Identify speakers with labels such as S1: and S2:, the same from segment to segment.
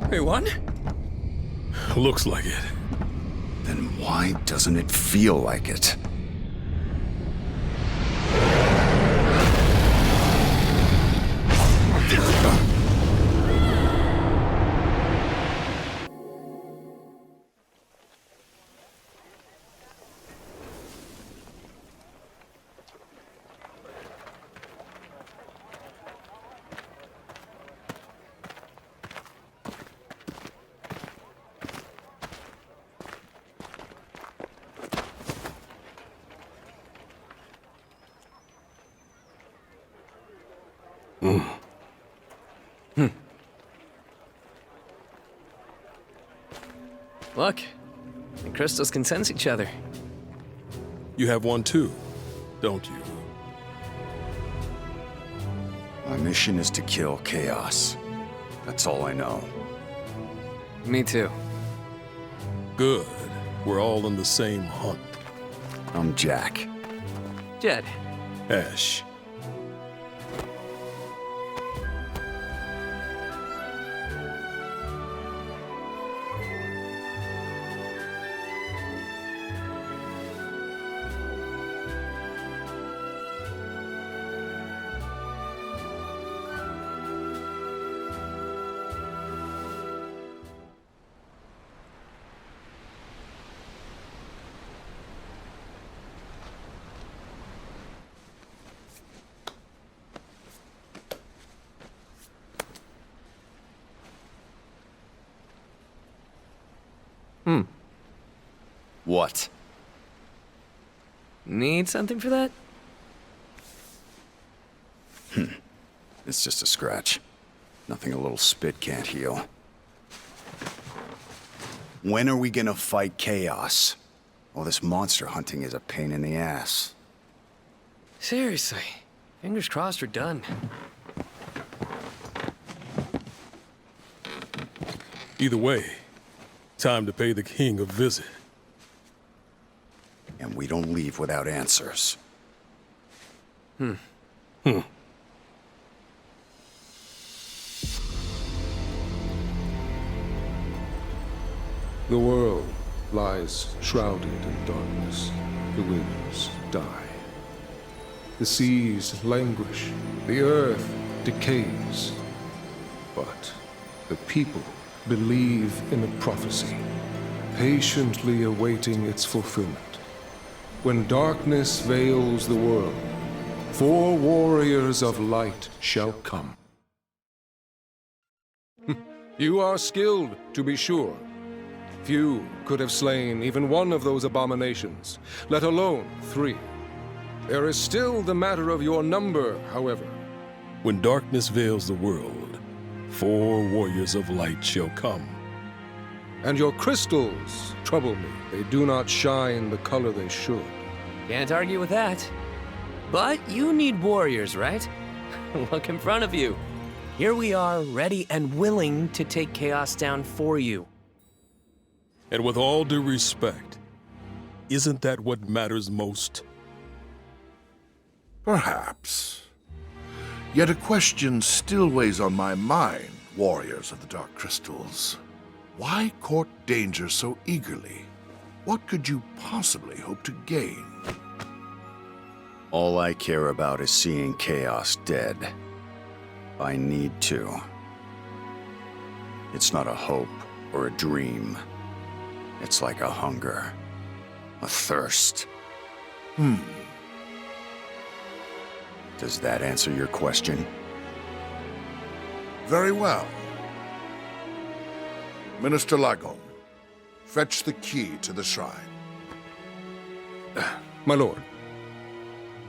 S1: Wait, what?
S2: Looks like it.
S3: Then why doesn't it feel like it?
S1: Look, the crystals can sense each other.
S2: You have one too, don't you?
S3: My mission is to kill Chaos. That's all I know.
S1: Me too.
S2: Good. We're all on the same hunt.
S3: I'm Jack.
S1: Jed.
S2: Ash.
S3: What?
S1: Need something for that?
S3: It's just a scratch. Nothing a little spit can't heal. When are we gonna fight Chaos? All this monster hunting is a pain in the ass.
S1: Seriously. Fingers crossed we're done.
S2: Either way, time to pay the king a visit.
S3: And we don't leave without answers.
S4: The world lies shrouded in darkness. The winds die. The seas languish. The earth decays. But the people believe in a prophecy, patiently awaiting its fulfillment. When darkness veils the world, 4 warriors of light shall come. You are skilled, to be sure. Few could have slain even one of those abominations, let alone 3. There is still the matter of your number, however.
S2: When darkness veils the world, 4 warriors of light shall come.
S4: And your crystals trouble me. They do not shine the color they should.
S1: Can't argue with that. But you need warriors, right? Look in front of you. Here we are, ready and willing to take Chaos down for you.
S2: And with all due respect, isn't that what matters most?
S5: Perhaps. Yet a question still weighs on my mind, warriors of the Dark Crystals. Why court danger so eagerly? What could you possibly hope to gain?
S3: All I care about is seeing Chaos dead. I need to. It's not a hope or a dream. It's like a hunger, a thirst. Does that answer your question?
S5: Very well. Minister Lagon, fetch the key to the shrine.
S4: My lord.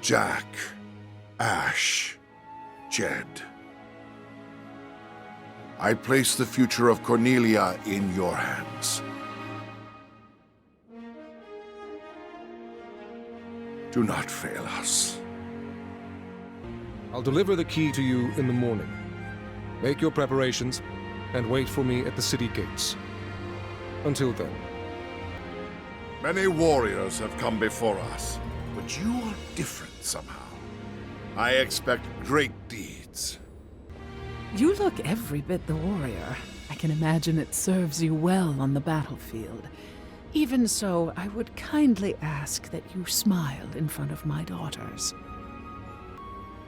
S5: Jack, Ash, Jed. I place the future of Cornelia in your hands. Do not fail us.
S4: I'll deliver the key to you in the morning. Make your preparations and wait for me at the city gates. Until then.
S5: Many warriors have come before us, but you are different somehow. I expect great deeds.
S6: You look every bit the warrior. I can imagine it serves you well on the battlefield. Even so, I would kindly ask that you smile in front of my daughters.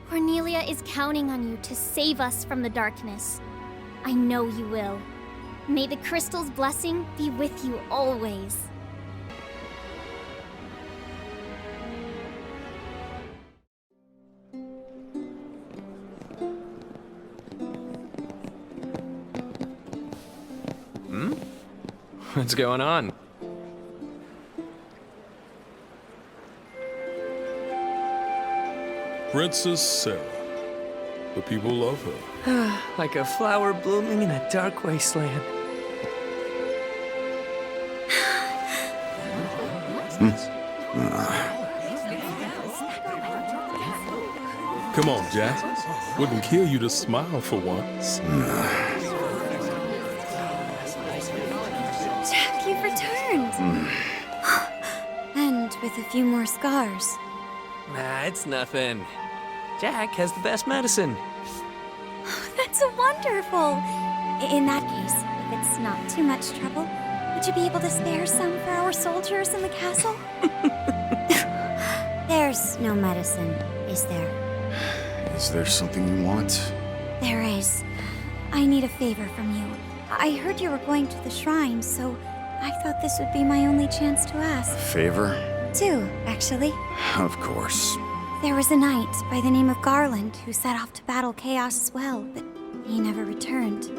S7: Cornelia is counting on you to save us from the darkness. I know you will. May the crystal's blessing be with you always.
S1: What's going on?
S2: Princess Sarah. The people love her.
S1: Like a flower blooming in a dark wasteland.
S2: Come on, Jack. Wouldn't kill you to smile for once.
S7: Jack, you've returned. And with a few more scars.
S1: Nah, it's nothing. Jack has the best medicine.
S7: That's wonderful. In that case, if it's not too much trouble, would you be able to spare some for our soldiers in the castle? There's no medicine, is there?
S3: Is there something you want?
S7: There is. I need a favor from you. I heard you were going to the shrine, so I thought this would be my only chance to ask.
S3: Favor?
S7: Two, actually.
S3: Of course.
S7: There was a knight by the name of Garland who set off to battle Chaos as well, but he never returned.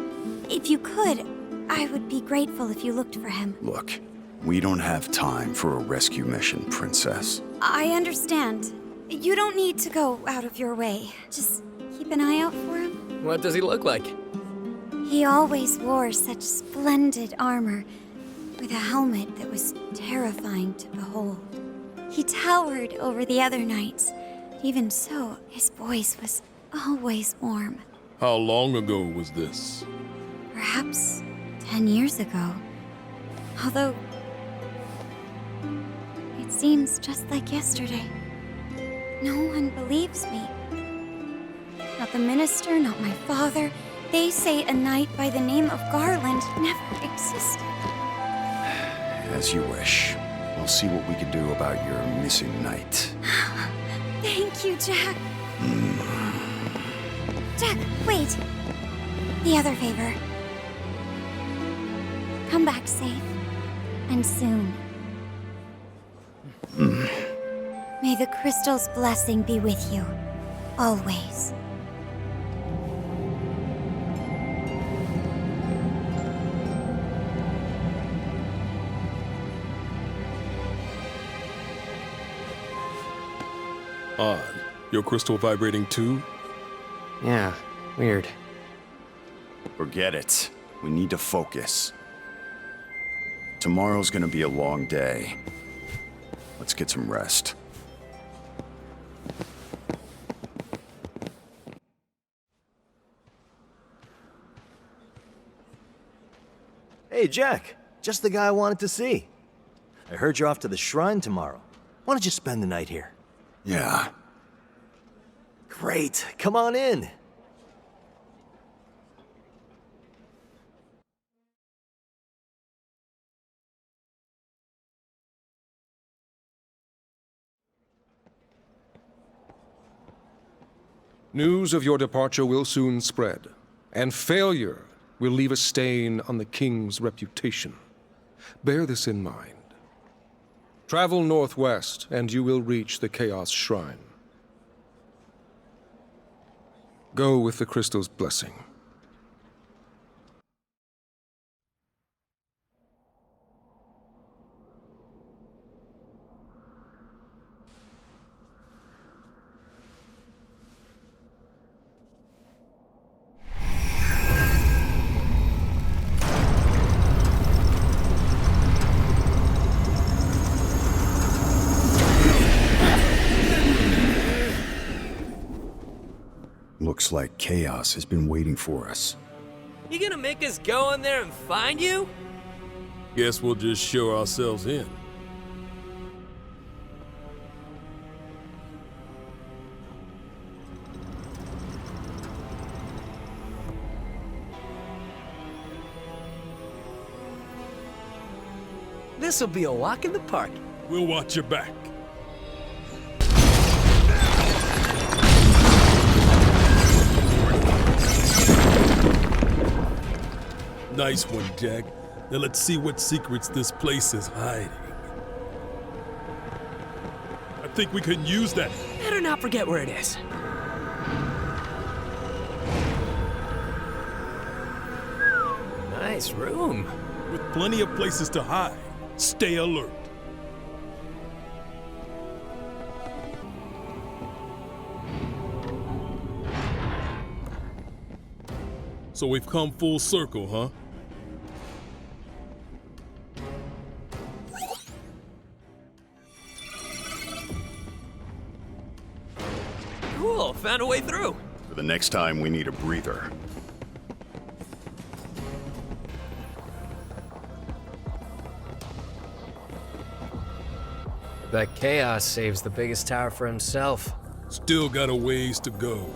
S7: If you could, I would be grateful if you looked for him.
S3: Look, we don't have time for a rescue mission, Princess.
S7: I understand. You don't need to go out of your way. Just keep an eye out for him.
S1: What does he look like?
S7: He always wore such splendid armor, with a helmet that was terrifying to behold. He towered over the other knights. Even so, his voice was always warm.
S2: How long ago was this?
S7: Perhaps 10 years ago. Although, it seems just like yesterday. No one believes me. Not the minister, not my father. They say a knight by the name of Garland never existed.
S3: As you wish. We'll see what we can do about your missing knight.
S7: Thank you, Jack. Jack, wait. The other favor. Come back safe. And soon. May the crystal's blessing be with you. Always.
S2: Odd. Your crystal vibrating too?
S1: Yeah, weird.
S3: Forget it. We need to focus. Tomorrow's gonna be a long day. Let's get some rest.
S8: Hey, Jack. Just the guy I wanted to see. I heard you're off to the shrine tomorrow. Why don't you spend the night here?
S3: Yeah.
S8: Great. Come on in.
S4: News of your departure will soon spread, and failure will leave a stain on the king's reputation. Bear this in mind. Travel northwest, and you will reach the Chaos Shrine. Go with the crystal's blessing.
S3: Looks like Chaos has been waiting for us.
S1: You gonna make us go in there and find you?
S2: Guess we'll just show ourselves in.
S1: This'll be a walk in the park.
S2: We'll watch your back. Nice one, Jack. Now let's see what secrets this place is hiding. I think we can use that.
S1: Better not forget where it is. Nice room.
S2: With plenty of places to hide. Stay alert. So we've come full circle, huh?
S1: Cool, found a way through.
S3: For the next time, we need a breather.
S1: Bet Chaos saves the biggest tower for himself.
S2: Still got a ways to go.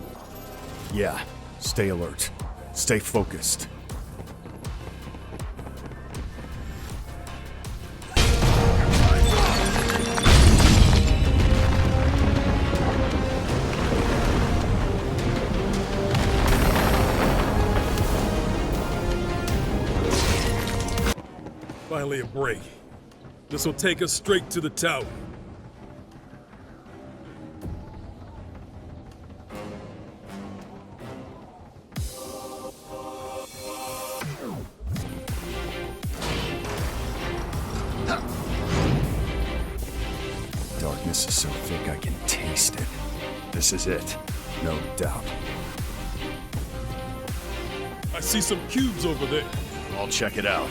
S3: Yeah, stay alert. Stay focused.
S2: Finally a break. This will take us straight to the tower.
S3: Darkness is so thick I can taste it. This is it, no doubt.
S2: I see some cubes over there.
S3: I'll check it out.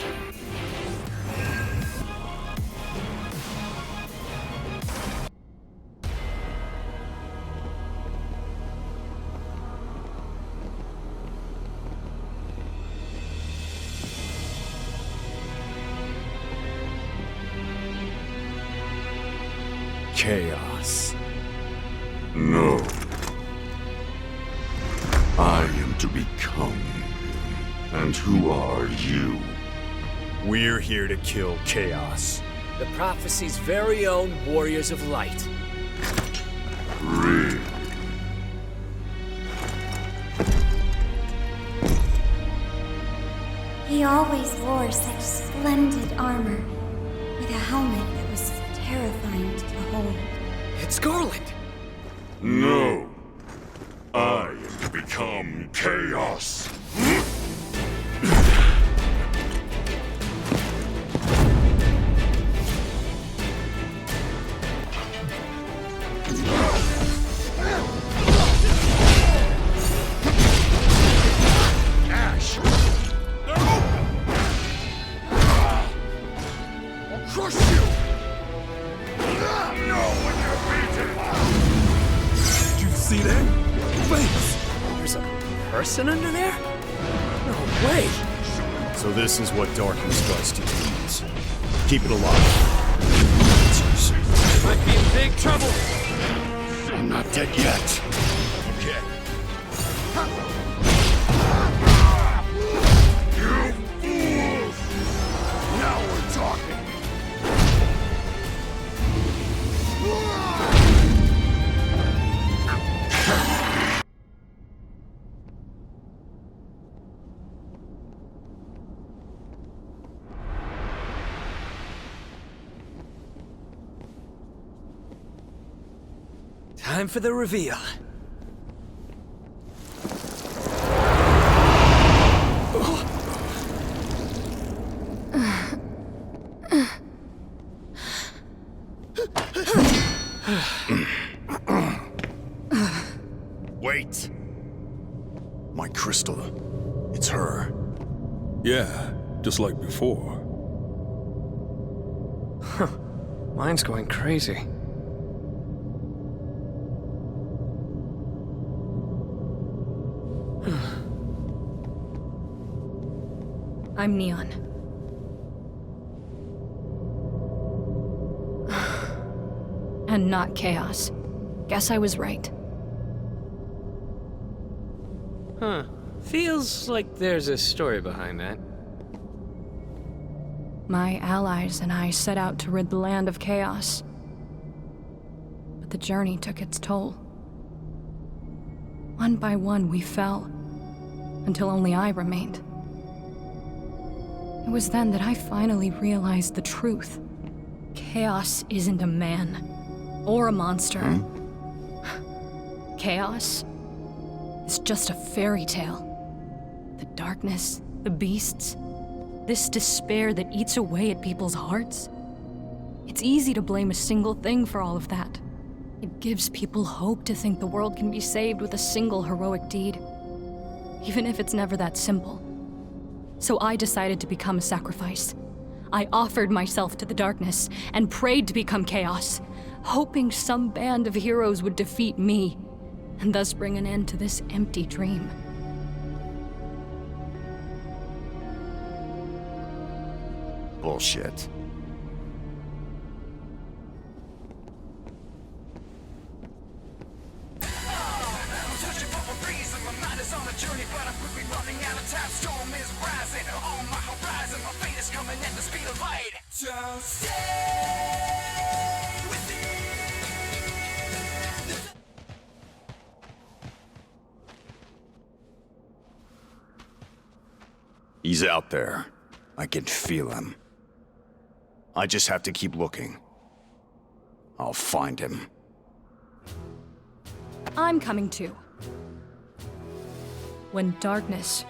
S3: Chaos.
S9: No. I am to become. And who are you?
S3: We're here to kill Chaos.
S1: The prophecy's very own Warriors of Light.
S9: Rig.
S7: He always wore such splendid armor, with a helmet that was terrifying to behold.
S1: It's Garland!
S9: No. I am to become Chaos. Ash! I'll crush you! No, when you're beaten!
S2: Did you see that? Face!
S1: There's a person under there? No way!
S3: So this is what darkness does to humans. Keep it alive.
S1: Might be in big trouble!
S3: I'm not dead yet.
S2: Okay.
S9: You fools! Now we're talking.
S1: Time for the reveal.
S3: Wait. My crystal. It's her.
S2: Yeah, just like before.
S1: Mine's going crazy.
S10: I'm Neon. And not Chaos. Guess I was right.
S1: Huh. Feels like there's a story behind that.
S10: My allies and I set out to rid the land of chaos. But the journey took its toll. One by one, we fell, until only I remained. It was then that I finally realized the truth. Chaos isn't a man, or a monster. Chaos is just a fairy tale. The darkness, the beasts, this despair that eats away at people's hearts. It's easy to blame a single thing for all of that. It gives people hope to think the world can be saved with a single heroic deed, even if it's never that simple. So I decided to become a sacrifice. I offered myself to the darkness and prayed to become chaos, hoping some band of heroes would defeat me and thus bring an end to this empty dream.
S3: Bullshit. He's out there. I can feel him. I just have to keep looking. I'll find him.
S10: I'm coming too. When darkness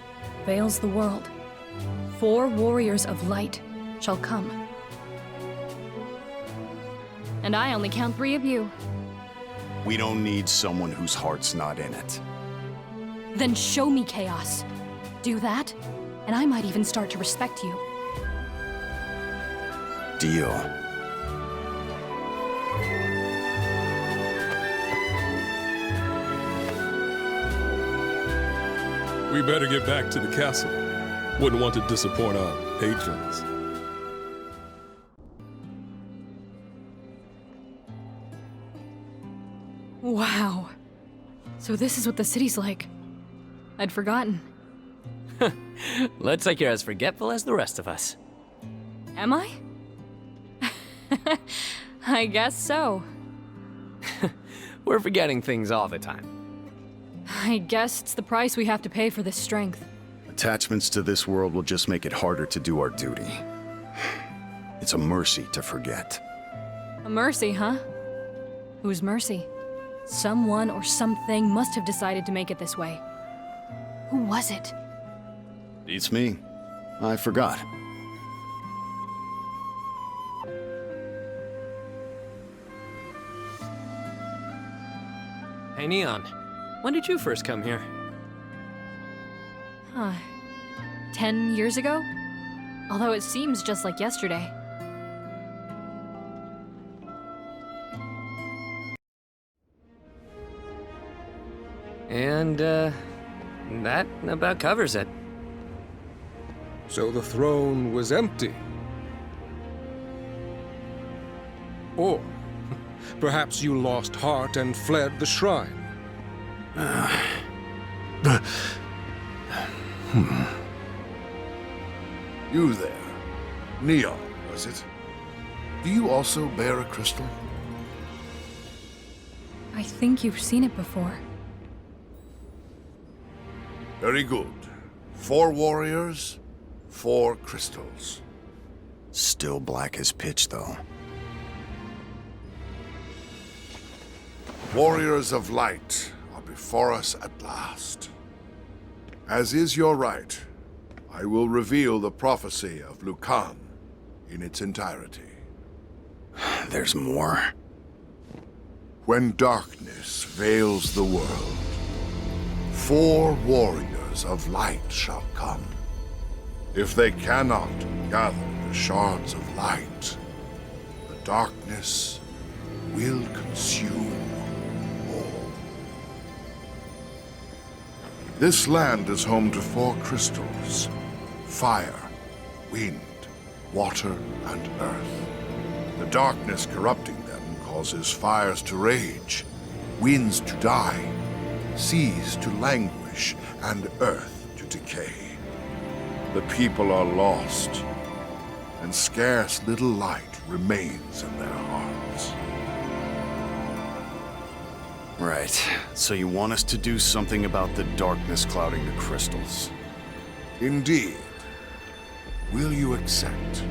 S10: veils the world, 4 warriors of light shall come. And I only count 3 of you.
S3: We don't need someone whose heart's not in it.
S10: Then show me chaos. Do that, and I might even start to respect you.
S3: Deal.
S2: We better get back to the castle. Wouldn't want to disappoint our patrons.
S10: Wow. So this is what the city's like. I'd forgotten.
S1: Looks like you're as forgetful as the rest of us.
S10: Am I? I guess so.
S1: We're forgetting things all the time.
S10: I guess it's the price we have to pay for this strength.
S3: Attachments to this world will just make it harder to do our duty. It's a mercy to forget.
S10: A mercy, huh? Whose mercy? Someone or something must have decided to make it this way. Who was it?
S3: It's me. I forgot.
S1: Hey, Neon. When did you first come here?
S10: 10 years ago? Although it seems just like yesterday.
S1: And, that about covers it.
S4: So the throne was empty. Or perhaps you lost heart and fled the shrine.
S5: You there. Neon, was it? Do you also bear a crystal?
S10: I think you've seen it before.
S5: Very good. 4 warriors, 4 crystals.
S3: Still black as pitch, though.
S5: Warriors of light are before us at last. As is your right, I will reveal the prophecy of Lucan in its entirety.
S3: There's more.
S5: When darkness veils the world, 4 warriors of light shall come. If they cannot gather the shards of light, the darkness will consume all. This land is home to 4 crystals: fire, wind, water, and earth. The darkness corrupting them causes fires to rage, winds to die, seas to languish, and earth to decay. The people are lost, and scarce little light remains in their hearts.
S3: Right. So you want us to do something about the darkness clouding the crystals?
S5: Indeed. Will you accept?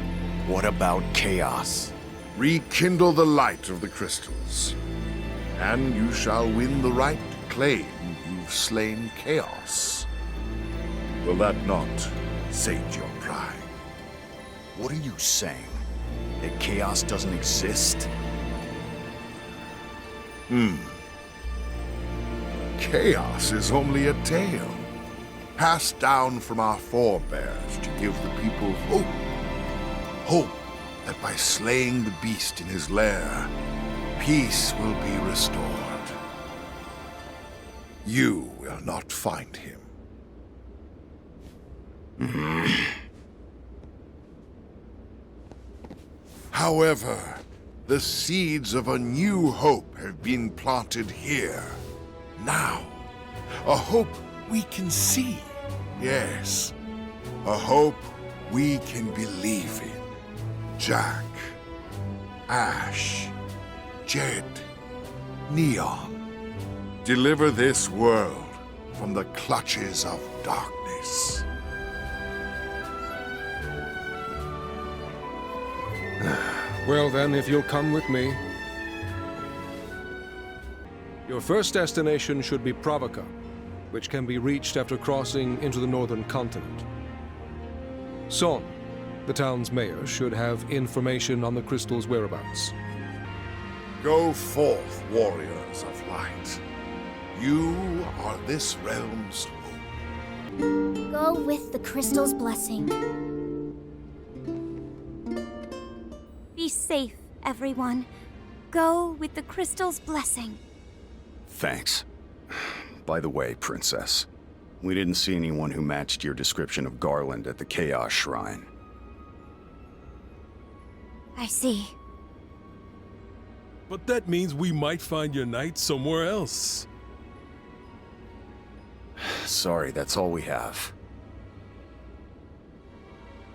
S3: What about chaos?
S5: Rekindle the light of the crystals, and you shall win the right to claim you've slain chaos. Will that not sate your pride?
S3: What are you saying? That chaos doesn't exist?
S5: Chaos is only a tale, passed down from our forebears to give the people hope. Hope that by slaying the beast in his lair, peace will be restored. You will not find him. However, the seeds of a new hope have been planted here, now. A hope we can see, yes. A hope we can believe in. Jack, Ash, Jed, Neon. Deliver this world from the clutches of darkness.
S4: Well then, if you'll come with me. Your first destination should be Provoca, which can be reached after crossing into the northern continent. Son, the town's mayor, should have information on the crystal's whereabouts.
S5: Go forth, warriors of light. You are this realm's hope.
S11: Go with the crystal's blessing.
S7: Be safe, everyone. Go with the crystal's blessing.
S3: Thanks. By the way, Princess, we didn't see anyone who matched your description of Garland at the Chaos Shrine.
S7: I see.
S2: But that means we might find your knight somewhere else.
S3: Sorry, that's all we have.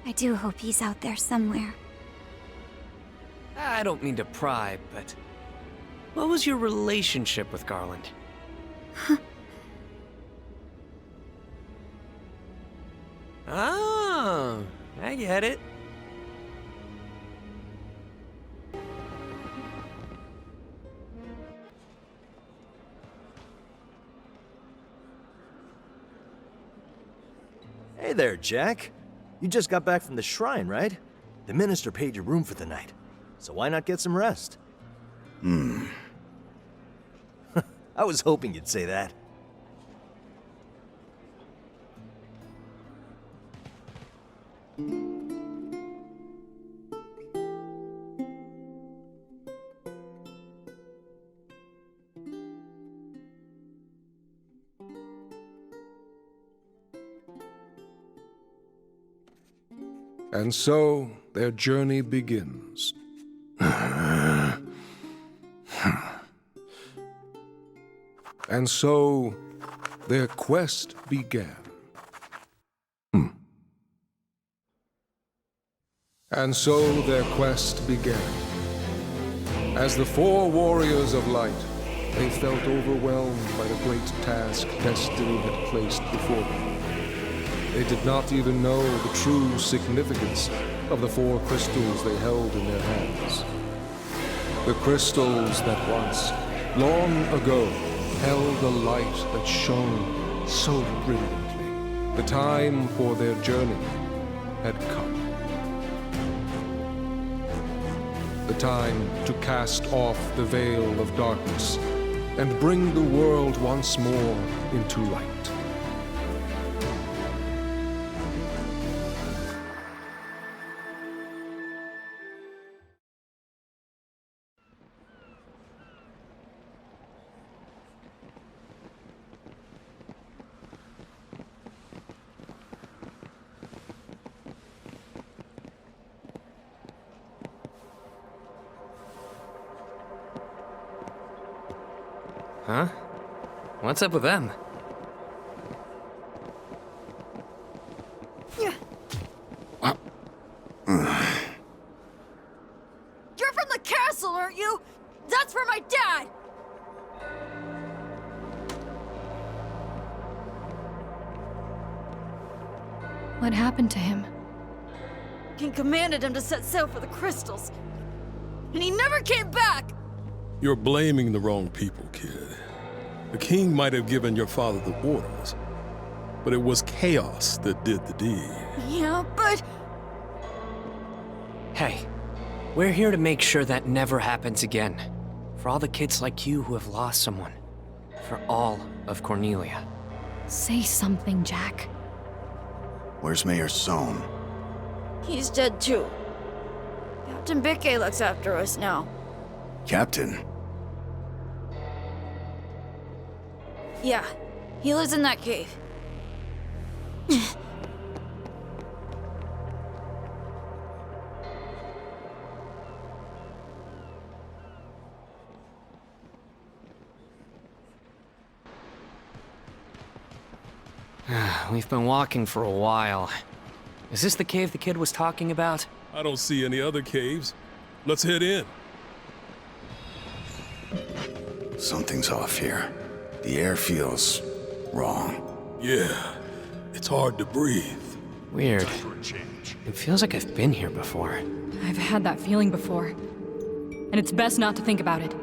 S7: I do hope he's out there somewhere.
S1: I don't mean to pry, but what was your relationship with Garland? Oh, I get it.
S8: Hey there, Jack. You just got back from the shrine, right? The minister paid your room for the night, so why not get some rest? I was hoping you'd say that.
S4: And so their journey begins. And so their quest began. And so their quest began. As the four warriors of light, they felt overwhelmed by the great task destiny had placed before them. They did not even know the true significance of the four crystals they held in their hands. The crystals that once, long ago, held a light that shone so brilliantly. The time for their journey had come. The time to cast off the veil of darkness and bring the world once more into light.
S1: Huh? What's up with them?
S10: What happened to him?
S12: King commanded him to set sail for the crystals. And he never came back!
S2: You're blaming the wrong people, kid. The king might have given your father the orders, but it was chaos that did the deed.
S12: Yeah, but...
S1: Hey, we're here to make sure that never happens again. For all the kids like you who have lost someone. For all of Cornelia.
S10: Say something, Jack.
S3: Where's Mayor Sohn?
S12: he's dead too. Captain Bikke looks after us now.
S3: Captain?
S12: Yeah, he lives in that cave.
S1: We've been walking for a while. Is this the cave the kid was talking about?
S2: I don't see any other caves. Let's head in.
S3: Something's off here. The air feels wrong.
S2: Yeah, it's hard to breathe.
S1: Weird. It feels like I've been here before.
S10: I've had that feeling before. And it's best not to think about it.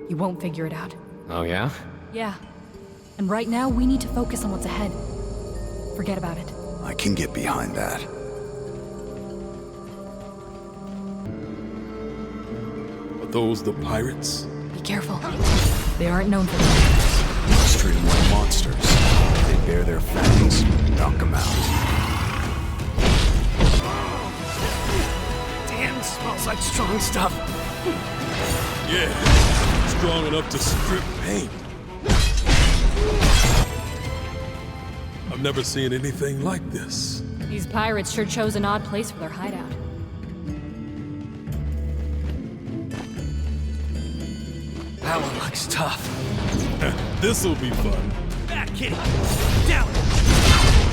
S10: You won't figure it out.
S1: Oh yeah?
S10: Yeah. And right now, we need to focus on what's ahead. Forget about it.
S3: I can get behind that.
S2: Are those the pirates?
S10: Be careful. They aren't known for that.
S3: Let's treat them like monsters. If they bare their fangs, knock them out.
S1: Damn, smells like strong stuff.
S2: Yeah, strong enough to strip paint. I've never seen anything like this.
S10: These pirates sure chose an odd place for their hideout.
S1: That one looks tough.
S2: This'll be fun.
S1: Back, kitty! Down!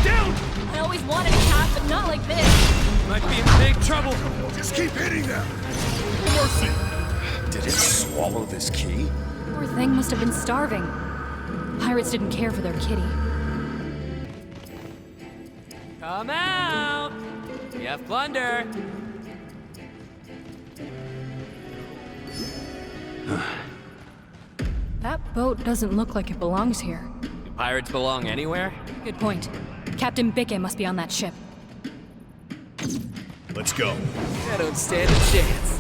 S1: Down!
S10: I always wanted a cat, but not like this.
S1: Might be in big trouble.
S5: Just keep hitting them!
S2: Mercy!
S3: Did it swallow this key?
S10: Poor thing must have been starving. Pirates didn't care for their kitty.
S1: Come out! We have plunder.
S10: That boat doesn't look like it belongs here.
S1: Do pirates belong anywhere?
S10: Good point. Captain Bikke must be on that ship.
S3: Let's go.
S1: I don't stand a chance.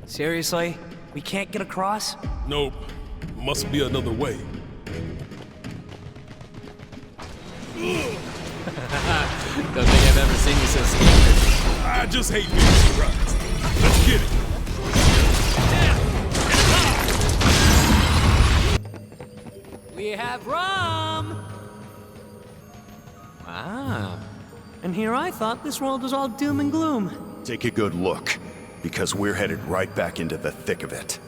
S1: Seriously? We can't get across?
S2: Nope. Must be another way.
S1: Don't think I've ever seen you so scared.
S2: I just hate being surprised. Let's get it.
S1: We have rum! Ah. And here I thought this world was all doom and gloom.
S3: Take a good look, because we're headed right back into the thick of it.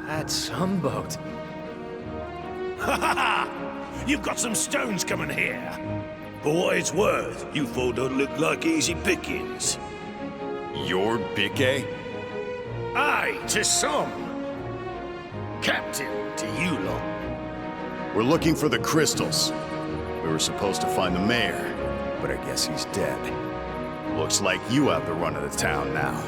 S1: That's some boat.
S13: Ha ha ha! You've got some stones coming here. For what it's worth, you four don't look like easy pickings.
S3: You're Bikke?
S13: Aye, to some. Captain to you lot.
S3: We're looking for the crystals. We were supposed to find the mayor, but I guess he's dead. Looks like you have the run of the town now.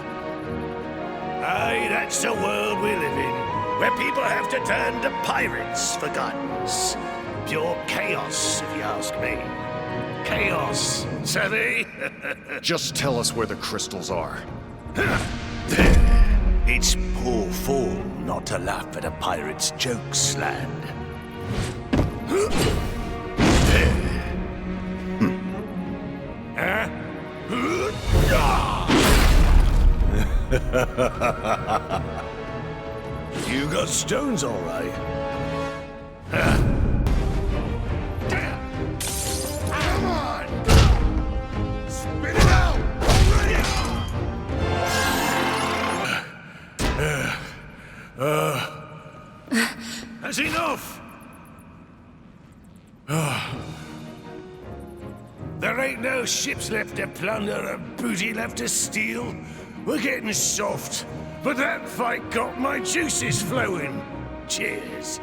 S13: Aye, that's the world we live in, where people have to turn to pirates for guidance. Pure chaos, if you ask me. Chaos, savvy?
S3: Just tell us where the crystals are.
S13: It's poor form not to laugh at a pirate's jokes, lad. You got stones, all right.
S5: Come on! Spit it out!
S13: That's enough! There ain't no ships left to plunder or booty left to steal. We're getting soft, but that fight got my juices flowing. Cheers.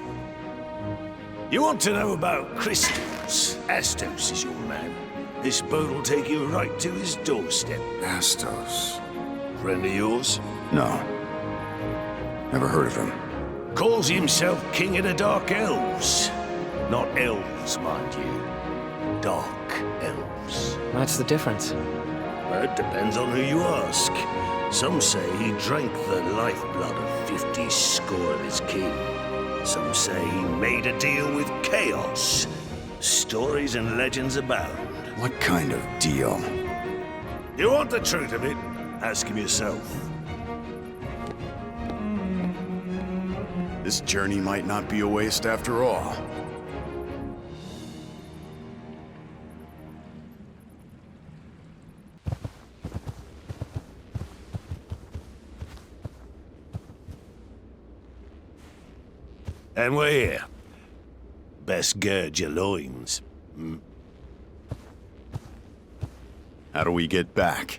S13: You want to know about crystals? Astos is your man. This boat'll take you right to his doorstep.
S3: Astos.
S13: Friend of yours?
S3: No. Never heard of him.
S13: Calls himself King of the Dark Elves. Not elves, mind you. Dark elves.
S1: What's the difference?
S13: That depends on who you ask. Some say he drank the lifeblood of 50 score of his kin. Some say he made a deal with Chaos. Stories and legends abound.
S3: What kind of deal?
S13: You want the truth of it? Ask him yourself.
S3: This journey might not be a waste after all.
S13: And we're here. Best gird your loins.
S3: How do we get back?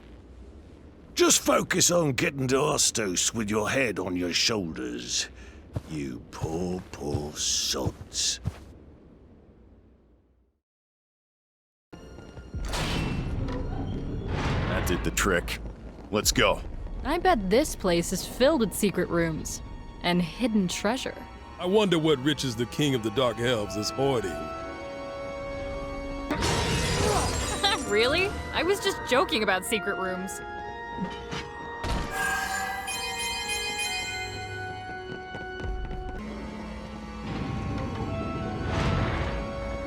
S13: Just focus on getting to Astos with your head on your shoulders. You poor, poor sods.
S3: That did the trick. Let's go.
S10: I bet this place is filled with secret rooms and hidden treasure.
S2: I wonder what riches the King of the Dark Elves is hoarding.
S10: Really? I was just joking about secret rooms.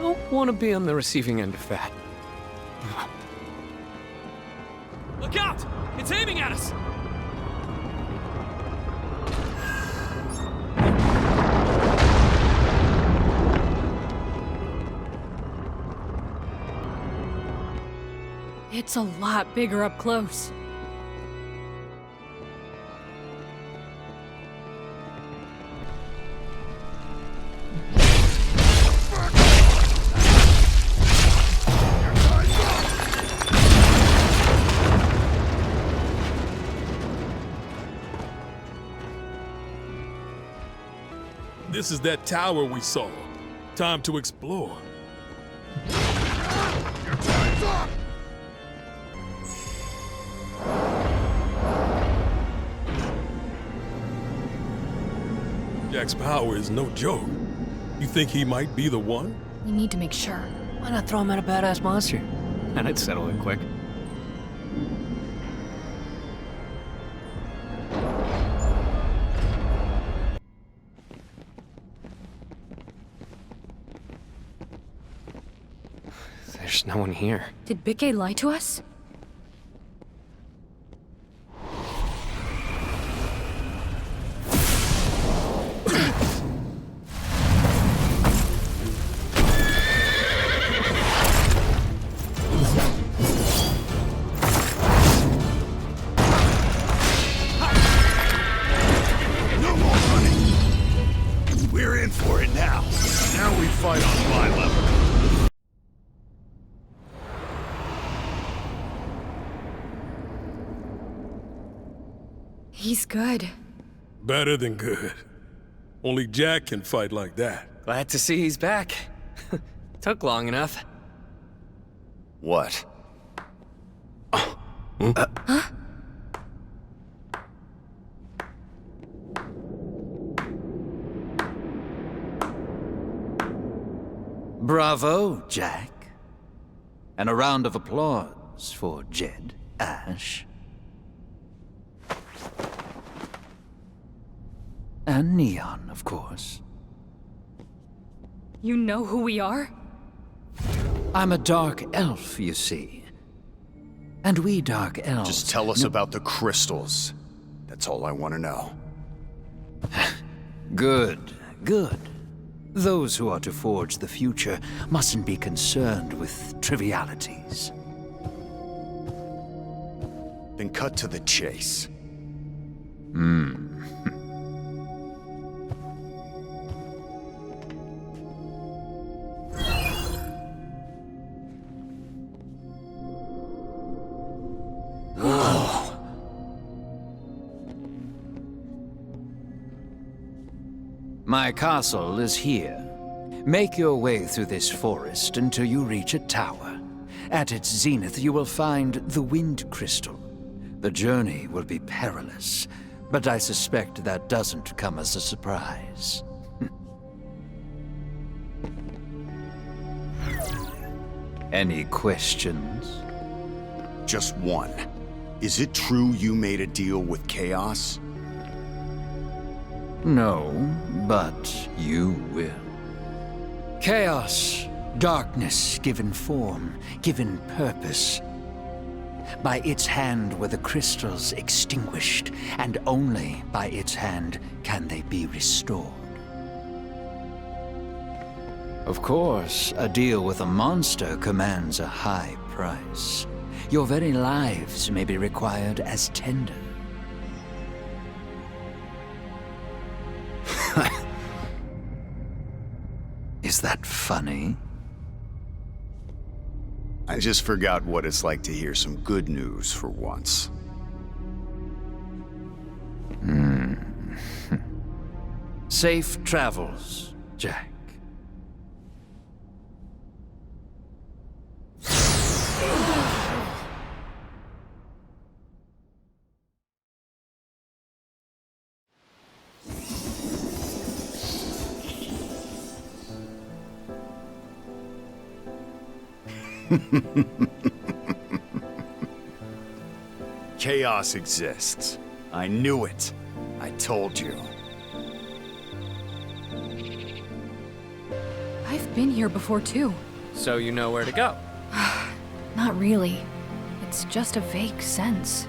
S1: Don't want to be on the receiving end of that. Look out! It's aiming at us!
S10: It's a lot bigger up close.
S2: This is that tower we saw. Time to explore.
S5: Your time's up!
S2: Jack's power is no joke. You think he might be the one?
S10: We need to make sure.
S1: Why not throw him at a badass monster? And I'd settle it quick. There's no one here.
S10: Did Bikke lie to us?
S13: No more running. We're in for it now. Now we fight on my level.
S10: He's good.
S2: Better than good. Only Jack can fight like that.
S1: Glad to see he's back. Took long enough.
S3: What?
S10: Huh?
S14: Bravo, Jack. And a round of applause for Jed Ash. And Neon, of course.
S10: You know who we are?
S14: I'm a dark elf, you see. And we dark elves...
S3: Just tell us about the crystals. That's all I want to know.
S14: Good, good. Those who are to forge the future mustn't be concerned with trivialities.
S3: Then cut to the chase.
S14: My castle is here. Make your way through this forest until you reach a tower. At its zenith, you will find the Wind Crystal. The journey will be perilous, but I suspect that doesn't come as a surprise. Any questions?
S3: Just one. Is it true you made a deal with Chaos?
S14: No, but you will. Chaos, darkness given form, given purpose. By its hand were the crystals extinguished, and only by its hand can they be restored. Of course, a deal with a monster commands a high price. Your very lives may be required as tender. Is that funny?
S3: I just forgot what it's like to hear some good news for once.
S14: Safe travels, Jack.
S3: Chaos exists. I knew it. I told you.
S10: I've been here before too.
S1: So you know where to go?
S10: Not really. It's just a vague sense.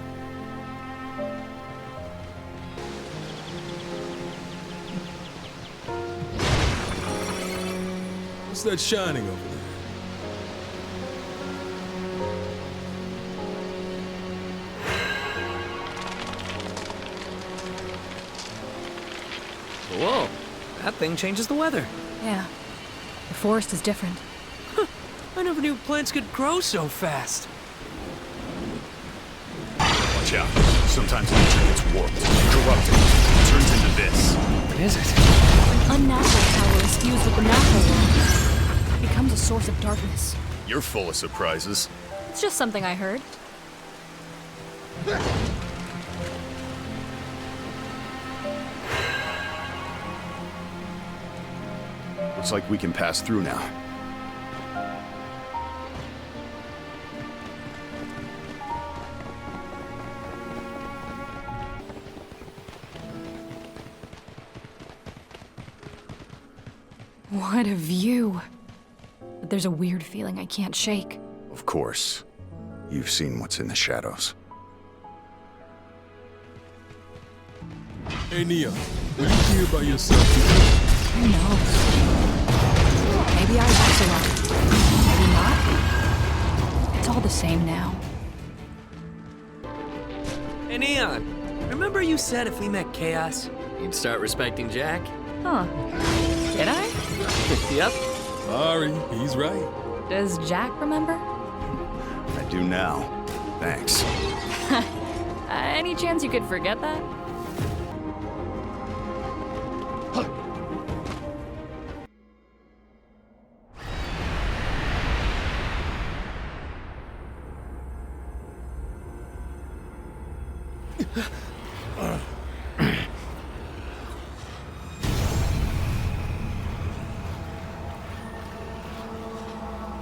S2: What's that shining over there?
S1: Whoa, that thing changes the weather.
S10: Yeah. The forest is different.
S1: I never knew plants could grow so fast.
S3: Watch out. Sometimes nature gets warped, corrupted, turns into this.
S1: What is it?
S10: An unnatural power is fused with the natural one. It becomes a source of darkness.
S3: You're full of surprises.
S10: It's just something I heard.
S3: Looks like we can pass through now.
S10: What a view. But there's a weird feeling I can't shake.
S3: Of course. You've seen what's in the shadows.
S2: Hey, Nia, were you here by yourself?
S10: Who knows? Maybe I was alone. Maybe not. It's all the same now.
S1: Hey, Neon, remember you said if we met Chaos, you'd start respecting Jack?
S10: Huh. Did I?
S1: Yep.
S2: Sorry, he's right.
S10: Does Jack remember?
S3: I do now. Thanks.
S10: Any chance you could forget that?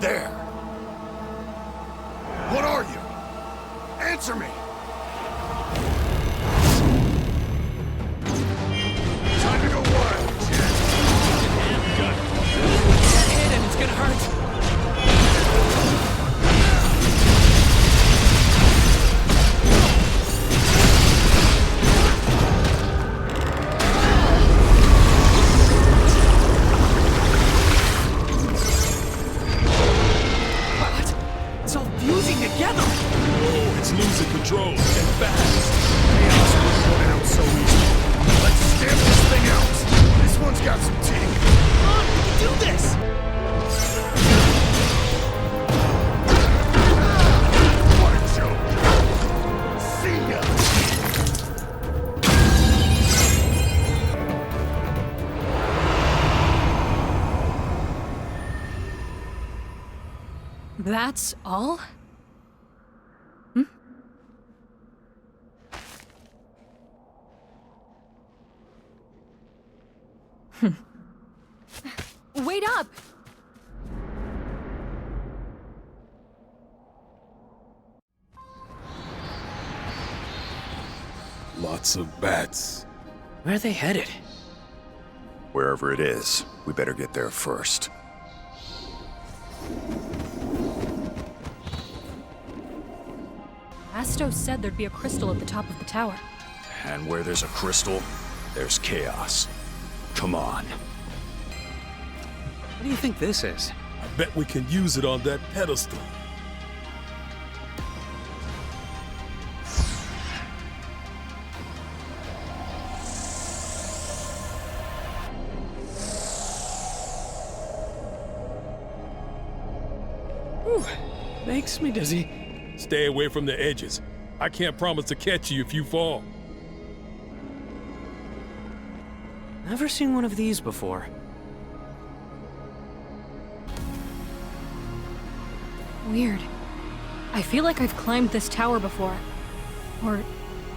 S5: There! What are you? Answer me! Time to go wild, Jack!
S1: That hit and it's gonna hurt.
S2: Together! Oh, it's losing control and fast.
S5: Chaos wouldn't go down so easy. Let's stamp this thing out. This one's got some teeth.
S1: Come on, we can do this!
S5: What a joke. See ya.
S10: That's all? Wait up!
S2: Lots of bats.
S1: Where are they headed?
S3: Wherever it is, we better get there first.
S10: Astos said there'd be a crystal at the top of the tower.
S3: And where there's a crystal, there's chaos. Come on.
S1: What do you think this is?
S2: I bet we can use it on that pedestal.
S1: Whew, makes me dizzy.
S2: Stay away from the edges. I can't promise to catch you if you fall.
S1: Never seen one of these before.
S10: Weird. I feel like I've climbed this tower before. Or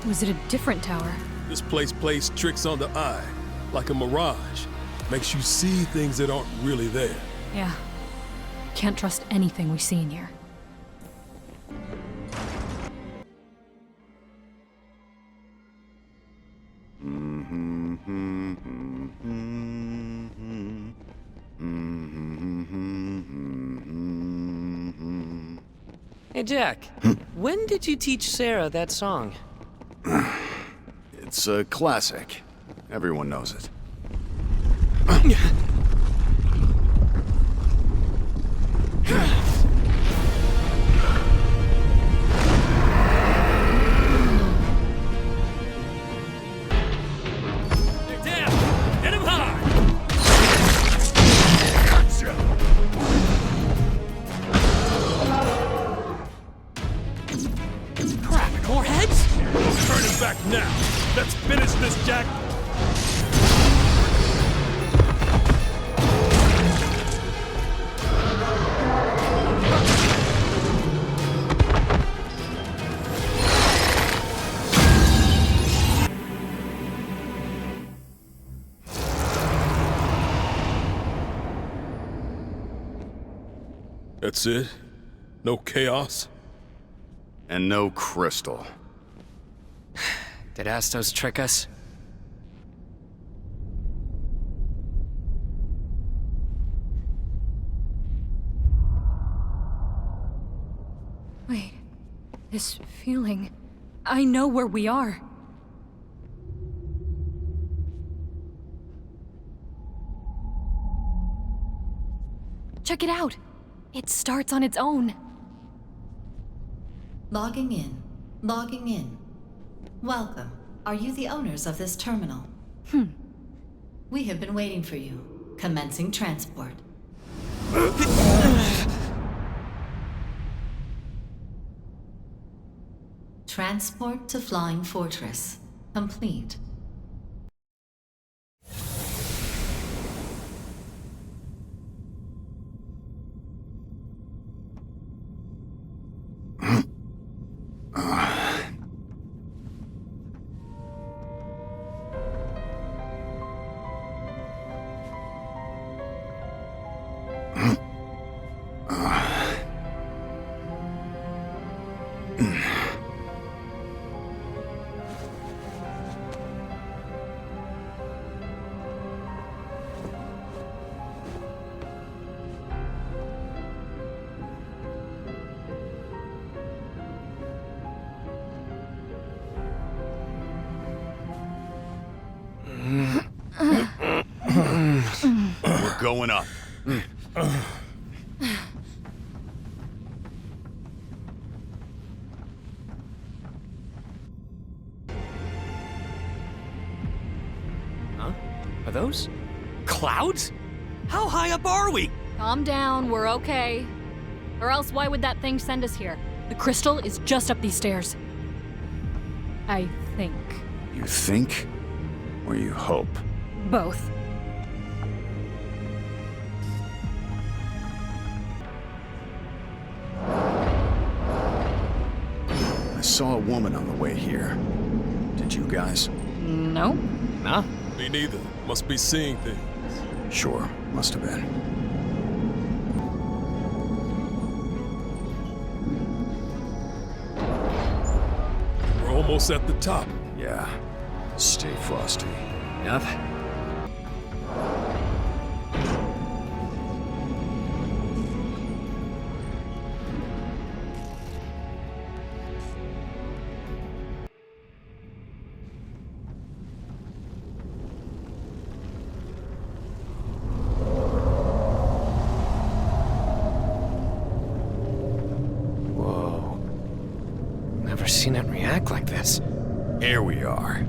S10: was it a different tower?
S2: This place plays tricks on the eye, like a mirage. Makes you see things that aren't really there.
S10: Yeah. Can't trust anything we see in here.
S1: Hey, Jack. When did you teach Sarah that song?
S3: It's a classic. Everyone knows it.
S1: More heads?
S2: Turn it back now. Let's finish this, Jack. That's it? No chaos?
S3: And no crystal.
S1: Did Astos trick us?
S10: Wait. This feeling. I know where we are. Check it out. It starts on its own.
S15: Logging in. Logging in. Welcome. Are you the owners of this terminal? We have been waiting for you. Commencing transport. Transport to Flying Fortress. Complete.
S3: We're going up.
S1: Huh? Are those clouds? How high up are we?
S10: Calm down, we're okay. Or else why would that thing send us here? The crystal is just up these stairs. I think.
S3: You think? Or you hope?
S10: Both.
S3: saw a woman on the way here. Did you guys?
S10: No.
S1: Nah.
S2: Me neither. Must be seeing things.
S3: Sure, must have been.
S2: We're almost at the top.
S3: Yeah. Stay frosty.
S1: Yup. Whoa. Never seen it react like this.
S3: Here we are.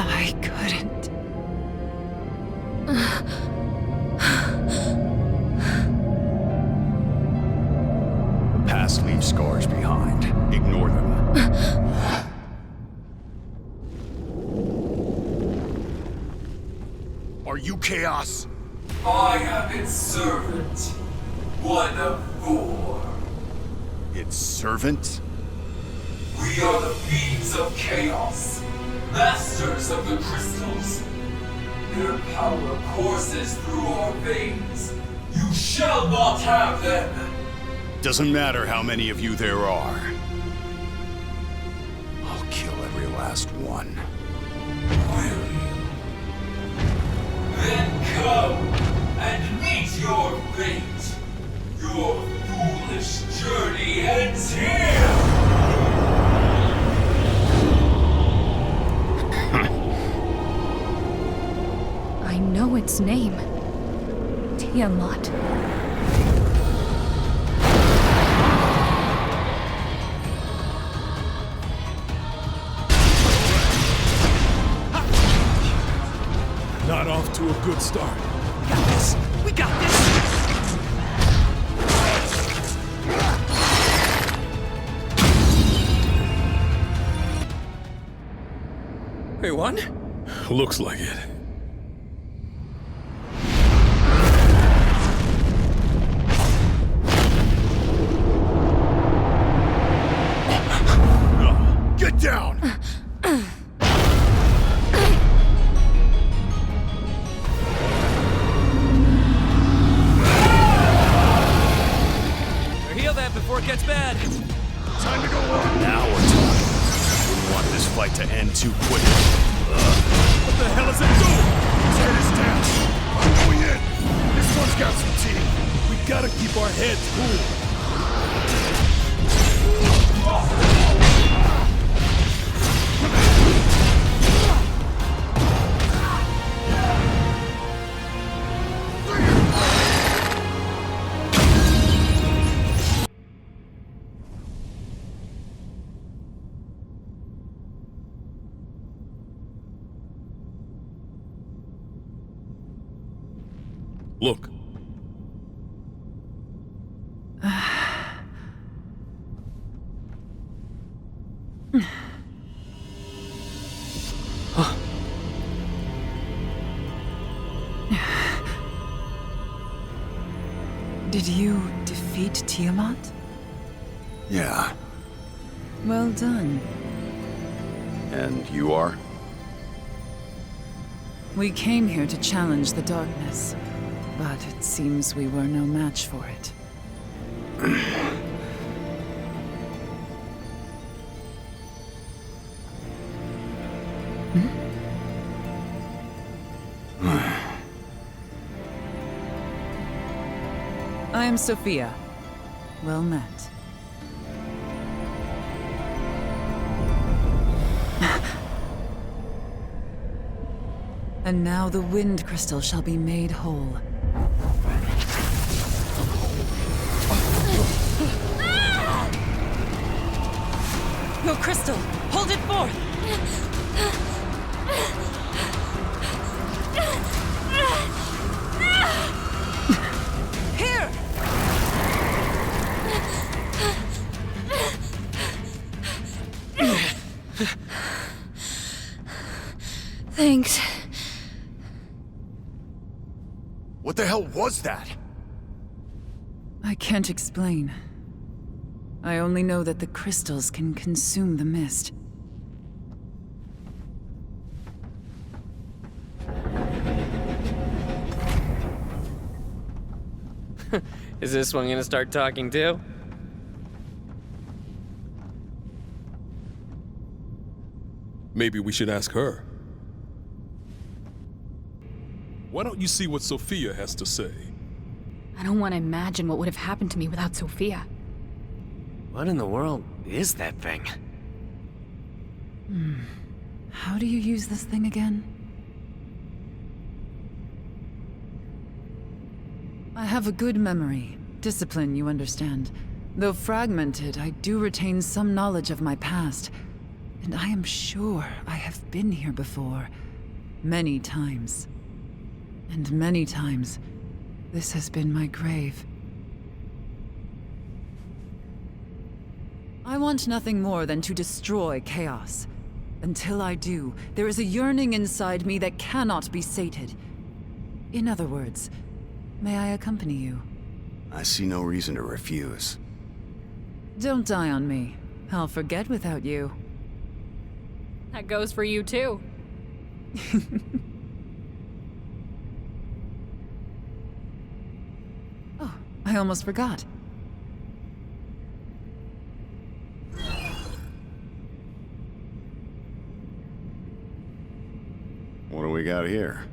S6: I couldn't.
S3: The past leaves scars behind. Ignore them. Are you Chaos?
S16: I am its servant. One of 4.
S3: Its servant?
S16: We are the beings of chaos, masters of the crystals. Their power courses through our veins. You shall not have them.
S3: Doesn't matter how many of you there are. I'll kill every last one.
S16: Will you? Then come and meet your fate. Your foolish journey ends here.
S10: I know its name. Tiamat.
S2: Not off to a good start.
S1: We got this! We got this! We won?
S2: Looks like it.
S3: Get down!
S1: Heal that before it gets bad.
S3: Time to go on. Now we're talking. Wouldn't want this fight to end too quickly.
S2: What the hell is it doing?
S3: His head is down. I'm going in. This one's got some teeth.
S2: We gotta keep our heads cool. Look.
S6: Did you defeat Tiamat?
S3: Yeah.
S6: Well done.
S3: And you are?
S6: We came here to challenge the darkness, but it seems we were no match for it. I am Sophia. Well met. And now the Wind Crystal shall be made whole. Your crystal! Hold it forth! Here!
S12: Thanks.
S3: What the hell was that?
S6: I can't explain. I only know that the crystals can consume the mist.
S1: Is this one gonna start talking too?
S2: Maybe we should ask her. Why don't you see what Sophia has to say?
S10: I don't want to imagine what would have happened to me without Sophia.
S1: What in the world is that thing?
S6: How do you use this thing again? I have a good memory. Discipline, you understand. Though fragmented, I do retain some knowledge of my past. And I am sure I have been here before. Many times. And many times, this has been my grave. I want nothing more than to destroy chaos. Until I do, there is a yearning inside me that cannot be sated. In other words, may I accompany you?
S3: I see no reason to refuse.
S6: Don't die on me. I'll forget without you.
S10: That goes for you too.
S6: Oh, I almost forgot.
S3: What do we got here?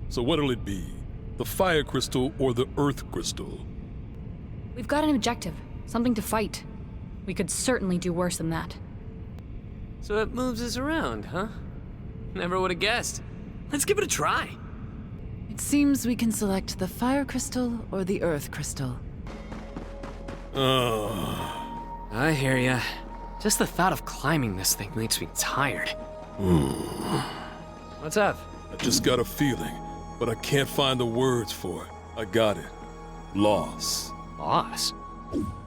S2: So what'll it be? The fire crystal or the earth crystal?
S10: We've got an objective, something to fight. We could certainly do worse than that.
S1: So it moves us around, huh? Never would have guessed. Let's give it a try.
S6: It seems we can select the fire crystal or the earth crystal.
S1: I hear ya. Just the thought of climbing this thing makes me tired. What's up?
S2: I just got a feeling, but I can't find the words for it. I got it. Loss.
S1: Loss?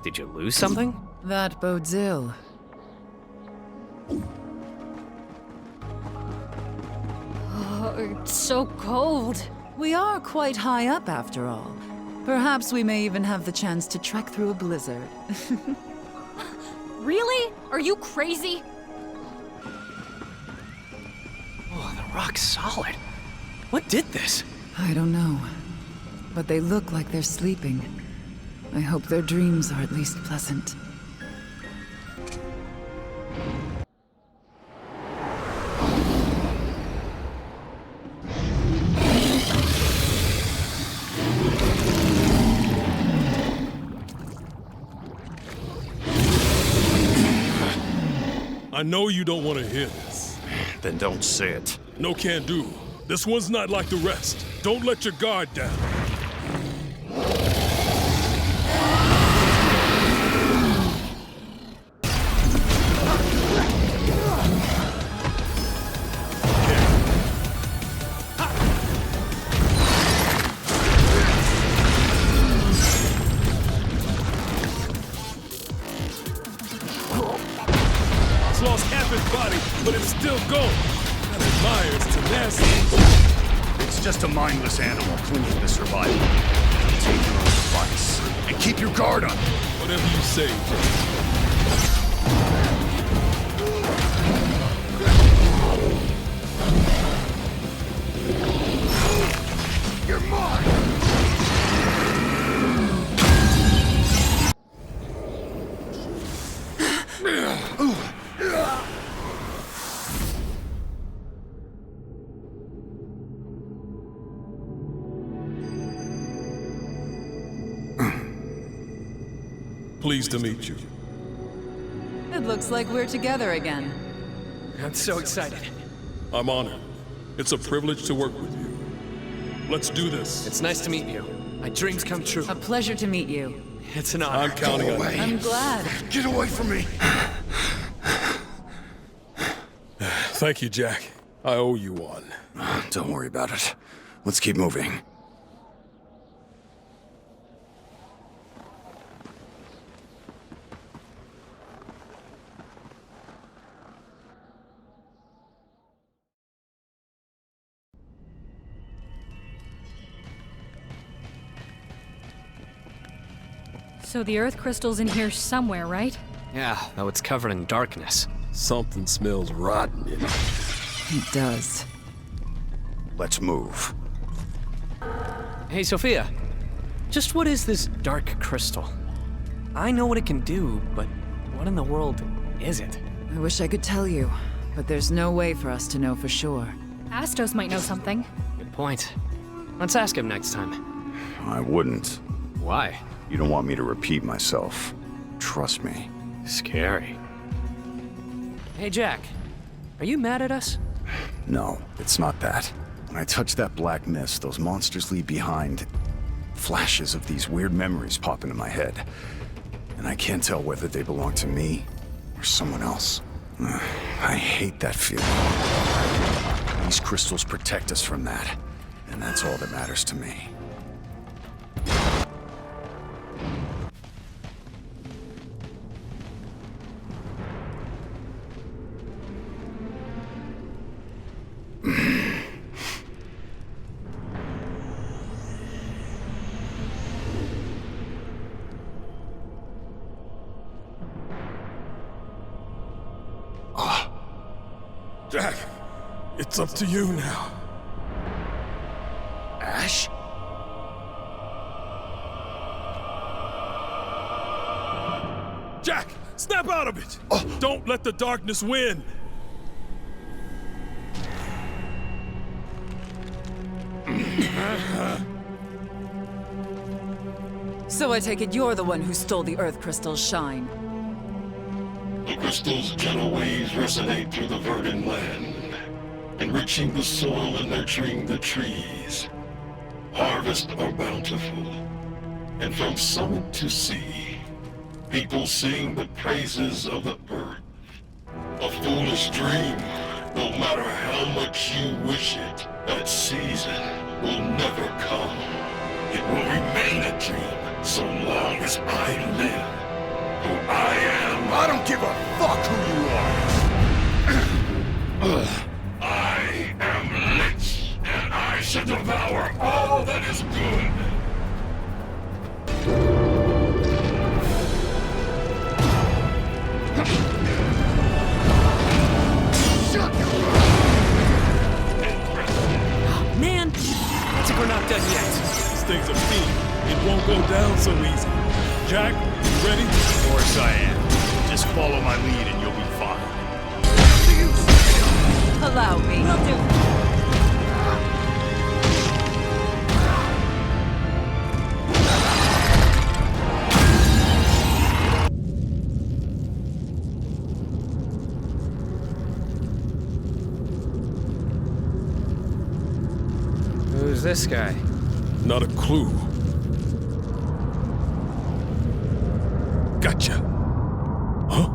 S1: Did you lose something?
S6: That bodes ill.
S10: Oh, it's so cold.
S6: We are quite high up after all. Perhaps we may even have the chance to trek through a blizzard.
S10: Really? Are you crazy?
S1: Oh, the rock's solid. What did this?
S6: I don't know. But they look like they're sleeping. I hope their dreams are at least pleasant.
S2: I know you don't want to hear this.
S3: Then don't say it.
S2: No can do. This one's not like the rest. Don't let your guard down. It's lost half its body, but it's still going. I admire its tenacity.
S3: It's just a mindless animal clinging to survival. Take your own advice and keep your guard up.
S2: Whatever you say,
S3: You're mine!
S2: Pleased to meet you.
S6: It looks like we're together again.
S1: I'm so excited.
S2: I'm honored. It's a privilege to work with you. Let's do this.
S1: It's nice to meet you. My dreams come true.
S6: A pleasure to meet you.
S1: It's an honor.
S2: I'm counting on you.
S6: I'm glad.
S3: Get away from me!
S2: Thank you, Jack. I owe you one.
S3: Don't worry about it. Let's keep moving.
S10: So the Earth crystal's in here somewhere, right?
S1: Yeah, though it's covered in darkness.
S2: Something smells rotten in it.
S6: It does.
S3: Let's move.
S1: Hey, Sophia. Just what is this dark crystal? I know what it can do, but what in the world is it?
S6: I wish I could tell you, but there's no way for us to know for sure.
S10: Astos might know something.
S1: Good point. Let's ask him next time.
S3: I wouldn't.
S1: Why?
S3: You don't want me to repeat myself. Trust me.
S1: Scary. Hey, Jack. Are you mad at us?
S3: No, it's not that. When I touch that black mist, those monsters leave behind flashes of these weird memories pop into my head. And I can't tell whether they belong to me or someone else. I hate that feeling. These crystals protect us from that, and that's all that matters to me.
S2: Jack, it's up to you now.
S3: Ash?
S2: Jack, snap out of it! Don't let the darkness win!
S6: So I take it you're the one who stole the Earth crystal's shine.
S9: The crystal's gentle waves resonate through the verdant land, enriching the soil and nurturing the trees. Harvests are bountiful, and from summit to sea, people sing the praises of the earth. A foolish dream, no matter how much you wish it, that season will never come. It will remain a dream so long as I live. Who I am.
S5: I don't give a fuck who you are!
S9: I am Lich, and I shall devour all that is good.
S1: Man! Looks like we're not done yet.
S2: These things are mean. It won't go down so easy. Jack, you ready?
S13: Of course I am. Just follow my lead and you'll be fine.
S6: Allow me.
S12: Will do.
S1: Who's this guy?
S2: Not a clue. Gotcha. Huh?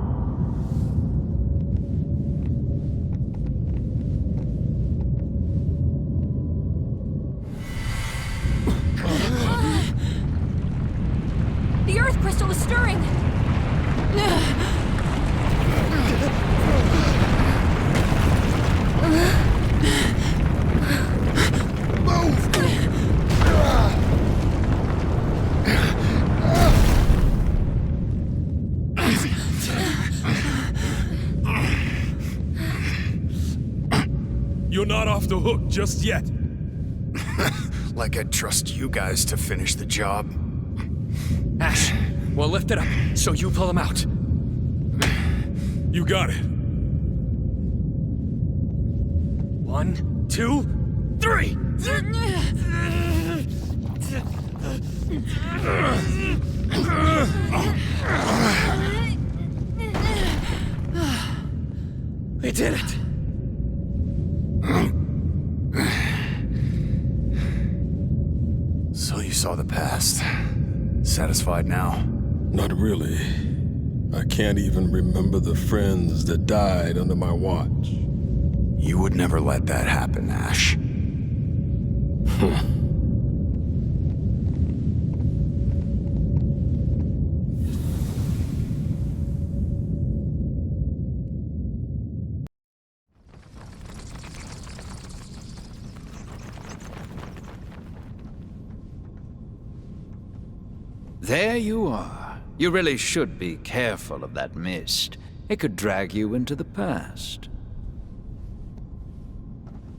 S10: The Earth crystal is stirring!
S2: You're not off the hook just yet.
S3: Like I'd trust you guys to finish the job.
S1: Ash, we'll lift it up, so you pull him out.
S2: You got it.
S1: 1, 2, 3! We did it!
S3: So you saw the past. Satisfied now?
S2: Not really. I can't even remember the friends that died under my watch.
S3: You would never let that happen, Ash.
S14: There you are. You really should be careful of that mist. It could drag you into the past.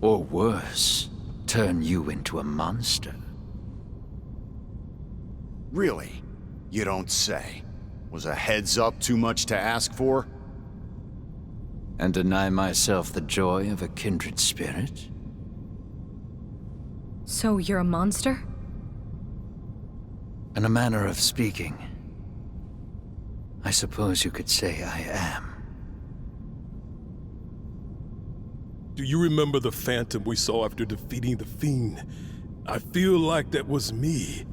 S14: Or worse, turn you into a monster.
S3: Really? You don't say. Was a heads up too much to ask for?
S14: And deny myself the joy of a kindred spirit?
S10: So you're a monster?
S14: In a manner of speaking, I suppose you could say I am.
S2: Do you remember the phantom we saw after defeating the Fiend? I feel like that was me,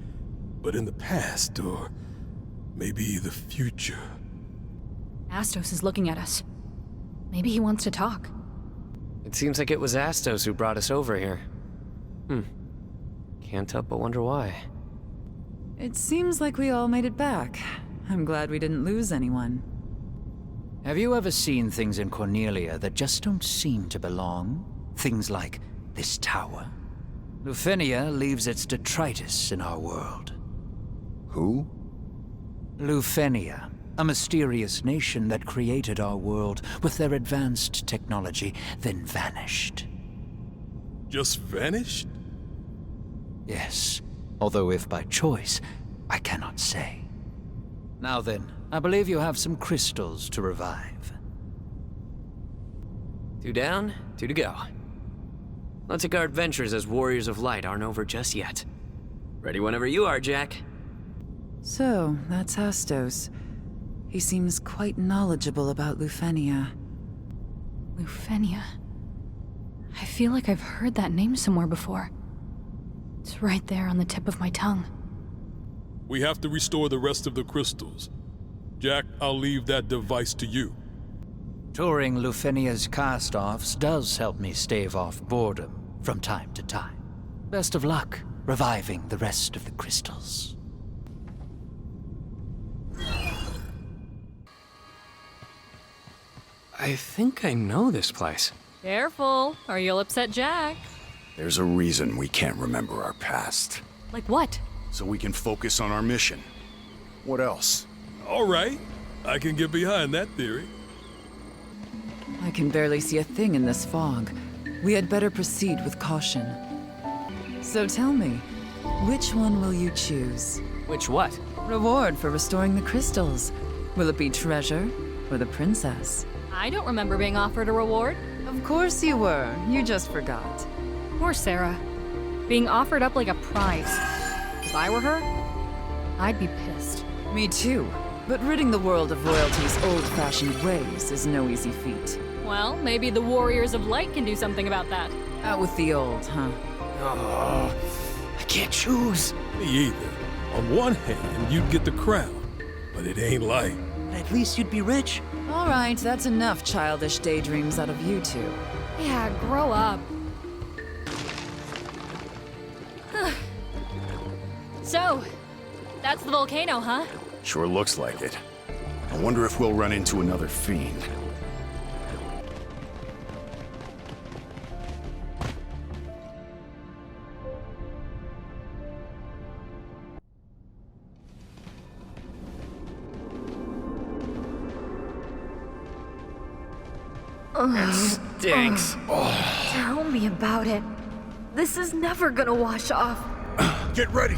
S2: but in the past, or maybe the future.
S10: Astos is looking at us. Maybe he wants to talk.
S1: It seems like it was Astos who brought us over here. Can't help but wonder why.
S6: It seems like we all made it back. I'm glad we didn't lose anyone.
S14: Have you ever seen things in Cornelia that just don't seem to belong? Things like this tower? Lufenia leaves its detritus in our world.
S3: Who?
S14: Lufenia, a mysterious nation that created our world with their advanced technology, then vanished.
S2: Just vanished?
S14: Yes, although if by choice, I cannot say. Now then, I believe you have some crystals to revive.
S1: 2 down, 2 to go. Looks like our adventures as Warriors of Light aren't over just yet. Ready whenever you are, Jack.
S6: So, that's Astos. He seems quite knowledgeable about Lufenia.
S10: Lufenia. I feel like I've heard that name somewhere before. It's right there on the tip of my tongue.
S2: We have to restore the rest of the crystals. Jack, I'll leave that device to you.
S14: Touring Lufenia's cast-offs does help me stave off boredom from time to time. Best of luck reviving the rest of the crystals.
S1: I think I know this place.
S10: Careful, or you'll upset Jack.
S3: There's a reason we can't remember our past.
S10: Like what?
S3: So we can focus on our mission. What else?
S2: All right, I can get behind that theory.
S6: I can barely see a thing in this fog. We had better proceed with caution. So tell me, which one will you choose?
S1: Which what?
S6: Reward for restoring the crystals. Will it be treasure or the princess?
S10: I don't remember being offered a reward.
S6: Of course you were. You just forgot.
S10: Poor Sarah. Being offered up like a prize. If I were her, I'd be pissed.
S6: Me too. But ridding the world of royalty's old-fashioned ways is no easy feat.
S10: Well, maybe the Warriors of Light can do something about that.
S6: Out with the old, huh?
S1: Oh, I can't choose.
S2: Me either. On one hand, you'd get the crown, but it ain't like.
S1: At least you'd be rich.
S6: All right, that's enough childish daydreams out of you two.
S10: Yeah, grow up. So, that's the volcano, huh?
S3: Sure looks like it. I wonder if we'll run into another fiend.
S1: It stinks.
S12: Tell me about it. This is never gonna wash off.
S3: Get ready!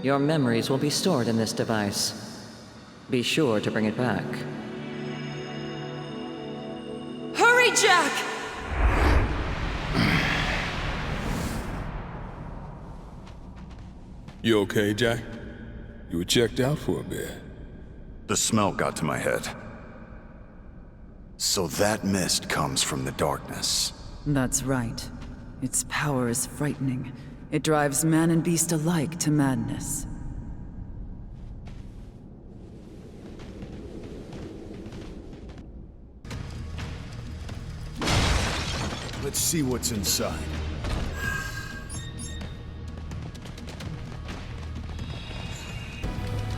S17: Your memories will be stored in this device. Be sure to bring it back.
S12: Hurry, Jack!
S2: You okay, Jack? You were checked out for a bit.
S3: The smell got to my head. So that mist comes from the darkness.
S6: That's right. Its power is frightening. It drives man and beast alike to madness.
S3: Let's see what's inside.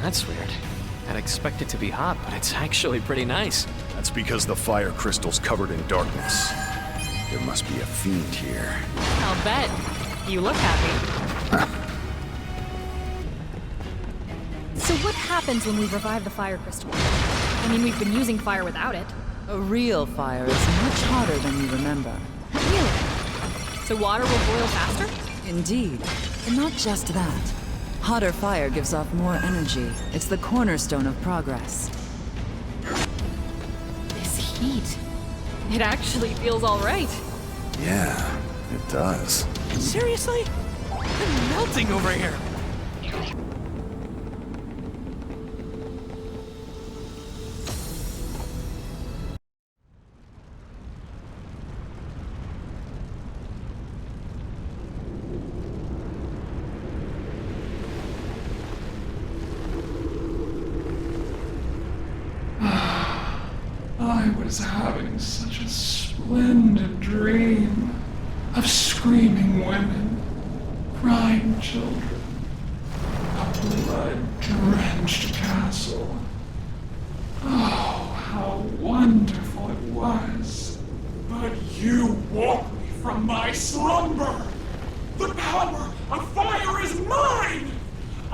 S1: That's weird. I'd expect it to be hot, but it's actually pretty nice.
S3: That's because the fire crystal's covered in darkness. There must be a fiend here.
S10: I'll bet. You look happy. So what happens when we revive the fire crystal? I mean, we've been using fire without it.
S6: A real fire is much hotter than you remember.
S10: Really? So water will boil faster?
S6: Indeed. And not just that. Hotter fire gives off more energy. It's the cornerstone of progress.
S10: This heat. It actually feels all right.
S3: Yeah, it does.
S1: Seriously? I'm melting over here.
S9: I was having such a splendid dream of screaming women, crying children, a blood-drenched castle. Oh, how wonderful it was. But you woke me from my slumber. The power of fire is mine.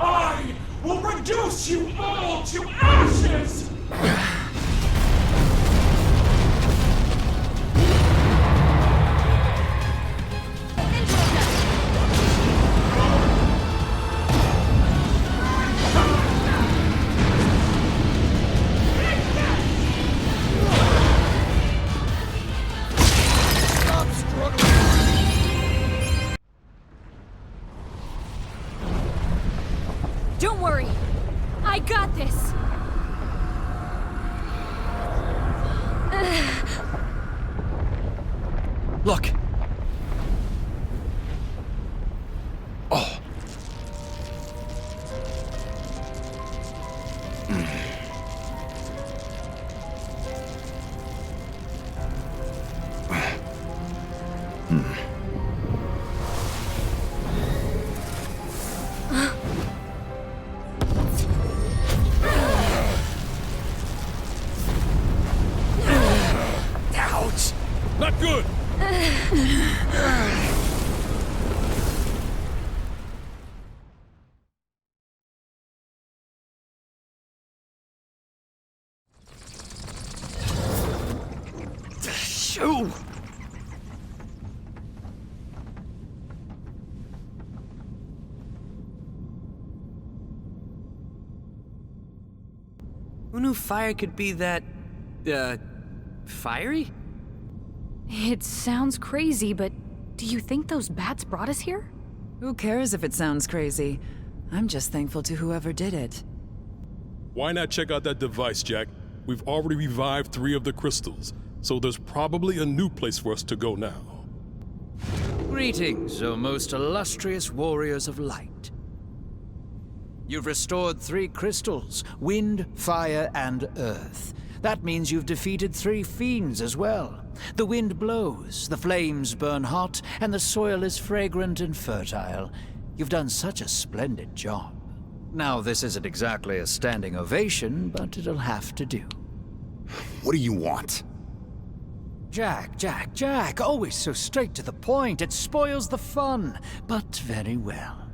S9: I will reduce you all to ashes.
S10: Don't worry. I got this.
S1: Look.
S3: Oh.
S2: Ouch! Not good!
S1: Shoo! Who knew fire could be that, fiery?
S10: It sounds crazy, but do you think those bats brought us here?
S6: Who cares if it sounds crazy? I'm just thankful to whoever did it.
S2: Why not check out that device, Jack? We've already revived 3 of the crystals, so there's probably a new place for us to go now.
S14: Greetings, O most illustrious warriors of light. You've restored 3 crystals, wind, fire, and earth. That means you've defeated 3 fiends as well. The wind blows, the flames burn hot, and the soil is fragrant and fertile. You've done such a splendid job. Now, this isn't exactly a standing ovation, but it'll have to do.
S3: What do you want?
S14: Jack, always so straight to the point. It spoils the fun, but very well.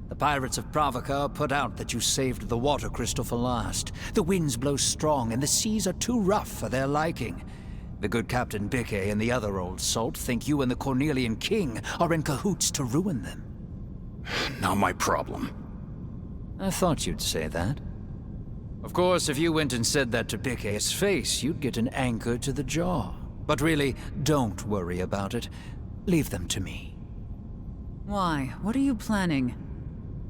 S14: The pirates of Pravaka put out that you saved the water crystal for last. The winds blow strong, and the seas are too rough for their liking. The good Captain Bickey and the other old salt think you and the Cornelian King are in cahoots to ruin them.
S3: Not my problem.
S14: I thought you'd say that. Of course, if you went and said that to Bikke's face, you'd get an anchor to the jaw. But really, don't worry about it. Leave them to me.
S6: Why? What are you planning?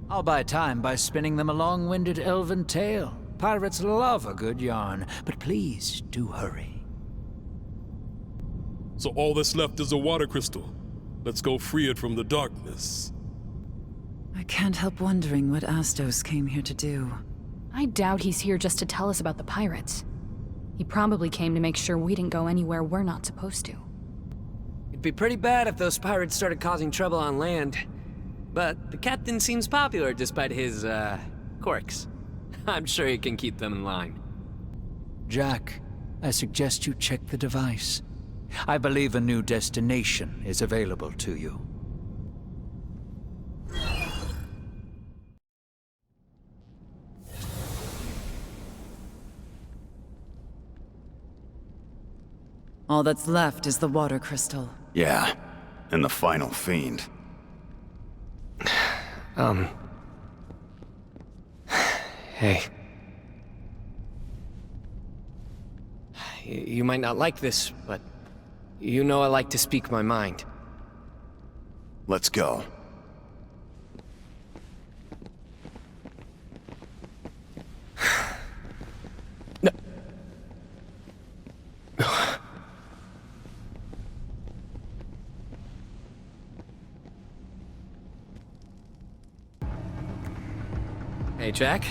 S14: I'll buy time by spinning them a long-winded elven tale. Pirates love a good yarn, but please do hurry.
S2: So all that's left is a water crystal. Let's go free it from the darkness.
S6: I can't help wondering what Astos came here to do.
S10: I doubt he's here just to tell us about the pirates. He probably came to make sure we didn't go anywhere we're not supposed to.
S1: It'd be pretty bad if those pirates started causing trouble on land. But the captain seems popular despite his, quirks. I'm sure he can keep them in line.
S14: Jack, I suggest you check the device. I believe a new destination is available to you.
S6: All that's left is the water crystal.
S3: Yeah, and the final fiend.
S1: Hey. You might not like this, but you know I like to speak my mind.
S3: Let's go.
S1: No. Hey, Jack?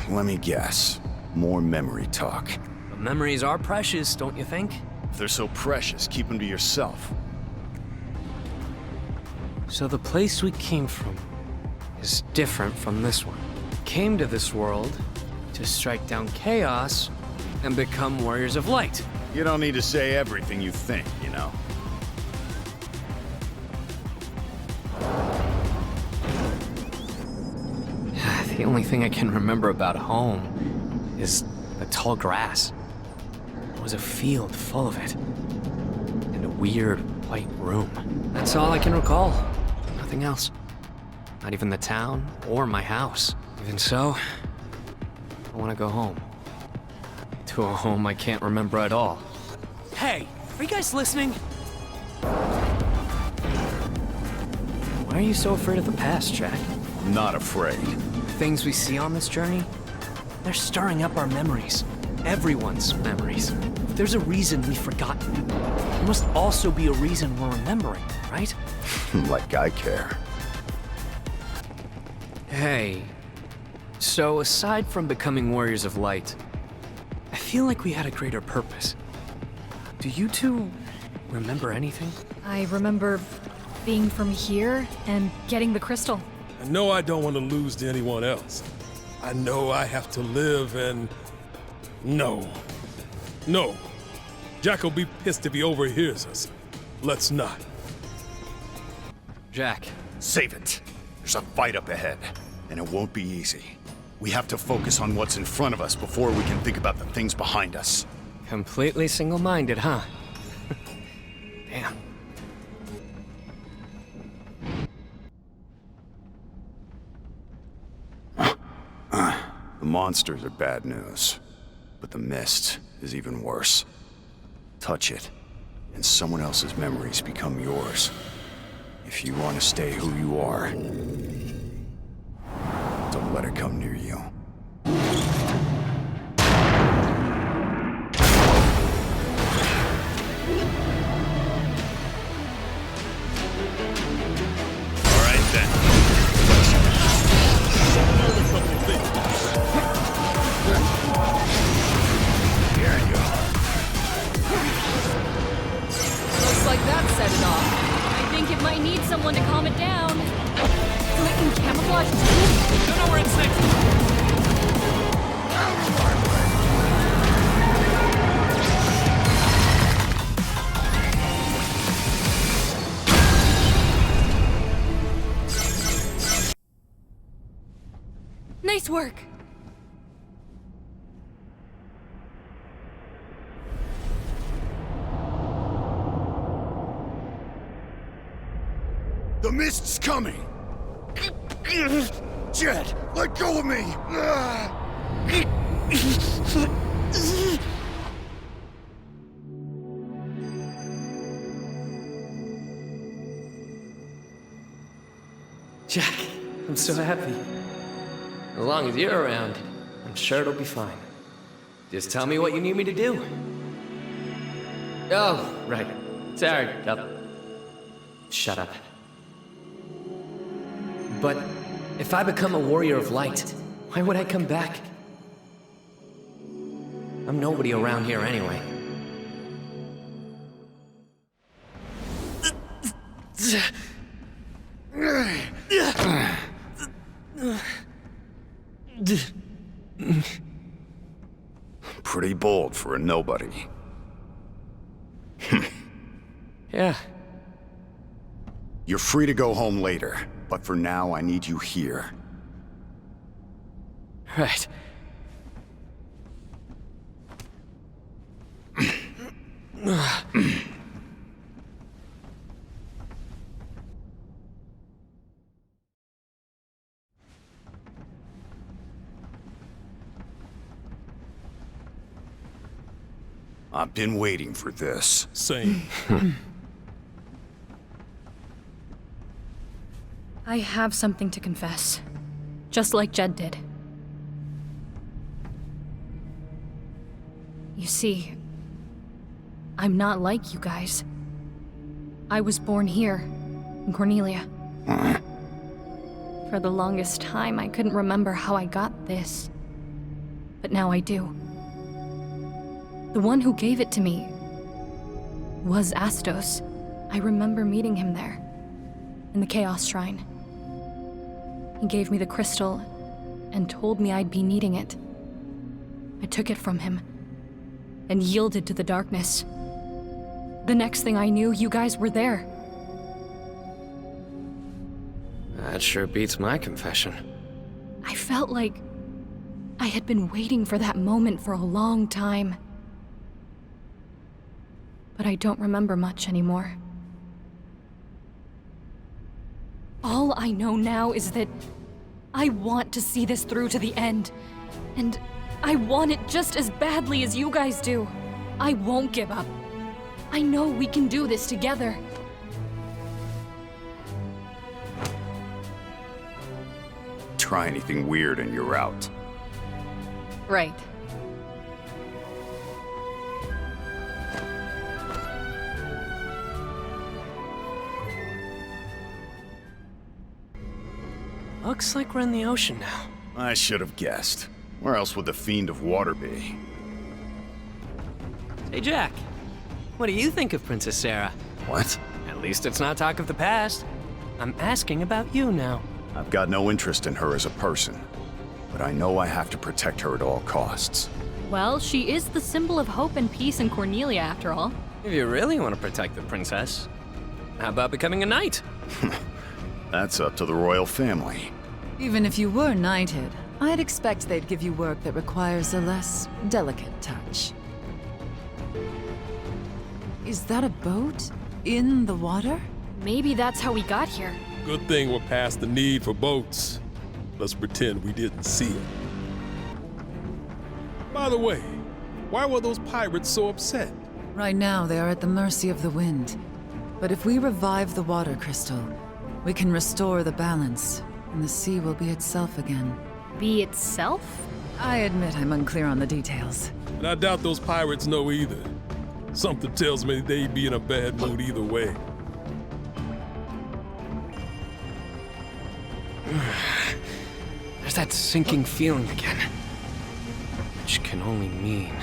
S3: Let me guess. More memory talk.
S1: But memories are precious, don't you think?
S3: If they're so precious, keep them to yourself.
S1: So the place we came from is different from this one. We came to this world to strike down chaos and become warriors of light.
S3: You don't need to say everything you think, you know?
S1: The only thing I can remember about home is the tall grass. There was a field full of it. And a weird white room. That's all I can recall. Nothing else. Not even the town or my house. Even so, I want to go home. To a home I can't remember at all. Hey, are you guys listening? Why are you so afraid of the past, Jack?
S3: I'm not afraid.
S1: Things we see on this journey, they're stirring up our memories. Everyone's memories. If there's a reason we've forgotten, there must also be a reason we're remembering, right?
S3: Like I care.
S1: Hey, so aside from becoming warriors of light, I feel like we had a greater purpose. Do you two remember anything?
S10: I remember being from here and getting the crystal.
S2: I know I don't want to lose to anyone else. I know I have to live and... No. Jack will be pissed if he overhears us. Let's not.
S1: Jack.
S3: Save it. There's a fight up ahead, and it won't be easy. We have to focus on what's in front of us before we can think about the things behind us.
S1: Completely single-minded, huh? Damn.
S3: The monsters are bad news, but the mist is even worse. Touch it, and someone else's memories become yours. If you want to stay who you are, don't let it come near you.
S2: All right, then.
S10: Looks like that set it off. I think it might need someone to calm it down. So it can camouflage too?
S1: Don't know where it's next.
S10: Nice work.
S3: The mist's coming! Jed, let go of me!
S1: Jack, I'm so happy. As long as you're around, I'm sure it'll be fine. Just tell me what you need me to do. Oh, right. Sorry. Shut up. But if I become a warrior of light, why would I come back? I'm nobody around here anyway.
S3: Pretty bold for a nobody.
S1: Yeah.
S3: You're free to go home later, but for now I need you here.
S1: Right.
S3: I've been waiting for this.
S2: Same.
S10: I have something to confess. Just like Jed did. You see, I'm not like you guys. I was born here, in Cornelia. For the longest time, I couldn't remember how I got this. But now I do. The one who gave it to me was Astos. I remember meeting him there, in the Chaos Shrine. He gave me the crystal and told me I'd be needing it. I took it from him and yielded to the darkness. The next thing I knew, you guys were there.
S1: That sure beats my confession.
S10: I felt like I had been waiting for that moment for a long time. But I don't remember much anymore. All I know now is that I want to see this through to the end. And I want it just as badly as you guys do. I won't give up. I know we can do this together.
S3: Try anything weird and you're out.
S10: Right.
S1: Looks like we're in the ocean now.
S3: I should have guessed. Where else would the Fiend of Water be?
S1: Hey, Jack. What do you think of Princess Sarah?
S3: What?
S1: At least it's not talk of the past. I'm asking about you now.
S3: I've got no interest in her as a person, but I know I have to protect her at all costs.
S10: Well, she is the symbol of hope and peace in Cornelia, after all.
S1: If you really want to protect the princess, how about becoming a knight?
S3: That's up to the royal family.
S6: Even if you were knighted, I'd expect they'd give you work that requires a less delicate touch. Is that a boat? In the water?
S10: Maybe that's how we got here.
S2: Good thing we're past the need for boats. Let's pretend we didn't see it. By the way, why were those pirates so upset?
S6: Right now, they are at the mercy of the wind. But if we revive the water crystal, we can restore the balance, and the sea will be itself again.
S10: Be itself?
S6: I admit I'm unclear on the details.
S2: And I doubt those pirates know either. Something tells me they'd be in a bad mood either way.
S1: There's that sinking feeling again. Which can only mean...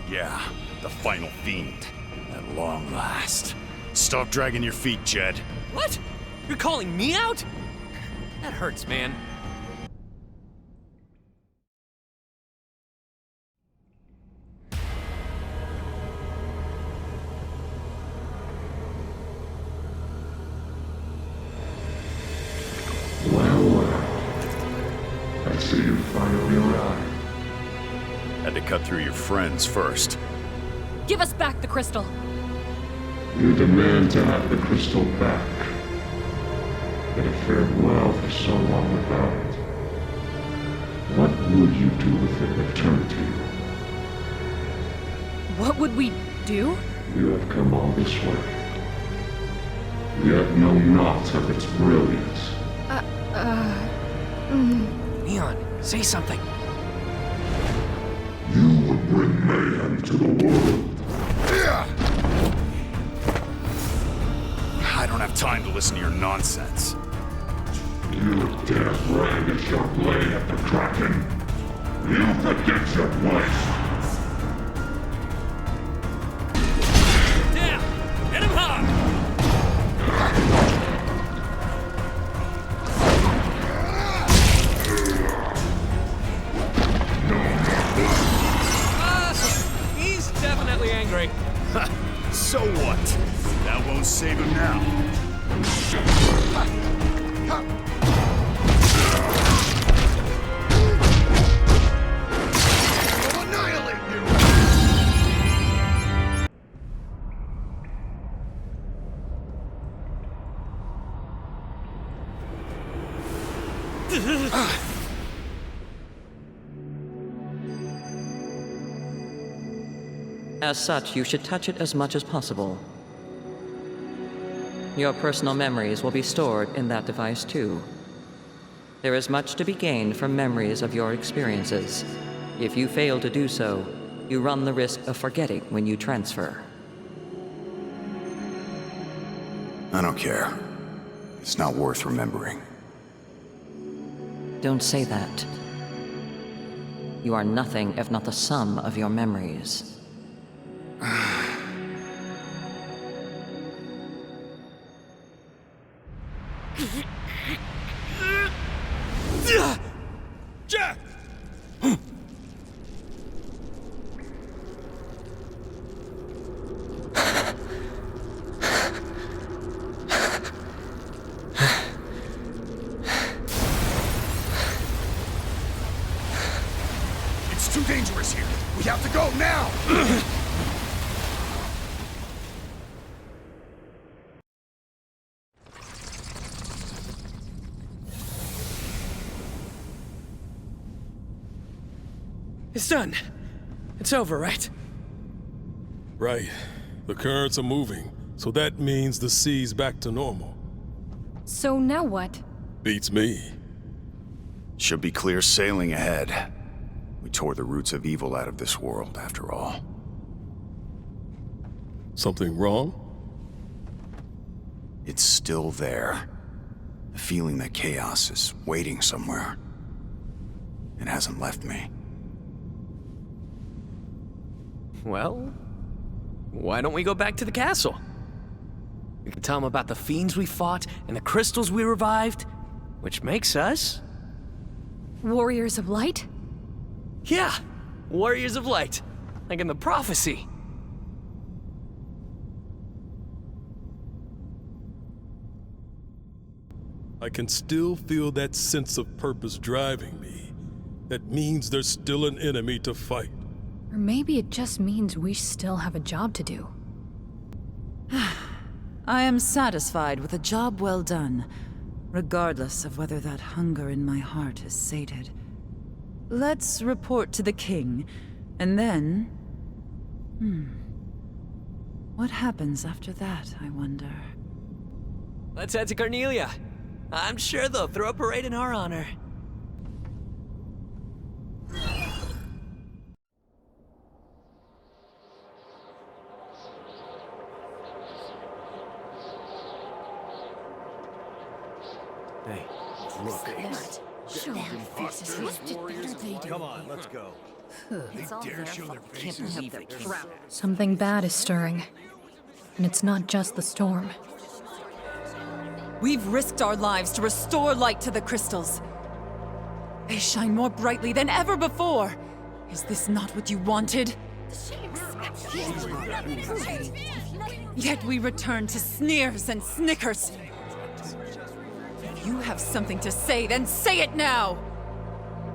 S3: Yeah, the final fiend. At long last. Stop dragging your feet, Jed.
S1: What? You're calling me out? That hurts, man.
S9: I see you finally arrived.
S3: Had to cut through your friends first.
S10: Give us back the crystal.
S9: You demand to have the crystal back. But it fared well for so long without it. What would you do if it returned to you?
S10: What would we do?
S9: You have come all this way. Yet know not of its brilliance.
S1: Neon, say something.
S9: You would bring mayhem to the world.
S3: I don't have time to listen to your nonsense.
S9: You dare brandish your blade at the Kraken? You forget your place.
S1: Damn! Hit him hard! He's definitely angry.
S3: So what? That won't save him now.
S5: I'll annihilate you!
S17: As such, you should touch it as much as possible. Your personal memories will be stored in that device too. There is much to be gained from memories of your experiences. If you fail to do so, you run the risk of forgetting when you transfer.
S3: I don't care. It's not worth remembering.
S17: Don't say that. You are nothing if not the sum of your memories.
S2: Jack!
S3: It's too dangerous here. We have to go now!
S1: It's done. It's over, right?
S2: Right. The currents are moving, so that means the sea's back to normal.
S10: So now what?
S2: Beats me.
S3: Should be clear sailing ahead. We tore the roots of evil out of this world, after all.
S2: Something wrong?
S3: It's still there. The feeling that chaos is waiting somewhere. It hasn't left me.
S1: Well, why don't we go back to the castle? We can tell them about the fiends we fought and the crystals we revived, which makes us...
S10: Warriors of Light?
S1: Yeah, Warriors of Light, like in the prophecy.
S2: I can still feel that sense of purpose driving me. That means there's still an enemy to fight.
S10: Or maybe it just means we still have a job to do.
S6: I am satisfied with a job well done, regardless of whether that hunger in my heart is sated. Let's report to the king, and then... What happens after that, I wonder?
S1: Let's head to Cornelia. I'm sure they'll throw a parade in our honor.
S8: Hey, look. Come on, let's go.
S10: Something bad is stirring. And it's not just the storm.
S6: We've risked our lives to restore light to the crystals. They shine more brightly than ever before. Is this not what you wanted? Yet we return to sneers and snickers. If you have something to say, then say it now!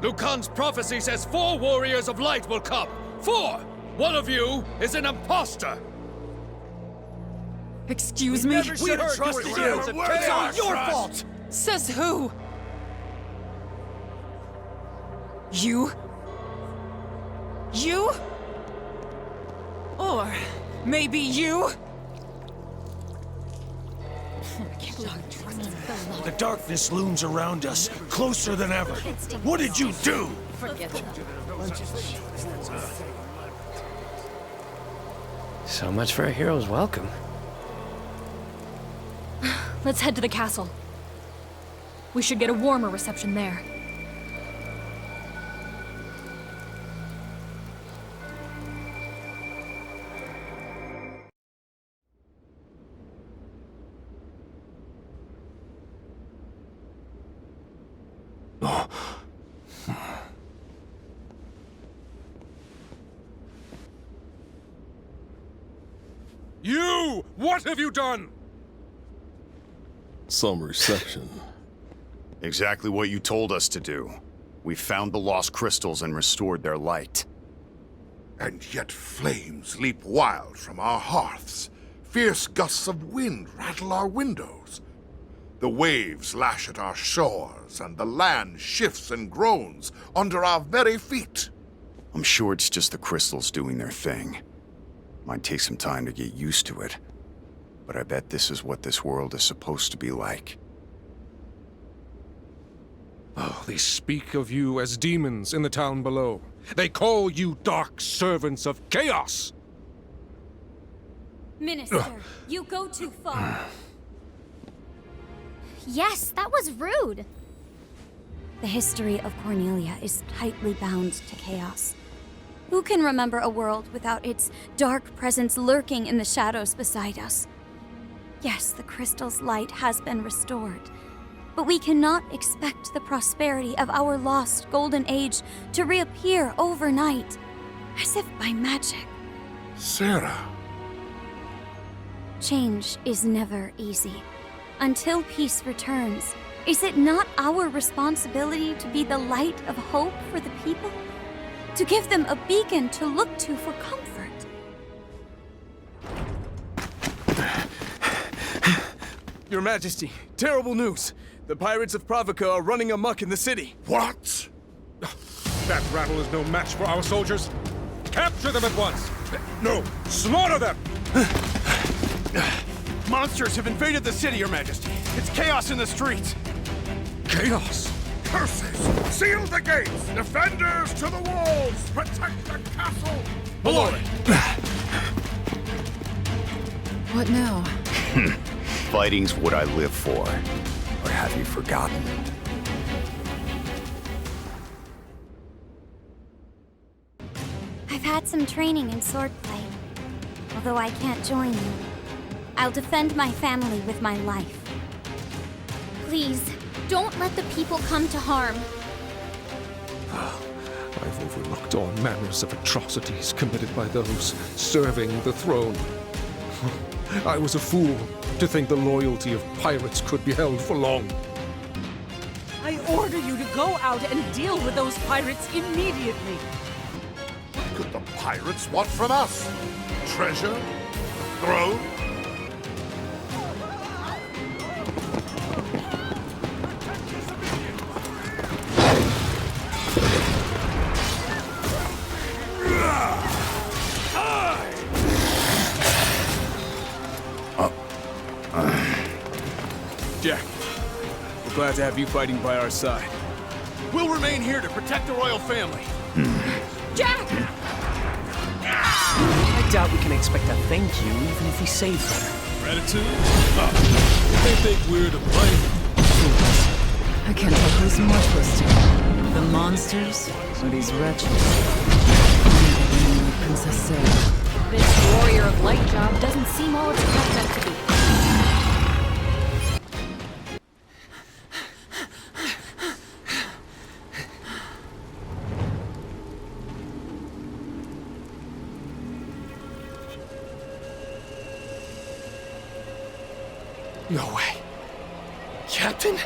S18: Lucan's prophecy says 4 warriors of light will come. 4! One of you is an imposter!
S6: Excuse me?
S18: We heard trusted you! It's all your fault!
S6: Says who? You? You? Or maybe you?
S13: The darkness looms around us, closer than ever. What did you do?
S12: Forget it.
S1: So much for a hero's welcome.
S10: Let's head to the castle. We should get a warmer reception there.
S2: You! What have you done? Some reception.
S3: Exactly what you told us to do. We found the lost crystals and restored their light.
S5: And yet flames leap wild from our hearths. Fierce gusts of wind rattle our windows. The waves lash at our shores, and the land shifts and groans under our very feet.
S3: I'm sure it's just the crystals doing their thing. Might take some time to get used to it, but I bet this is what this world is supposed to be like.
S4: Oh, they speak of you as demons in the town below. They call you dark servants of chaos!
S11: Minister, you go too far. Yes, that was rude.
S7: The history of Cornelia is tightly bound to chaos. Who can remember a world without its dark presence lurking in the shadows beside us? Yes, the crystal's light has been restored, but we cannot expect the prosperity of our lost golden age to reappear overnight, as if by magic.
S5: Sarah.
S7: Change is never easy. Until peace returns, is it not our responsibility to be the light of hope for the people? To give them a beacon to look to for comfort?
S19: Your Majesty, terrible news. The pirates of Pravica are running amok in the city.
S5: What?
S2: That rattle is no match for our soldiers. Capture them at once! No, slaughter them!
S19: Monsters have invaded the city, Your Majesty. It's chaos in the streets.
S2: Chaos?
S5: Curses! Seal the gates! Defenders to the walls! Protect the castle!
S19: Below it!
S6: What now?
S3: Fighting's what I live for. Or have you forgotten?
S7: I've had some training in swordplay. Although I can't join you, I'll defend my family with my life.
S11: Please, don't let the people come to harm.
S4: I've overlooked all manners of atrocities committed by those serving the throne. I was a fool to think the loyalty of pirates could be held for long.
S20: I order you to go out and deal with those pirates immediately.
S5: What could the pirates want from us? Treasure? The throne?
S19: Jack, we're glad to have you fighting by our side. We'll remain here to protect the royal family.
S10: Jack!
S1: I doubt we can expect a thank you even if we save her.
S2: Gratitude? They think we're to blame.
S6: I can't tell who's more twisted. The monsters or these wretches? Princess Sarah.
S10: This warrior of light job doesn't seem all it's cracked up to be.
S19: No way. Captain?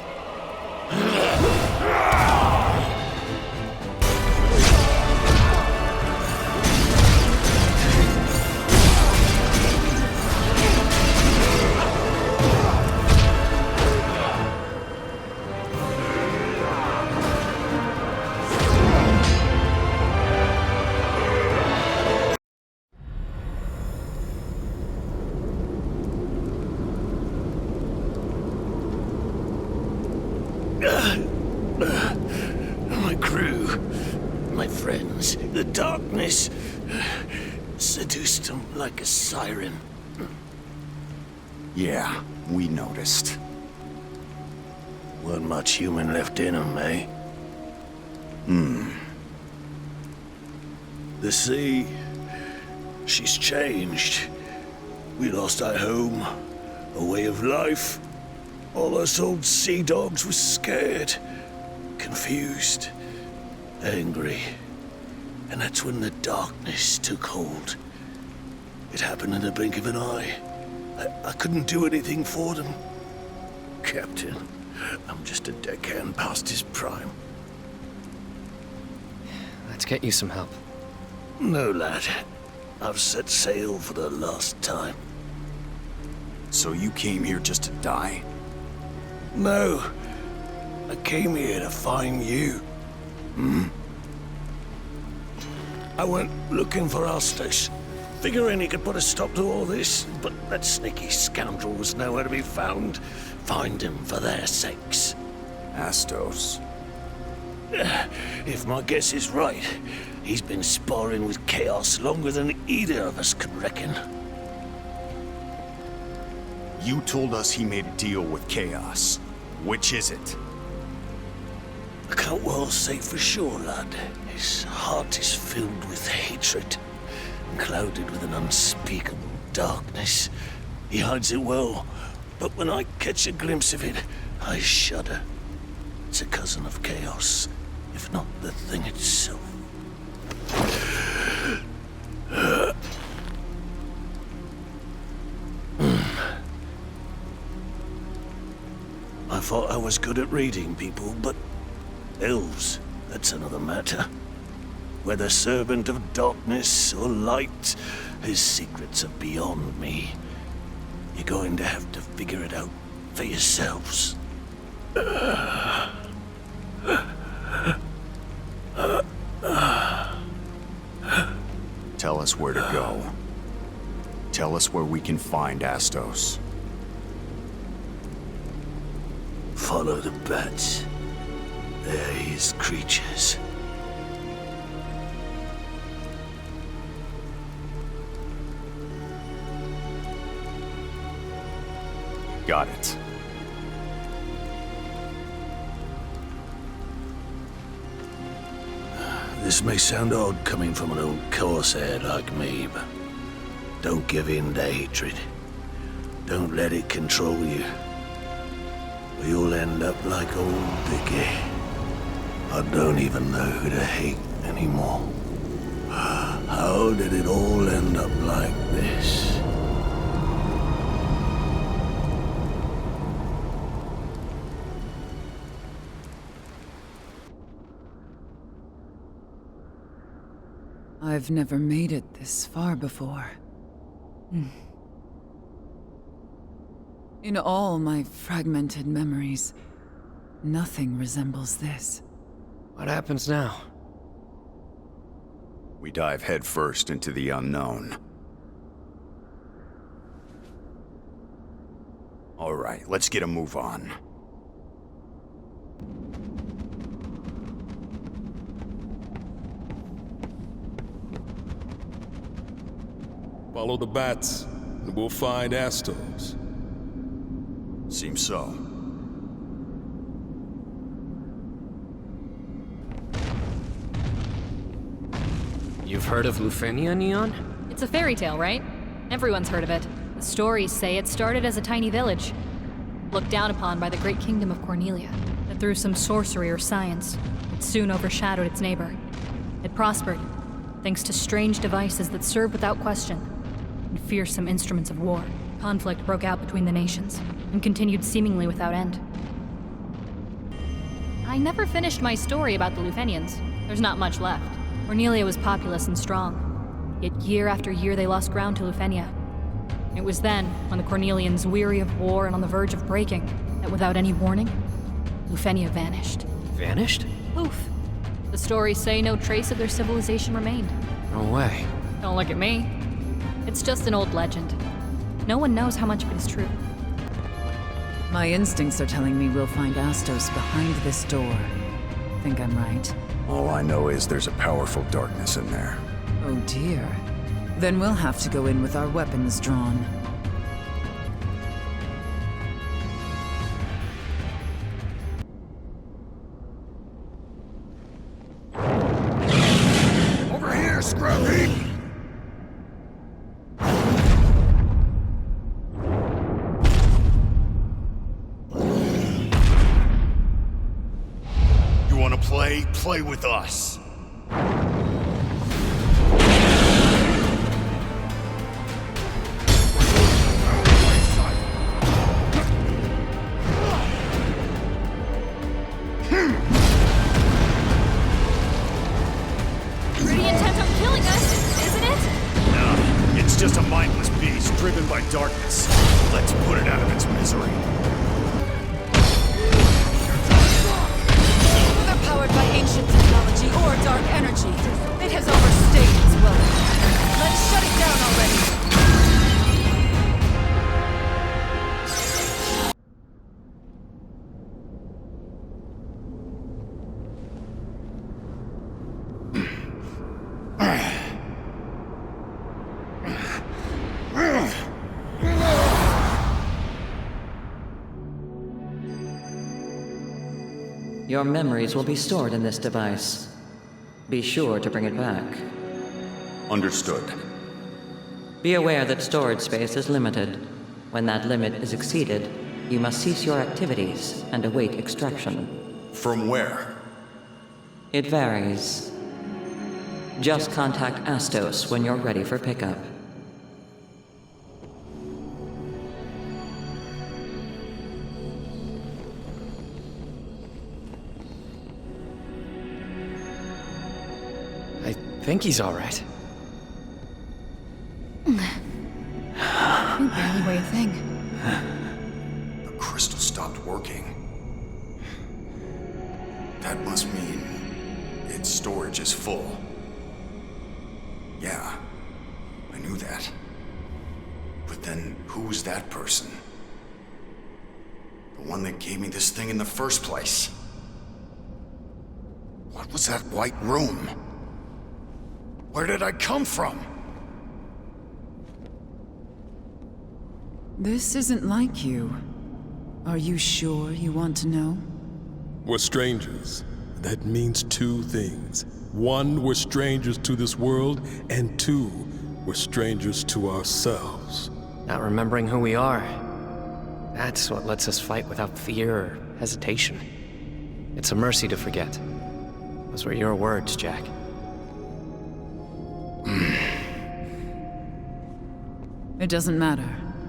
S13: darkness seduced him like a siren.
S3: Yeah, we noticed.
S13: Weren't much human left in him, eh? The sea, she's changed. We lost our home, a way of life. All us old sea dogs were scared, confused, angry. And that's when the darkness took hold. It happened in the blink of an eye. I couldn't do anything for them. Captain, I'm just a deckhand past his prime.
S1: Let's get you some help.
S13: No, lad. I've set sail for the last time.
S3: So you came here just to die?
S13: No. I came here to find you. I went looking for Astos, figuring he could put a stop to all this, but that sneaky scoundrel was nowhere to be found. Find him for their sakes.
S3: Astos.
S13: If my guess is right, he's been sparring with Chaos longer than either of us could reckon.
S3: You told us he made a deal with Chaos. Which is it?
S13: I can't well say for sure, lad. His heart is filled with hatred, and clouded with an unspeakable darkness. He hides it well, but when I catch a glimpse of it, I shudder. It's a cousin of Chaos, if not the thing itself. I thought I was good at reading people, but elves, that's another matter. Whether servant of darkness or light, his secrets are beyond me. You're going to have to figure it out for yourselves.
S3: Tell us where to go. Tell us where we can find Astos.
S13: Follow the bats. They're his creatures.
S3: Got it.
S13: This may sound odd coming from an old corsair like me, but don't give in to hatred. Don't let it control you. Or you'll end up like old Dickie. I don't even know who to hate anymore. How did it all end up like this?
S6: I've never made it this far before. In all my fragmented memories, nothing resembles this.
S1: What happens now?
S3: We dive headfirst into the unknown. All right, let's get a move on.
S2: Follow the bats, and we'll find Astos.
S3: Seems so.
S1: You've heard of Lufenia, Neon?
S10: It's a fairy tale, right? Everyone's heard of it. The stories say it started as a tiny village, looked down upon by the great kingdom of Cornelia. That through some sorcery or science, it soon overshadowed its neighbor. It prospered, thanks to strange devices that served without question, and fearsome instruments of war. Conflict broke out between the nations, and continued seemingly without end. I never finished my story about the Lufenians. There's not much left. Cornelia was populous and strong, yet year after year they lost ground to Lufenia. It was then, when the Cornelians, weary of war and on the verge of breaking, that without any warning, Lufenia vanished.
S1: Vanished?
S10: Poof. The stories say no trace of their civilization remained.
S1: No way.
S10: Don't look at me. It's just an old legend. No one knows how much of it is true.
S6: My instincts are telling me we'll find Astos behind this door. Think I'm right?
S3: All I know is there's a powerful darkness in there.
S6: Oh dear. Then we'll have to go in with our weapons drawn.
S13: Over here, Scruffy! You wanna play? Play with us.
S11: Pretty intent on killing us, isn't it?
S13: No, it's just a mindless beast driven by darkness. Let's put it out of its misery.
S6: Whether powered by ancient technology or dark energy, it has overstayed its welcome. Let's shut it down already.
S17: Your memories will be stored in this device. Be sure to bring it back.
S3: Understood.
S17: Be aware that storage space is limited. When that limit is exceeded, you must cease your activities and await extraction.
S3: From where?
S17: It varies. Just contact Astos when you're ready for pickup.
S1: I think he's all right.
S12: You barely weigh a thing.
S3: The crystal stopped working. That must mean its storage is full. Yeah, I knew that. But then, who's that person? The one that gave me this thing in the first place? What was that white room? Where did I come from?
S6: This isn't like you. Are you sure you want to know?
S2: We're strangers. That means two things. One, we're strangers to this world, and two, we're strangers to ourselves.
S1: Not remembering who we are. That's what lets us fight without fear or hesitation. It's a mercy to forget. Those were your words, Jack.
S6: It doesn't matter.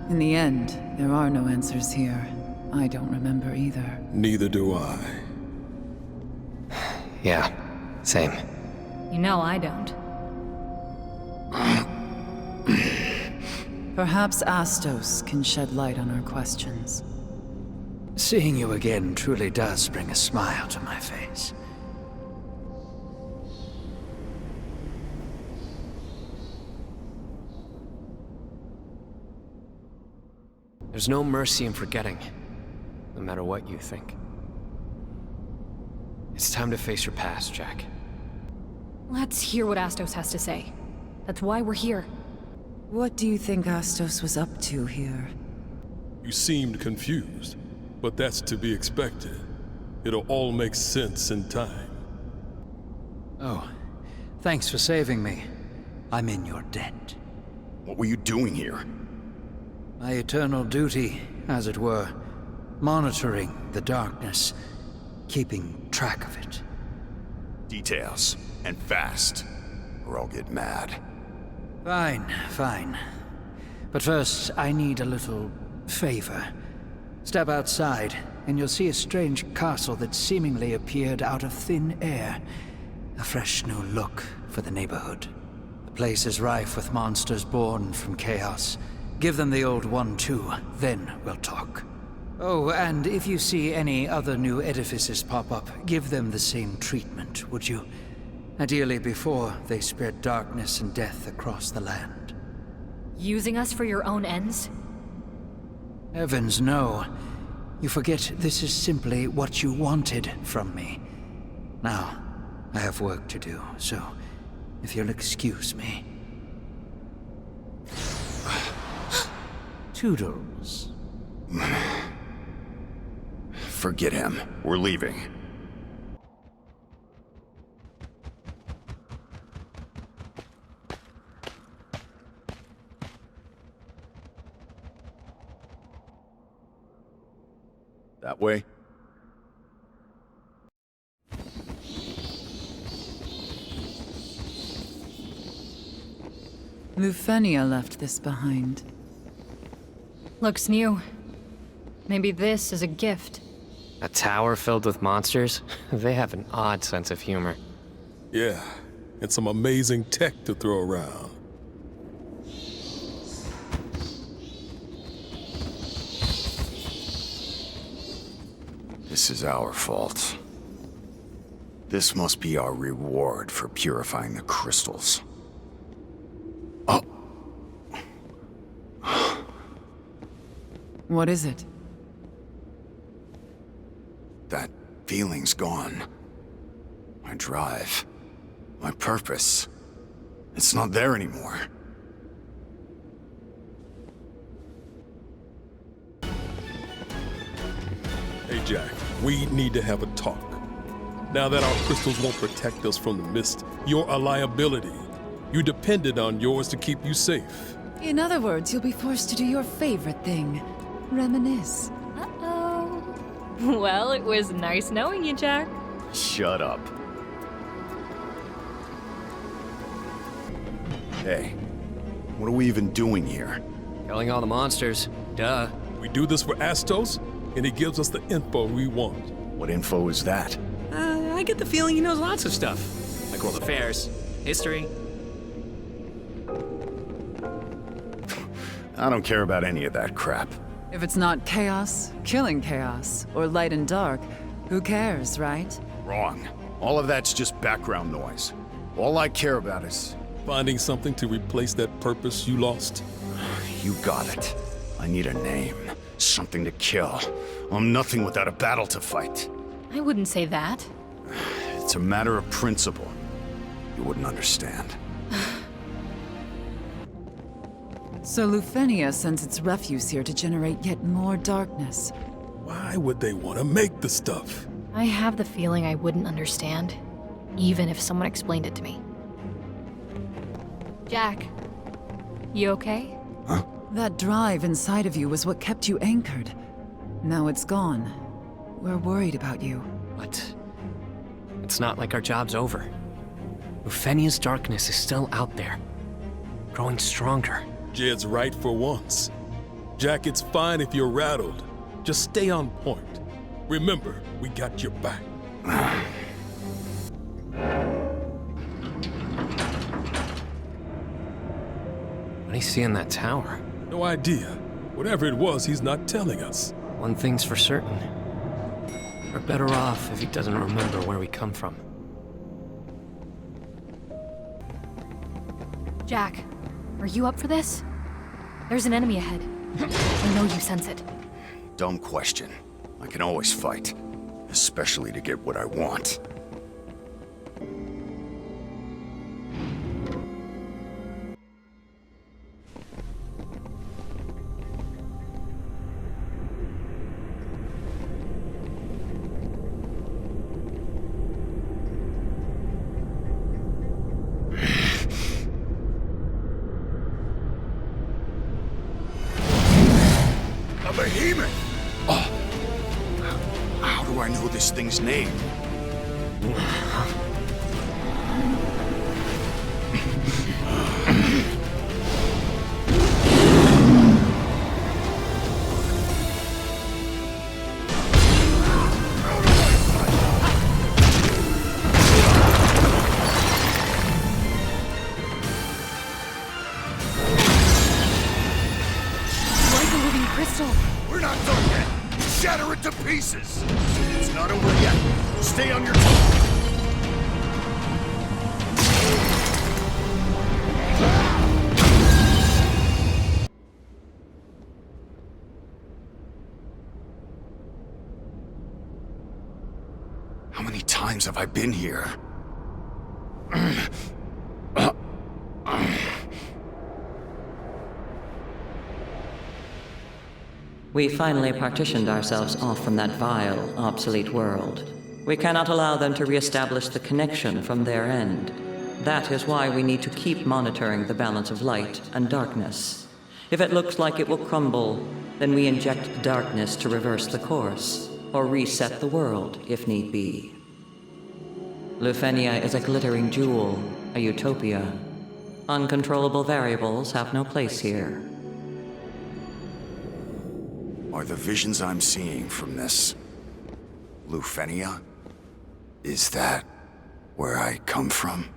S6: In the end, there are no answers here. I don't remember either.
S2: Neither do I.
S1: Yeah, same.
S10: You know I don't.
S6: Perhaps Astos can shed light on our questions.
S14: Seeing you again truly does bring a smile to my face.
S1: There's no mercy in forgetting, no matter what you think. It's time to face your past, Jack.
S10: Let's hear what Astos has to say. That's why we're here.
S6: What do you think Astos was up to here?
S2: You seemed confused, but that's to be expected. It'll all make sense in time.
S14: Oh, thanks for saving me. I'm in your debt.
S3: What were you doing here?
S14: My eternal duty, as it were. Monitoring the darkness, keeping track of it.
S3: Details, and fast, or I'll get mad.
S14: Fine, fine. But first, I need a little favor. Step outside, and you'll see a strange castle that seemingly appeared out of thin air. A fresh new look for the neighborhood. The place is rife with monsters born from chaos. Give them the old one too, then we'll talk. Oh, and if you see any other new edifices pop up, give them the same treatment, would you? Ideally before they spread darkness and death across the land.
S10: Using us for your own ends?
S14: Heavens, no. You forget this is simply what you wanted from me. Now, I have work to do, so if you'll excuse me. Toodles.
S3: Forget him. We're leaving. That way?
S6: Lufenia left this behind.
S10: Looks new. Maybe this is a gift.
S1: A tower filled with monsters? They have an odd sense of humor.
S2: Yeah, and some amazing tech to throw around.
S3: This is our fault. This must be our reward for purifying the crystals. Oh.
S6: What is it?
S3: That feeling's gone. My drive. My purpose. It's not there anymore.
S2: Hey, Jack, we need to have a talk. Now that our crystals won't protect us from the mist, you're a liability. You depended on yours to keep you safe.
S6: In other words, you'll be forced to do your favorite thing. Reminisce.
S10: Uh-oh. Well, it was nice knowing you, Jack.
S3: Shut up. Hey, what are we even doing here?
S1: Killing all the monsters. Duh.
S2: We do this for Astos, and he gives us the info we want.
S3: What info is that?
S1: I get the feeling he knows lots of stuff. Like world affairs, history.
S3: I don't care about any of that crap.
S6: If it's not chaos, killing chaos, or light and dark, who cares, right?
S3: Wrong. All of that's just background noise. All I care about is...
S2: finding something to replace that purpose you lost.
S3: You got it. I need a name. Something to kill. I'm nothing without a battle to fight.
S10: I wouldn't say that.
S3: It's a matter of principle. You wouldn't understand.
S6: So Lufenia sends its refuse here to generate yet more darkness.
S2: Why would they want to make the stuff?
S10: I have the feeling I wouldn't understand, even if someone explained it to me. Jack, you okay?
S3: Huh?
S6: That drive inside of you was what kept you anchored. Now it's gone. We're worried about you.
S1: But it's not like our job's over. Lufenia's darkness is still out there, growing stronger.
S2: Jed's right for once. Jack, it's fine if you're rattled. Just stay on point. Remember, we got your back.
S1: What do you see in that tower?
S2: No idea. Whatever it was, he's not telling us.
S1: One thing's for certain. We're better off if he doesn't remember where we come from.
S10: Jack, are you up for this? There's an enemy ahead. I know you sense it.
S3: Dumb question. I can always fight. Especially to get what I want.
S13: A behemoth!
S3: Oh. How do I know this thing's name?
S13: We're not done yet! Shatter it to pieces! It's not over yet. Stay on your toes!
S3: How many times have I been here?
S17: We finally partitioned ourselves off from that vile, obsolete world. We cannot allow them to re-establish the connection from their end. That is why we need to keep monitoring the balance of light and darkness. If it looks like it will crumble, then we inject darkness to reverse the course, or reset the world if need be. Lufenia is a glittering jewel, a utopia. Uncontrollable variables have no place here.
S3: Are the visions I'm seeing from this Lufenia? Is that where I come from?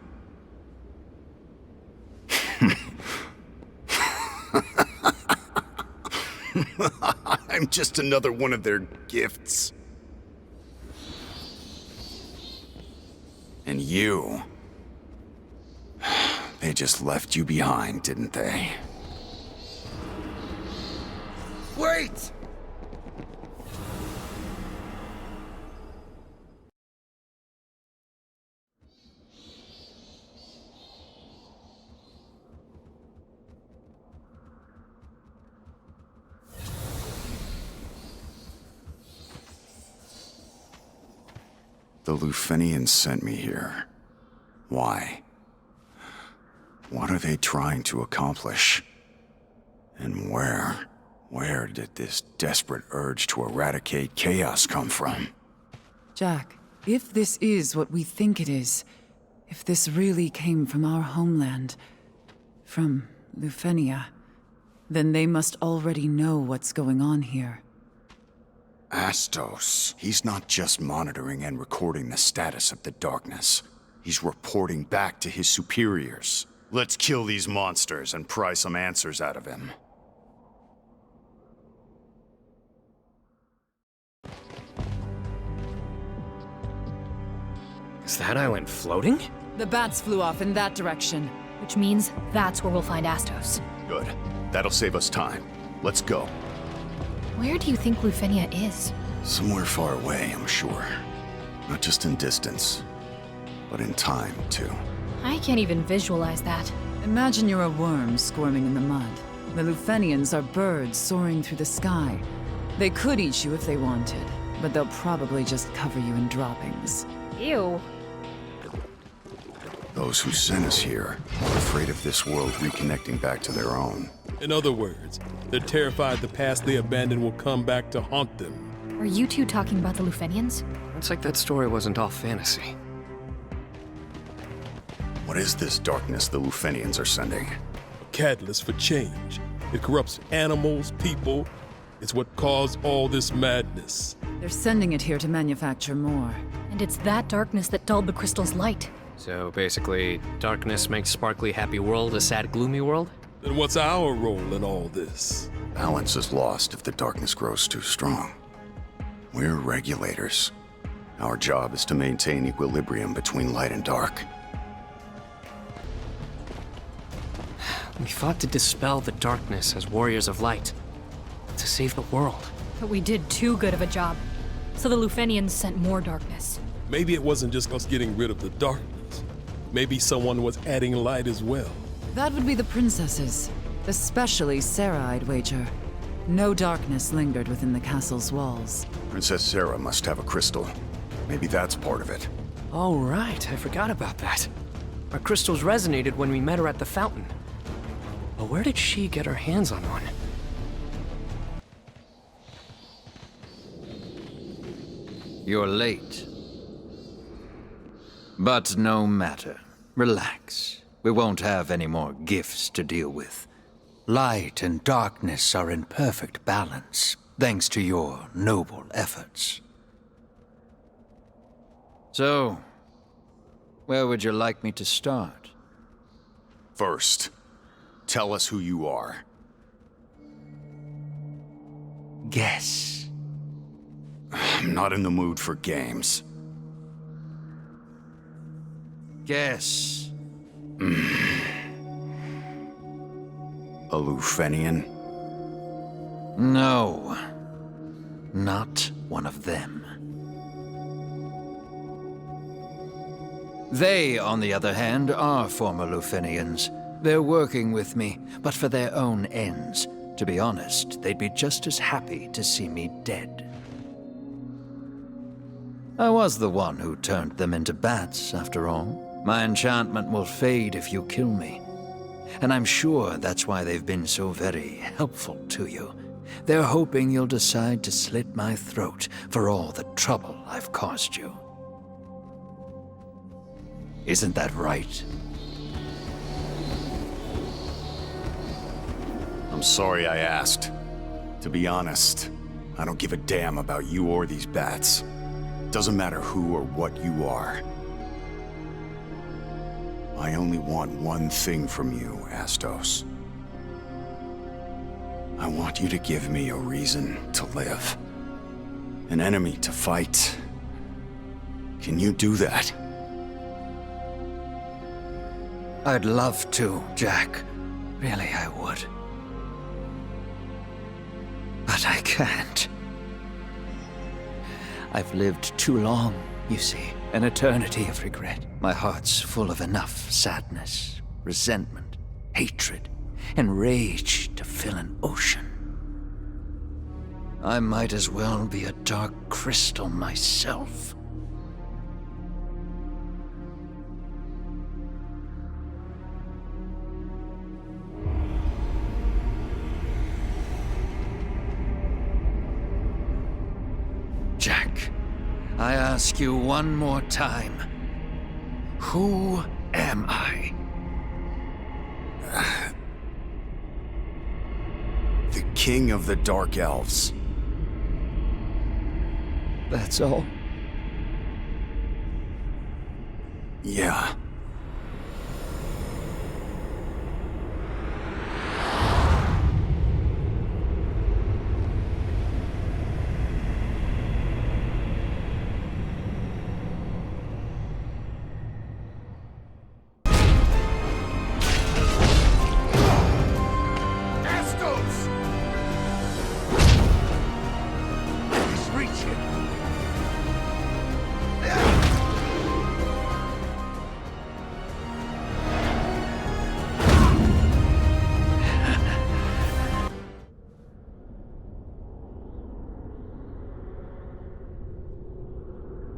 S3: I'm just another one of their gifts. And you... They just left you behind, didn't they?
S13: Wait!
S3: The Lufenians sent me here. Why? What are they trying to accomplish? And where did this desperate urge to eradicate chaos come from?
S6: Jack, if this is what we think it is, if this really came from our homeland, from Lufenia, then they must already know what's going on here.
S3: Astos. He's not just monitoring and recording the status of the darkness. He's reporting back to his superiors. Let's kill these monsters and pry some answers out of him.
S1: Is that island floating?
S6: The bats flew off in that direction.
S10: Which means that's where we'll find Astos.
S3: Good. That'll save us time. Let's go.
S10: Where do you think Lufenia is?
S3: Somewhere far away, I'm sure. Not just in distance, but in time, too.
S10: I can't even visualize that.
S6: Imagine you're a worm squirming in the mud. The Lufenians are birds soaring through the sky. They could eat you if they wanted, but they'll probably just cover you in droppings.
S10: Ew.
S3: Those who sent us here are afraid of this world reconnecting back to their own.
S2: In other words, they're terrified the past they abandoned will come back to haunt them.
S10: Are you two talking about the Lufenians?
S1: It's like that story wasn't all fantasy.
S3: What is this darkness the Lufenians are sending?
S2: A catalyst for change. It corrupts animals, people. It's what caused all this madness.
S6: They're sending it here to manufacture more.
S10: And it's that darkness that dulled the crystal's light.
S1: So basically, darkness makes sparkly happy world a sad gloomy world?
S2: Then what's our role in all this?
S3: Balance is lost if the darkness grows too strong. We're regulators. Our job is to maintain equilibrium between light and dark.
S1: We fought to dispel the darkness as warriors of light. To save the world.
S10: But we did too good of a job. So the Lufenians sent more darkness.
S2: Maybe it wasn't just us getting rid of the darkness. Maybe someone was adding light as well.
S6: That would be the princesses. Especially Sarah, I'd wager. No darkness lingered within the castle's walls.
S3: Princess Sarah must have a crystal. Maybe that's part of it.
S1: Oh, right. I forgot about that. Our crystals resonated when we met her at the fountain. But where did she get her hands on one?
S14: You're late. But no matter. Relax. We won't have any more gifts to deal with. Light and darkness are in perfect balance, thanks to your noble efforts. So, where would you like me to start?
S3: First, tell us who you are.
S14: Guess.
S3: I'm not in the mood for games.
S14: Guess.
S3: A Lufenian?
S14: No. Not one of them. They, on the other hand, are former Lufenians. They're working with me, but for their own ends, To be honest, they'd be just as happy to see me dead. I was the one who turned them into bats, after all. My enchantment will fade if you kill me. And I'm sure that's why they've been so very helpful to you. They're hoping you'll decide to slit my throat for all the trouble I've caused you. Isn't that right?
S3: I'm sorry I asked. To be honest, I don't give a damn about you or these bats. Doesn't matter who or what you are. I only want one thing from you, Astos. I want you to give me a reason to live. An enemy to fight. Can you do that?
S14: I'd love to, Jack. Really, I would. But I can't. I've lived too long, you see. An eternity of regret. My heart's full of enough sadness, resentment, hatred, and rage to fill an ocean. I might as well be a dark crystal myself. Jack, I ask you one more time. Who am I?
S3: The King of the Dark Elves.
S14: That's all?
S3: Yeah.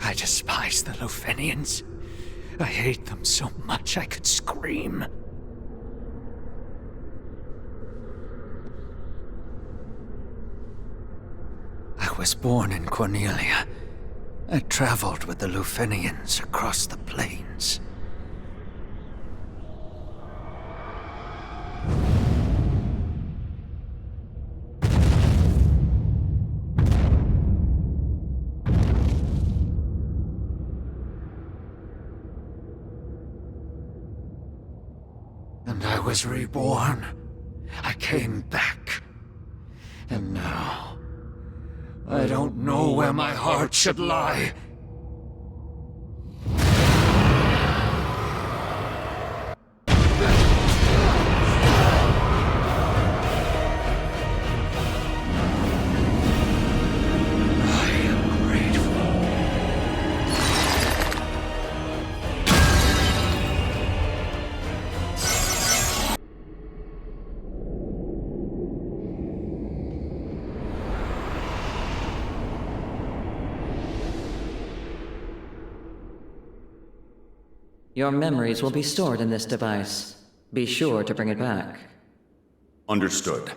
S14: I despise the Lufenians. I hate them so much I could scream. I was born in Cornelia. I traveled with the Lufenians across the plains. And I was reborn. I came back. And now, I don't know where my heart should lie.
S17: Your memories will be stored in this device. Be sure to bring it back.
S3: Understood.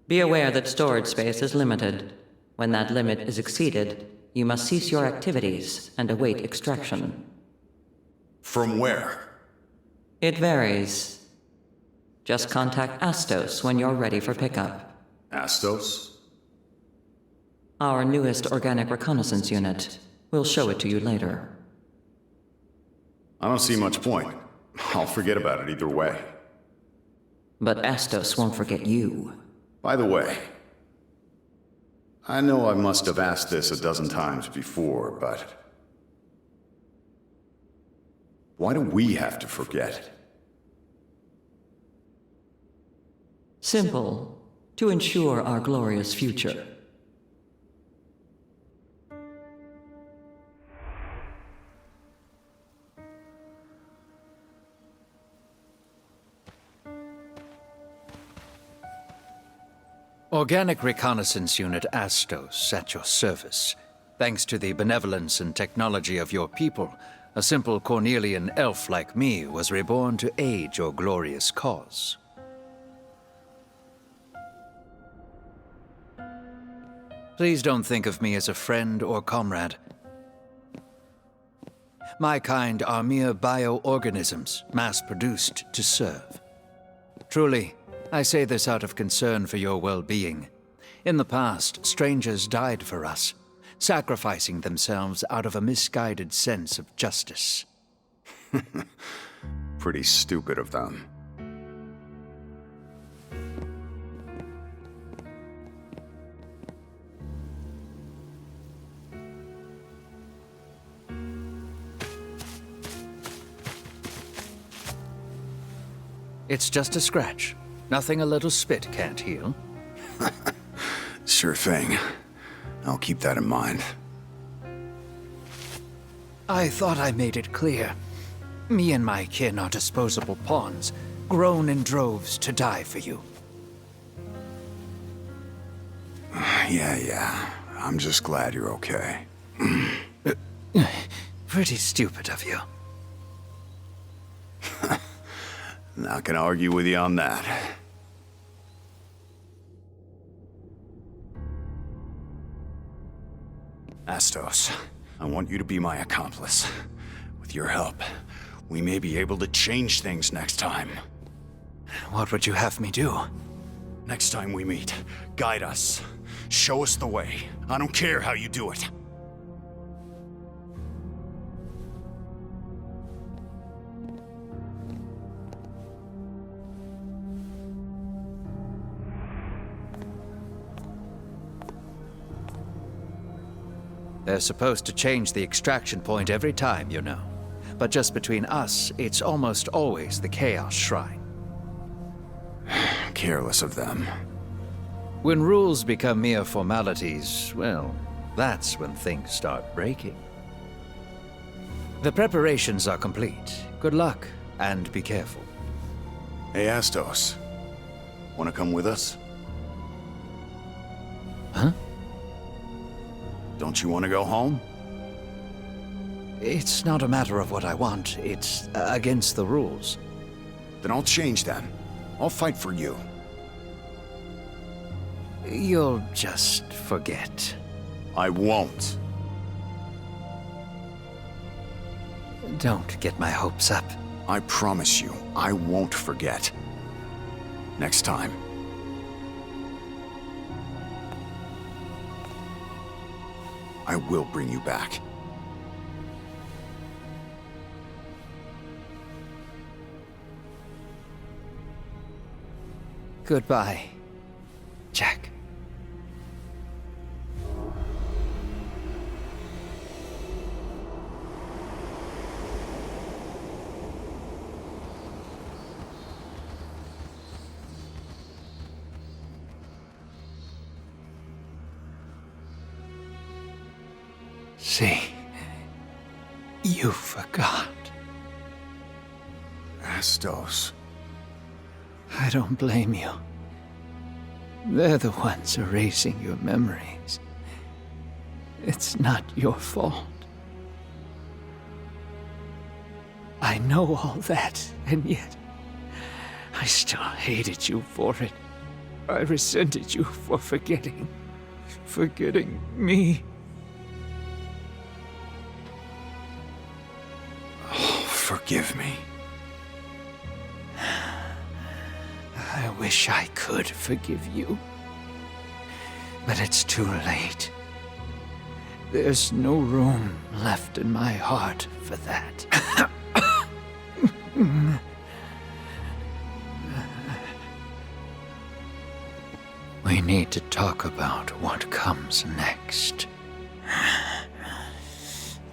S17: Be aware that storage space is limited. When that limit is exceeded, you must cease your activities and await extraction.
S3: From where?
S17: It varies. Just contact Astos when you're ready for pickup.
S3: Astos?
S17: Our newest organic reconnaissance unit. We'll show it to you later.
S3: I don't see much point. I'll forget about it either way.
S17: But Astos won't forget you.
S3: By the way, I know I must have asked this a dozen times before, but why do we have to forget?
S17: Simple. To ensure our glorious future.
S14: Organic Reconnaissance Unit Astos at your service. Thanks to the benevolence and technology of your people, a simple Cornelian elf like me was reborn to aid your glorious cause. Please don't think of me as a friend or comrade. My kind are mere bioorganisms, mass-produced to serve. Truly, I say this out of concern for your well-being. In the past, strangers died for us, sacrificing themselves out of a misguided sense of justice.
S3: Pretty stupid of them.
S14: It's just a scratch. Nothing a little spit can't heal.
S3: Sure thing. I'll keep that in mind.
S14: I thought I made it clear. Me and my kin are disposable pawns, grown in droves to die for you.
S3: Yeah. I'm just glad you're okay.
S14: Pretty stupid of you.
S3: Not gonna argue with you on that. Astos, I want you to be my accomplice. With your help, we may be able to change things next time.
S14: What would you have me do?
S3: Next time we meet, guide us. Show us the way. I don't care how you do it.
S14: They're supposed to change the extraction point every time, you know. But just between us, it's almost always the Chaos Shrine.
S3: Careless of them.
S14: When rules become mere formalities, well, that's when things start breaking. The preparations are complete. Good luck, and be careful.
S3: Hey, Astos. Wanna come with us?
S14: Huh?
S3: Don't you want to go home?
S14: It's not a matter of what I want. It's against the rules.
S3: Then I'll change them. I'll fight for you.
S14: You'll just forget.
S3: I won't.
S14: Don't get my hopes up.
S3: I promise you, I won't forget. Next time. I will bring you back.
S14: Goodbye, Jack. See, you forgot.
S3: Astos.
S14: I don't blame you. They're the ones erasing your memories. It's not your fault. I know all that, and yet I still hated you for it. I resented you for forgetting me.
S3: Forgive me.
S14: I wish I could forgive you. But it's too late. There's no room left in my heart for that. We need to talk about what comes next.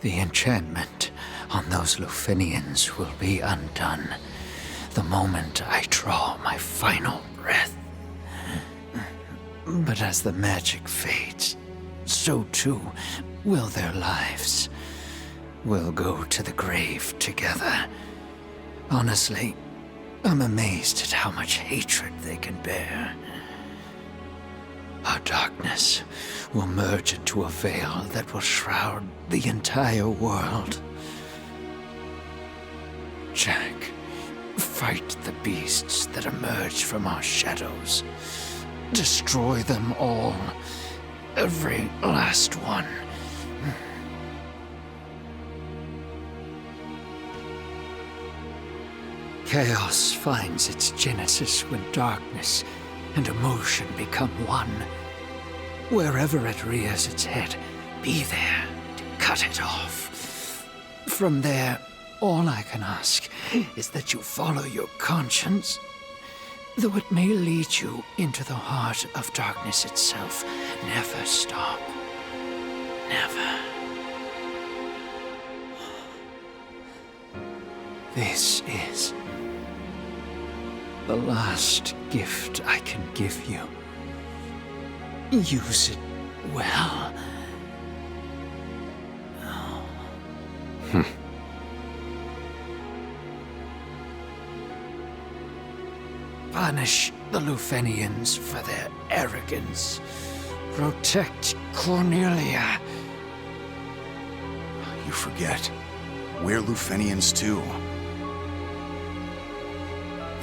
S14: The enchantment on those Lufinians will be undone the moment I draw my final breath. But as the magic fades, so too will their lives. We'll go to the grave together. Honestly, I'm amazed at how much hatred they can bear. our darkness will merge into a veil that will shroud the entire world. Jack, fight the beasts that emerge from our shadows. Destroy them all. Every last one. Chaos finds its genesis when darkness and emotion become one. Wherever it rears its head, be there to cut it off. From there, all I can ask is that you follow your conscience. Though it may lead you into the heart of darkness itself, never stop. Never. This is the last gift I can give you. Use it well. Punish the Lufenians for their arrogance. Protect Cornelia.
S3: You forget. We're Lufenians too.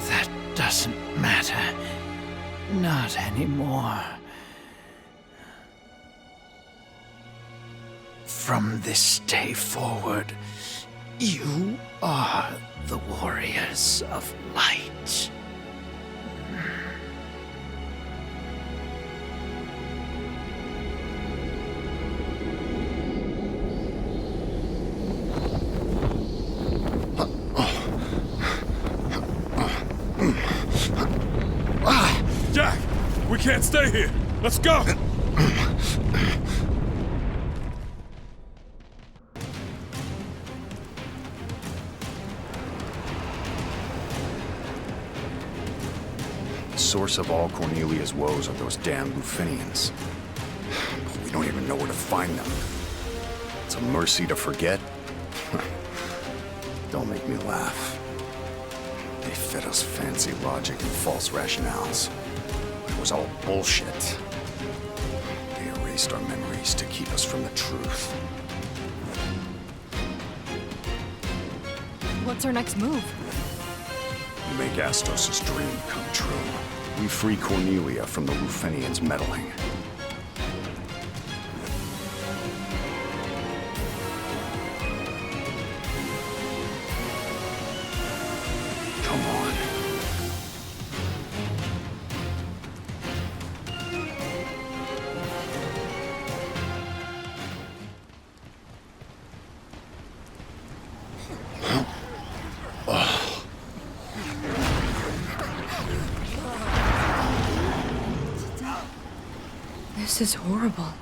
S14: That doesn't matter. Not anymore. From this day forward, you are the warriors of light.
S2: Jack, we can't stay here. Let's go.
S3: The source of all Cornelia's woes are those damn Lufenians. But we don't even know where to find them. It's a mercy to forget. Don't make me laugh. They fed us fancy logic and false rationales. It was all bullshit. They erased our memories to keep us from the truth.
S10: What's our next move?
S3: We make Astos' dream come true. We free Cornelia from the Lufenians' meddling. Come on.
S10: This is horrible.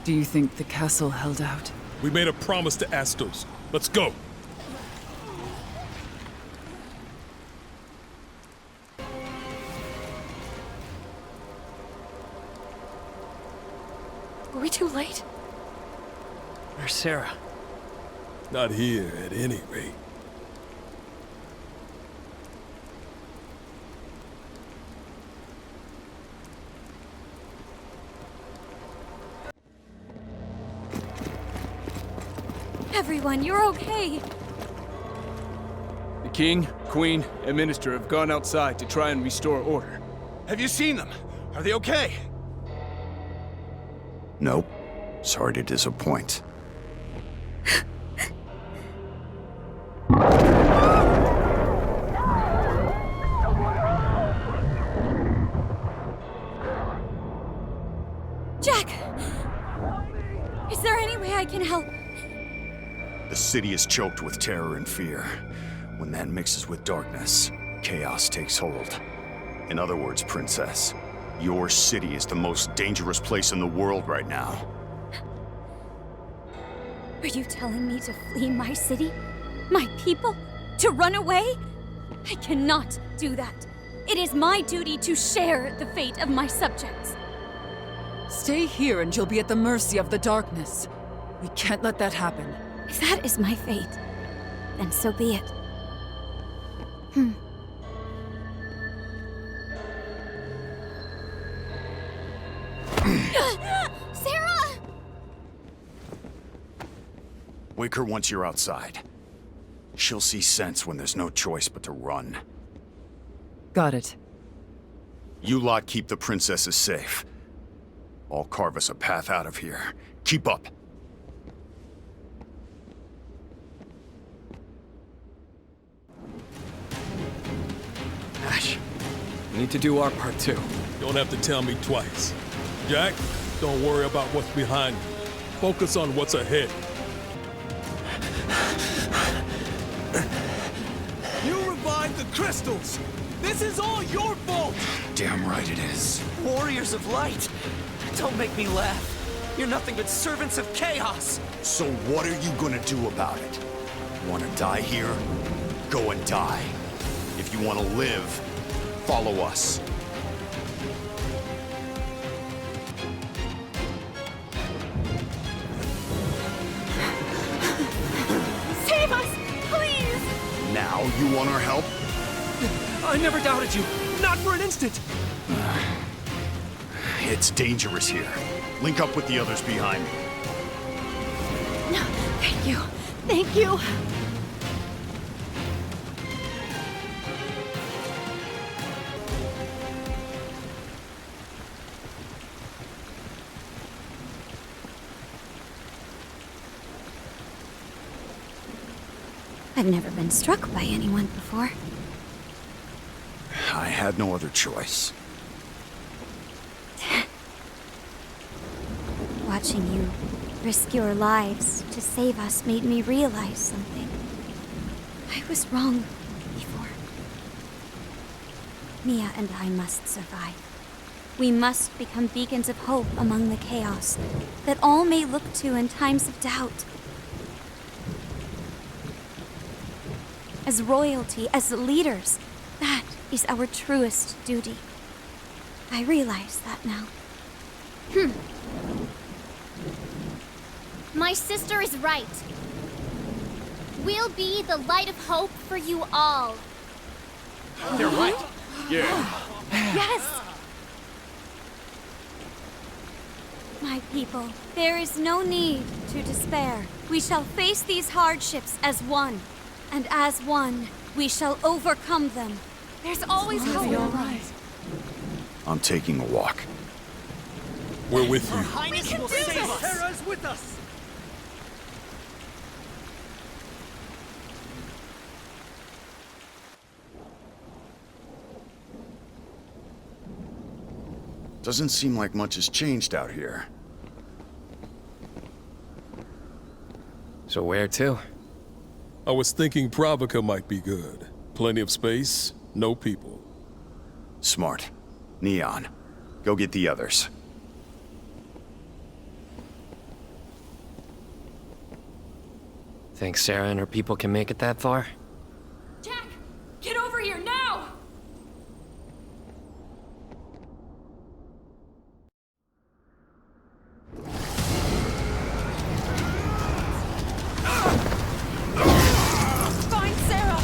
S6: Do you think the castle held out?
S2: We made a promise to Astos. Let's go.
S10: Are we too late?
S1: Where's Sarah?
S2: Not here, at any rate.
S7: Everyone, you're okay.
S19: The king, queen, and minister have gone outside to try and restore order. Have you seen them? Are they okay?
S3: Nope. Sorry to disappoint.
S7: Jack! Is there any way I can help?
S3: The city is choked with terror and fear. When that mixes with darkness, chaos takes hold. In other words, Princess, your city is the most dangerous place in the world right now.
S7: Are you telling me to flee my city? My people? To run away? I cannot do that. It is my duty to share the fate of my subjects.
S6: Stay here and you'll be at the mercy of the darkness. We can't let that happen.
S7: If that is my fate, then so be it.
S11: Sarah!
S3: Wake her once you're outside. She'll see sense when there's no choice but to run.
S6: Got it.
S3: You lot keep the princesses safe. I'll carve us a path out of here. Keep up.
S1: Ash, we need to do our part too.
S2: Don't have to tell me twice. Jack, don't worry about what's behind you. Focus on what's ahead.
S19: You revived the crystals! This is all your fault!
S3: Damn right it is.
S21: Warriors of Light! Don't make me laugh. You're nothing but servants of chaos!
S3: So what are you gonna do about it? Wanna die here? Go and die. If you wanna live, follow us.
S12: Save us! Please!
S3: Now you want our help?
S19: I never doubted you! Not for an instant!
S3: It's dangerous here. Link up with the others behind me.
S12: Thank you. Thank you.
S7: I've never been struck by anyone before.
S3: I had no other choice.
S7: Watching you risk your lives to save us made me realize something. I was wrong before. Mia and I must survive. We must become beacons of hope among the chaos that all may look to in times of doubt. As royalty, as leaders, that is our truest duty. I realize that now.
S11: My sister is right. We'll be the light of hope for you all.
S19: They're right. Yeah.
S11: Yes!
S7: My people, there is no need to despair. We shall face these hardships as one. And as one, we shall overcome them.
S12: There's always hope.
S6: Be all right.
S3: I'm taking a walk.
S2: We're with you.
S19: Highness will save us! Terra's with us!
S3: Doesn't seem like much has changed out here.
S1: So where to?
S2: I was thinking Pravica might be good. Plenty of space, no people.
S3: Smart. Neon, go get the others.
S1: Think Sarah and her people can make it that far?
S12: Jack, get over here now! Find Sarah!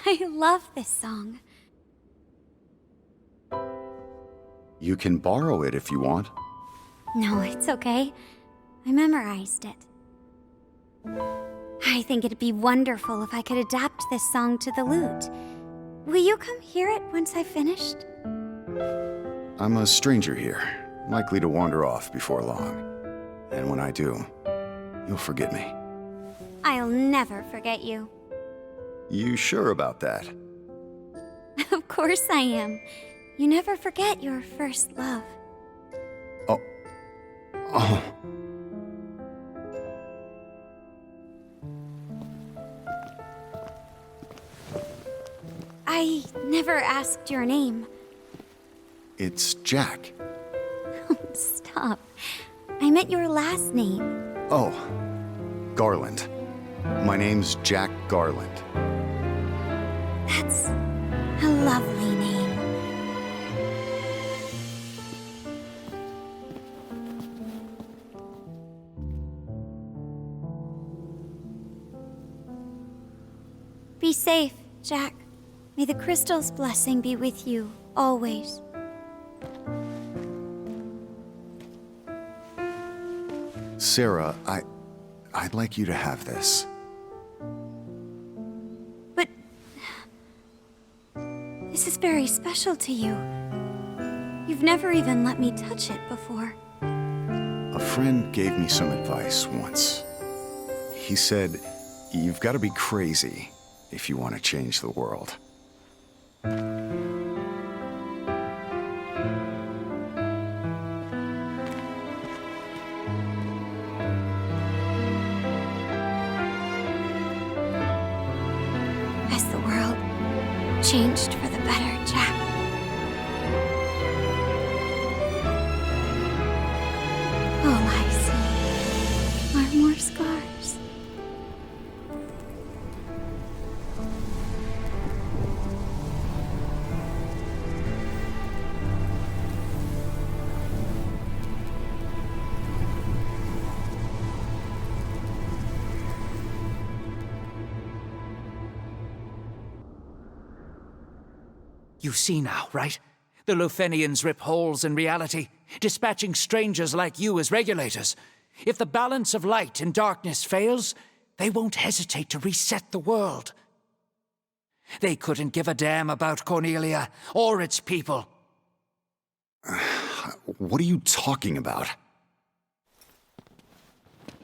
S7: I love this song.
S3: You can borrow it if you want.
S7: No, it's okay. I memorized it. I think it'd be wonderful if I could adapt this song to the lute. Will you come hear it once I've finished?
S3: I'm a stranger here. I'm likely to wander off before long. And when I do, you'll forget me.
S7: I'll never forget you.
S3: You sure about that?
S7: Of course I am. You never forget your first love.
S3: Oh.
S7: I never asked your name.
S3: It's Jack.
S7: Stop. I meant your last name.
S3: Oh, Garland. My name's Jack Garland.
S7: That's a lovely name. Be safe, Jack. May the crystal's blessing be with you, always.
S3: Sarah, I'd like you to have this.
S7: But this is very special to you. You've never even let me touch it before.
S3: A friend gave me some advice once. He said, you've got to be crazy if you want to change the world.
S7: Has the world changed for the better, Jack? All I see are more scars.
S14: You see now, right? The Lufenians rip holes in reality, dispatching strangers like you as regulators. If the balance of light and darkness fails, they won't hesitate to reset the world. They couldn't give a damn about Cornelia or its people.
S3: What are you talking about?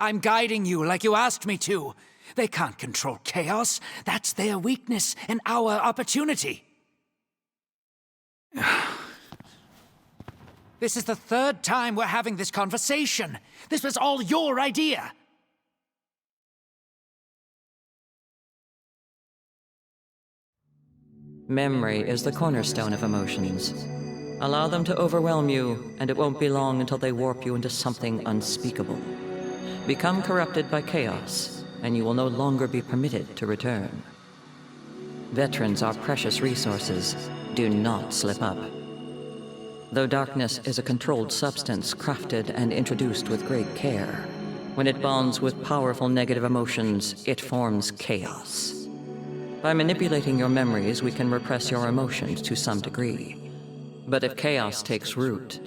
S14: I'm guiding you like you asked me to. They can't control chaos. That's their weakness and our opportunity. This is the third time we're having this conversation. This was all your idea.
S17: Memory is the cornerstone of emotions. Allow them to overwhelm you, and it won't be long until they warp you into something unspeakable. Become corrupted by chaos, and you will no longer be permitted to return. Veterans are precious resources. Do not slip up. Though darkness is a controlled substance crafted and introduced with great care, when it bonds with powerful negative emotions, it forms chaos. By manipulating your memories, we can repress your emotions to some degree. But if chaos takes root,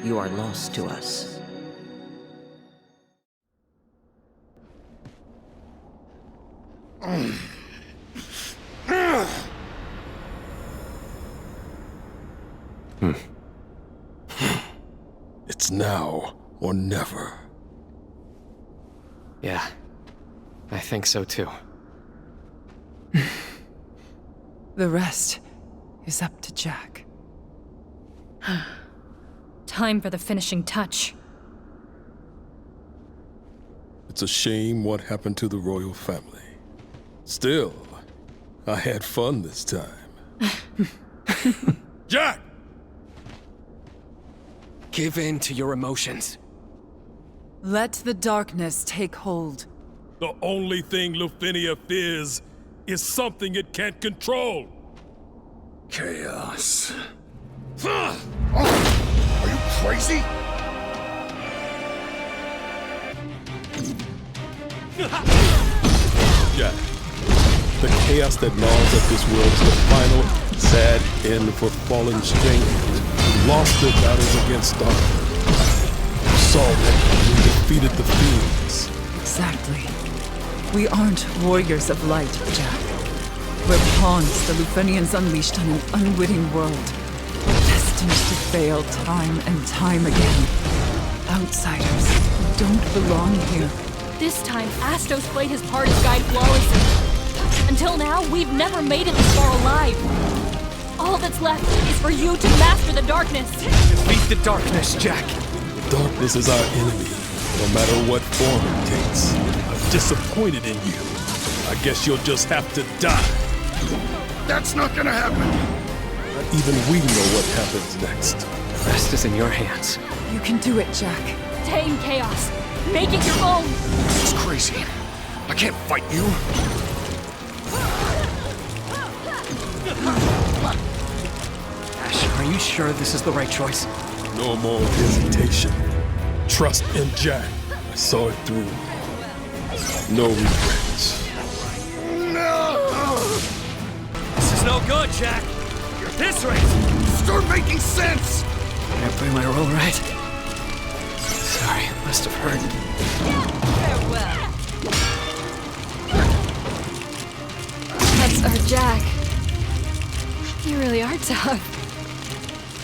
S17: you are lost to us.
S2: It's now or never.
S1: Yeah, I think so too.
S6: The rest is up to Jack.
S10: Time for the finishing touch.
S2: It's a shame what happened to the royal family. Still, I had fun this time. Jack!
S1: Give in to your emotions.
S6: Let the darkness take hold.
S2: The only thing Lufenia fears is something it can't control.
S3: Chaos.
S5: Are you crazy?
S2: Jack, the chaos that gnaws at this world is the final, sad end for fallen strangers who lost their battles against darkness. You saw that when we defeated the fiends.
S6: Exactly. We aren't warriors of light, Jack. We're pawns the Lufenians unleashed on an unwitting world. Destined destined to fail time and time again. Outsiders who don't belong here.
S10: This time, Astos played his part as guide flawlessly. Until now, we've never made it this far alive. All that's left is for you to master the darkness.
S1: Defeat the darkness, Jack.
S2: Darkness is our enemy, no matter what form it takes. I'm disappointed in you. I guess you'll just have to die.
S5: That's not gonna happen.
S2: Not even we know what happens next.
S1: The rest is in your hands.
S6: You can do it, Jack.
S10: Tame chaos. Make it your own.
S3: This is crazy. I can't fight you.
S1: Ash, are you sure this is the right choice?
S2: No more hesitation. Trust in Jack. I saw it through. No regrets.
S18: This is no good, Jack. You're at this rate.
S3: Start making sense!
S1: Did I play my role right? Sorry, it must have hurt.
S12: Farewell.
S10: That's our Jack. You really are tough.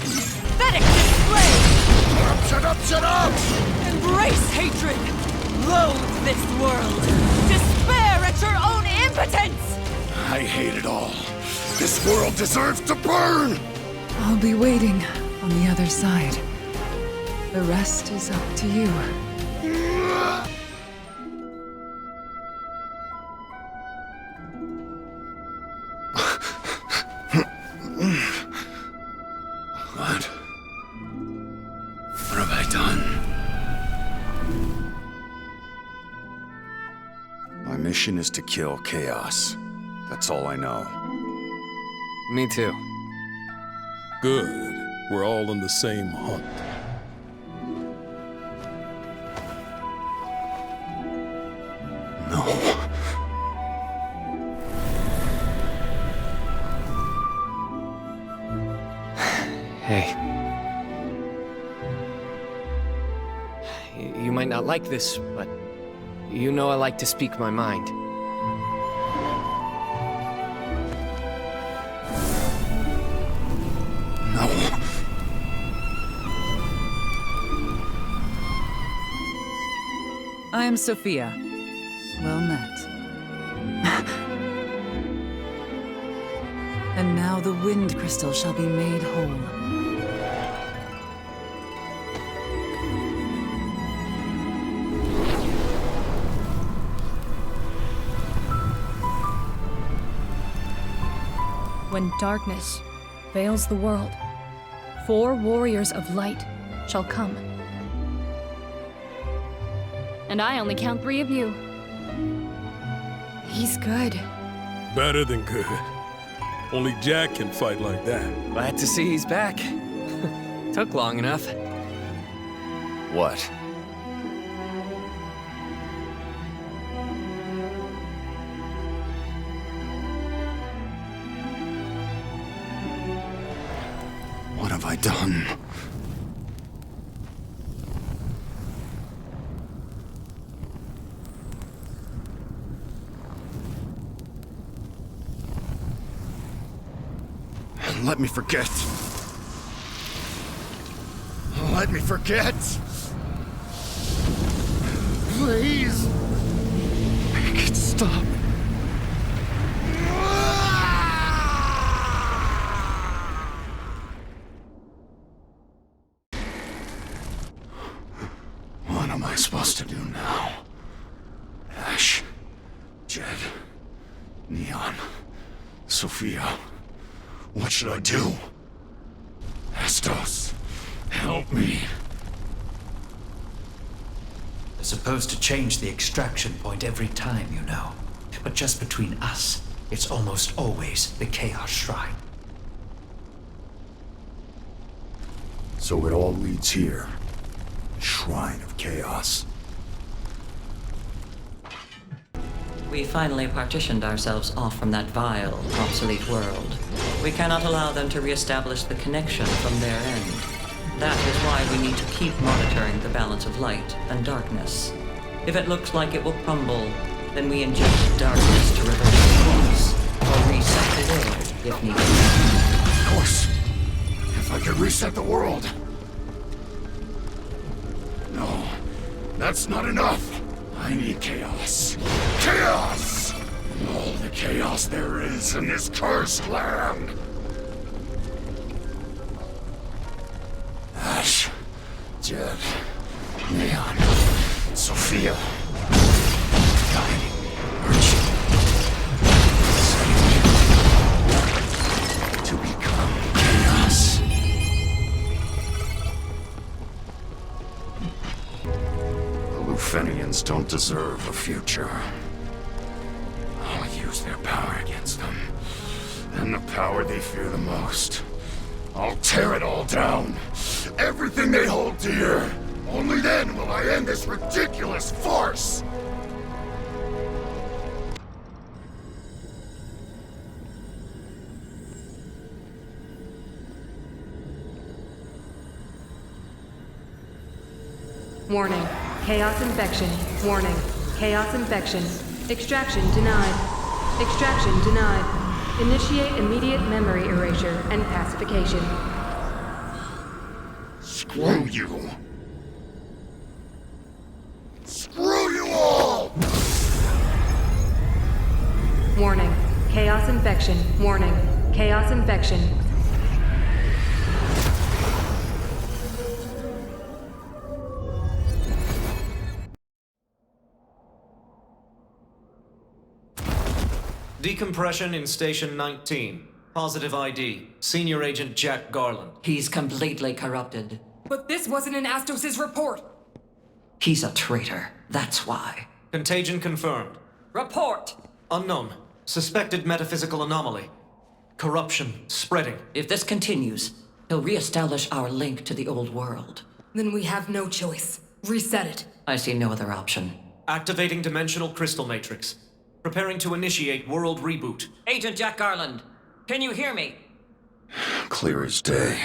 S12: Pathetic display!
S5: Shut up, shut up!
S12: Embrace hatred! Loathe this world! Despair at your own impotence!
S3: I hate it all. This world deserves to burn!
S6: I'll be waiting on the other side. The rest is up to you.
S3: What have I done? My mission is to kill Chaos. That's all I know.
S1: Me too.
S2: Good. We're all on the same hunt.
S3: No.
S1: Hey. You might not like this, but you know I like to speak my mind.
S3: No.
S6: I am Sophia. Well met. And now the Wind Crystal shall be made whole.
S10: When darkness veils the world, 4 warriors of light shall come. And I only count 3 of you. He's good.
S2: Better than good. Only Jack can fight like that.
S1: Glad to see he's back. Took long enough.
S3: What? What have I done? Let me forget. Let me forget. Please. Make it stop. What am I supposed to do now? Ash, Jed, Neon, Sophia. What should I do? Astos, help me.
S14: They're supposed to change the extraction point every time, you know. But just between us, it's almost always the Chaos Shrine.
S3: So it all leads here. Shrine of Chaos.
S17: We finally partitioned ourselves off from that vile, obsolete world. We cannot allow them to reestablish the connection from their end. That is why we need to keep monitoring the balance of light and darkness. If it looks like it will crumble, then we inject darkness to reverse the course, or reset the world if needed.
S3: Of course. If If I could reset the world. No, that's not enough. I need chaos. Chaos! All the chaos there is in this cursed land. Ash, Jed, Neon, Sophia. Guiding me, urging me, to become chaos. The Lufenians don't deserve a future. I'll use their power against them. And the power they fear the most. I'll tear it all down. Everything they hold dear. Only then will I end this ridiculous farce.
S15: Warning. Chaos infection. Warning. Chaos infection. Extraction denied. Extraction denied. Initiate immediate memory erasure and pacification.
S3: Screw you. Screw you all!
S15: Warning. Chaos infection. Warning. Chaos infection.
S1: Decompression in Station 19. Positive ID. Senior Agent Jack Garland.
S17: He's completely corrupted.
S12: But this wasn't in Astos' report.
S17: He's a traitor. That's why.
S1: Contagion confirmed.
S12: Report!
S1: Unknown. Suspected metaphysical anomaly. Corruption spreading.
S17: If this continues, he'll reestablish our link to the old world.
S12: Then we have no choice. Reset it.
S17: I see no other option.
S1: Activating Dimensional Crystal Matrix. Preparing to initiate world reboot.
S17: Agent Jack Garland, can you hear me?
S3: Clear as day.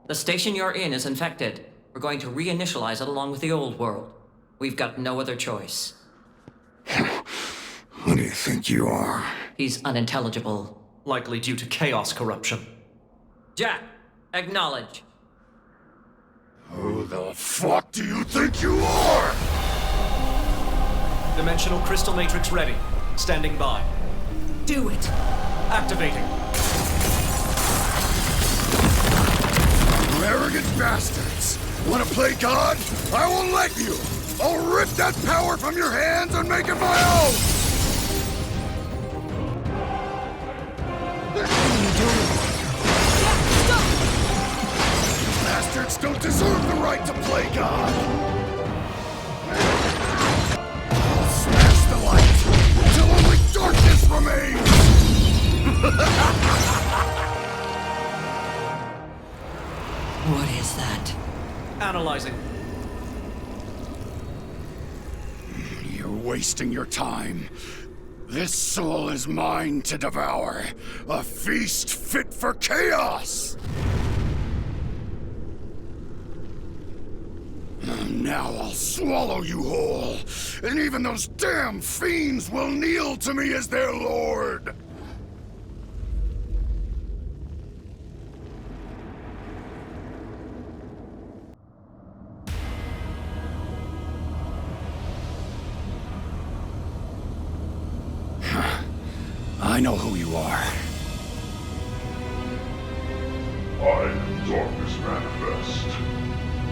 S17: The station you're in is infected. We're going to reinitialize it along with the old world. We've got no other choice.
S3: Who do you think you are?
S17: He's unintelligible.
S1: Likely due to chaos corruption.
S17: Jack, acknowledge.
S3: Who the fuck do you think you are?
S1: Dimensional Crystal Matrix ready. Standing by.
S12: Do it.
S1: Activating.
S3: You arrogant bastards! Want to play God? I won't let you! I'll rip that power from your hands and make it my own! What are you doing? Stop! Bastards don't deserve the right to play God! The light until only darkness remains!
S17: What is that?
S1: Analyzing.
S3: You're wasting your time. This soul is mine to devour. A feast fit for chaos! Now I'll swallow you whole, and even those damn fiends will kneel to me as their lord! I know who you are.
S9: I am Darkness Manifest,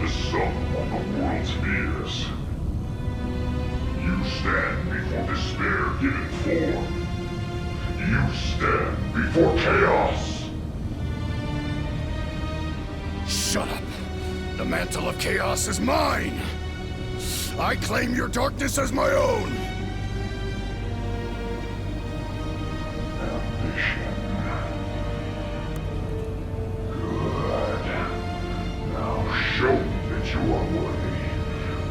S9: the sum of the world's fears. You stand before despair given form. You stand before chaos.
S3: Shut up. The mantle of chaos is mine. I claim your darkness as my own.
S9: Show me that you are worthy.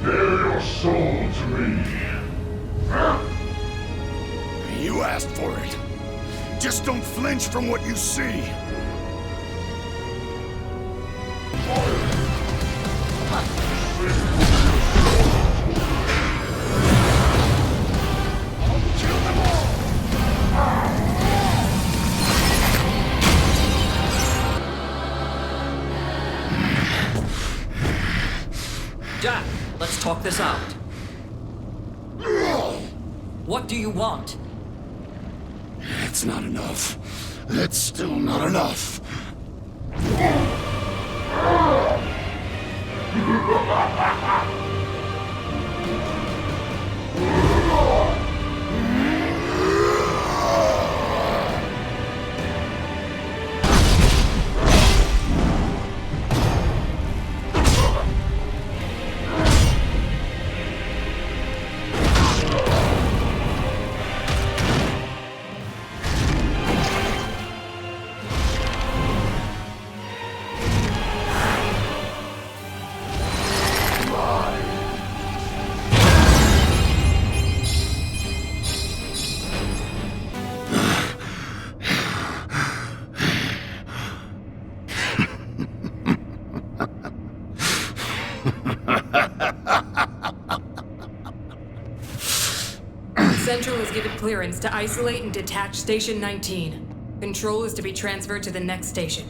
S9: Bear your soul to me.
S3: You asked for it. Just don't flinch from what you see.
S17: Jack, let's talk this out. What do you want?
S3: It's not enough. It's still not enough.
S15: Central has given clearance to isolate and detach Station 19. Control is to be transferred to the next station.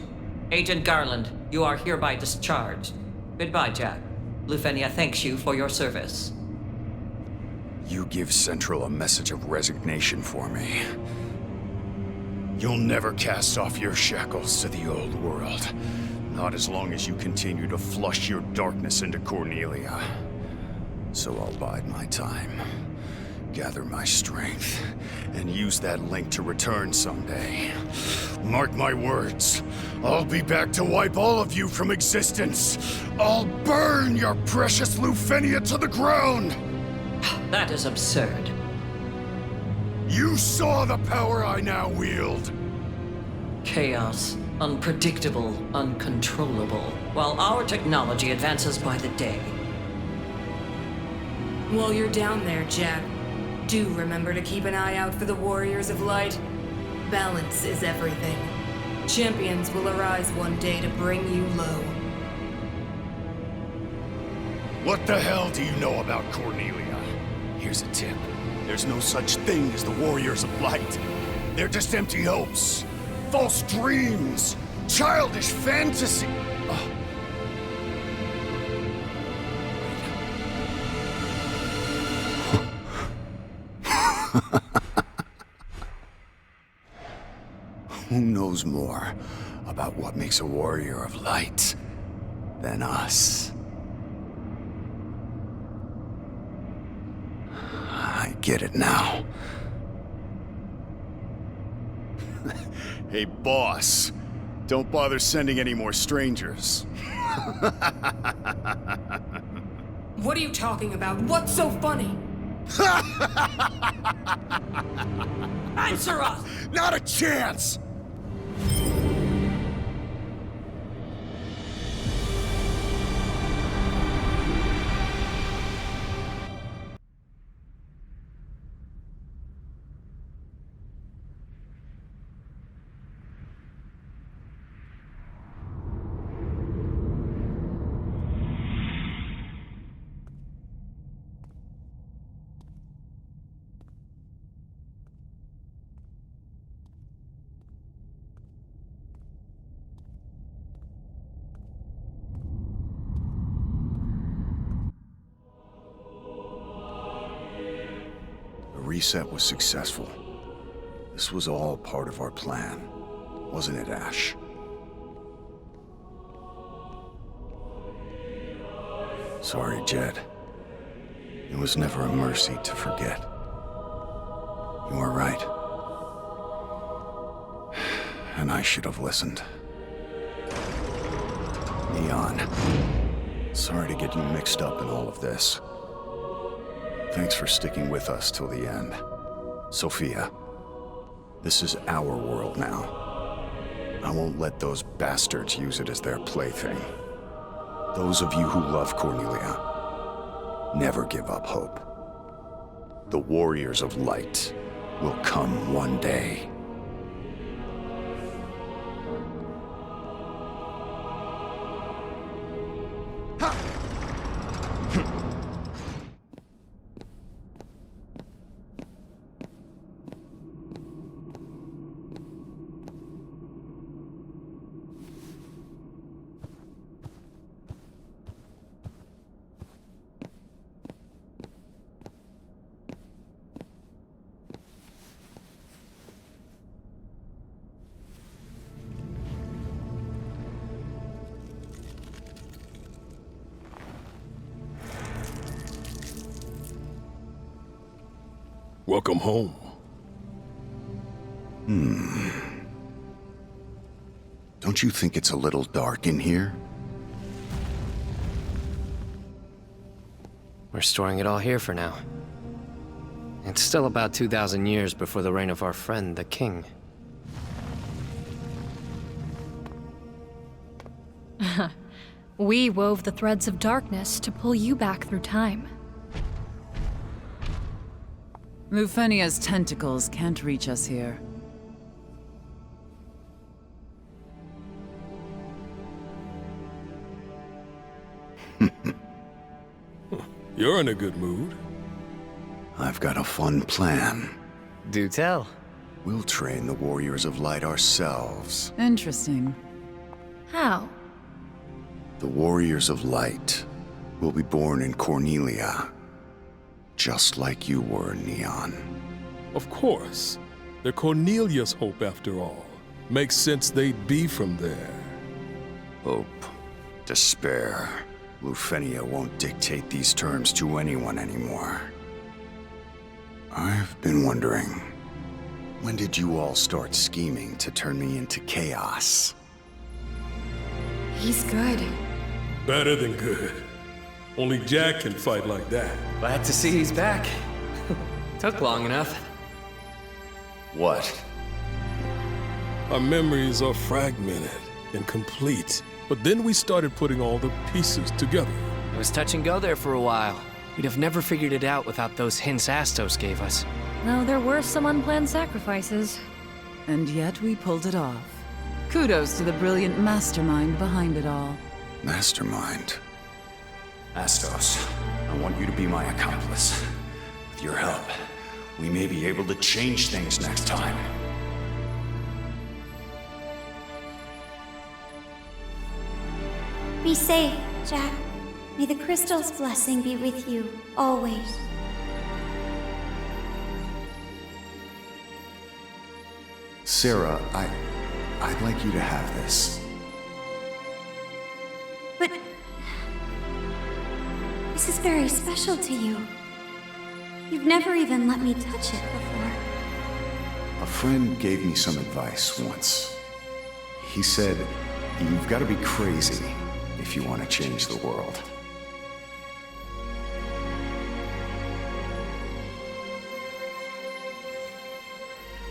S17: Agent Garland, you are hereby discharged. Goodbye, Jack. Lufenia thanks you for your service.
S3: You give Central a message of resignation for me. You'll never cast off your shackles to the old world. Not as long as you continue to flush your darkness into Cornelia. So I'll bide my time, gather my strength, and use that link to return someday. Mark my words, I'll be back to wipe all of you from existence. I'll burn your precious Lufenia to the ground!
S17: That is absurd.
S3: You saw the power I now wield!
S17: Chaos, unpredictable, uncontrollable, while our technology advances by the day.
S15: While you're down there, Jack, do remember to keep an eye out for the Warriors of Light. Balance is everything. Champions will arise one day to bring you low.
S3: What the hell do you know about Cornelia? Here's a tip. There's no such thing as the Warriors of Light. They're just empty hopes, false dreams, childish fantasy. Who knows more about what makes a warrior of light than us? I get it now. Hey, boss. Don't bother sending any more strangers.
S15: What are you talking about? What's so funny?
S3: Answer us! Not a chance! The reset was successful. This was all part of our plan, wasn't it, Ash? Sorry, Jed. It was never a mercy to forget. You were right. And I should have listened. Neon. Sorry to get you mixed up in all of this. Thanks for sticking with us till the end. Sophia, this is our world now. I won't let those bastards use it as their plaything. Those of you who love Cornelia, never give up hope. The Warriors of Light will come one day.
S2: Welcome home.
S3: Don't you think it's a little dark in here?
S1: We're storing it all here for now. It's still about 2,000 years before the reign of our friend, the king.
S10: We wove the threads of darkness to pull you back through time.
S6: Lufenia's tentacles can't reach us here.
S2: You're in a good mood.
S3: I've got a fun plan.
S1: Do tell.
S3: We'll train the Warriors of Light ourselves.
S6: Interesting.
S10: How?
S3: The Warriors of Light will be born in Cornelia. Just like you were, Neon.
S2: Of course. They're Cornelia's hope after all. Makes sense they'd be from there.
S3: Hope. Despair. Lufenia won't dictate these terms to anyone anymore. I've been wondering, when did you all start scheming to turn me into chaos?
S15: He's good.
S2: Better than good. Only Jack can fight like that.
S1: Glad to see he's back. Took long enough.
S3: What?
S2: Our memories are fragmented, incomplete. But then we started putting all the pieces together.
S1: It was touch and go there for a while. We'd have never figured it out without those hints Astos gave us.
S10: No, there were some unplanned sacrifices.
S6: And yet we pulled it off. Kudos to the brilliant mastermind behind it all.
S3: Mastermind? Astos, I want you to be my accomplice. With your help, we may be able to change things next time.
S7: Be safe, Jack. May the crystal's blessing be with you, always.
S3: Sarah, I'd like you to have this.
S7: But... this is very special to you. You've never even let me touch it before.
S3: A friend gave me some advice once. He said, you've got to be crazy if you want to change the world.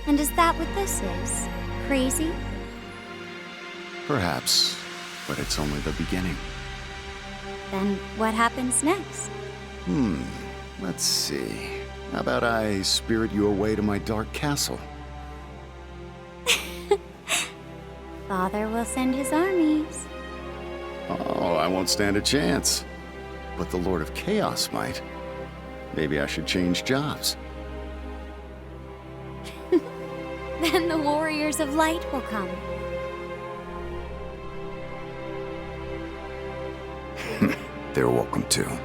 S7: And is that what this is? Crazy?
S3: Perhaps, but it's only the beginning.
S7: Then what happens next?
S3: Let's see. How about I spirit you away to my dark castle?
S7: Father will send his armies.
S3: Oh, I won't stand a chance. But the Lord of Chaos might. Maybe I should change jobs.
S7: Then the Warriors of Light will come.
S3: They're welcome to.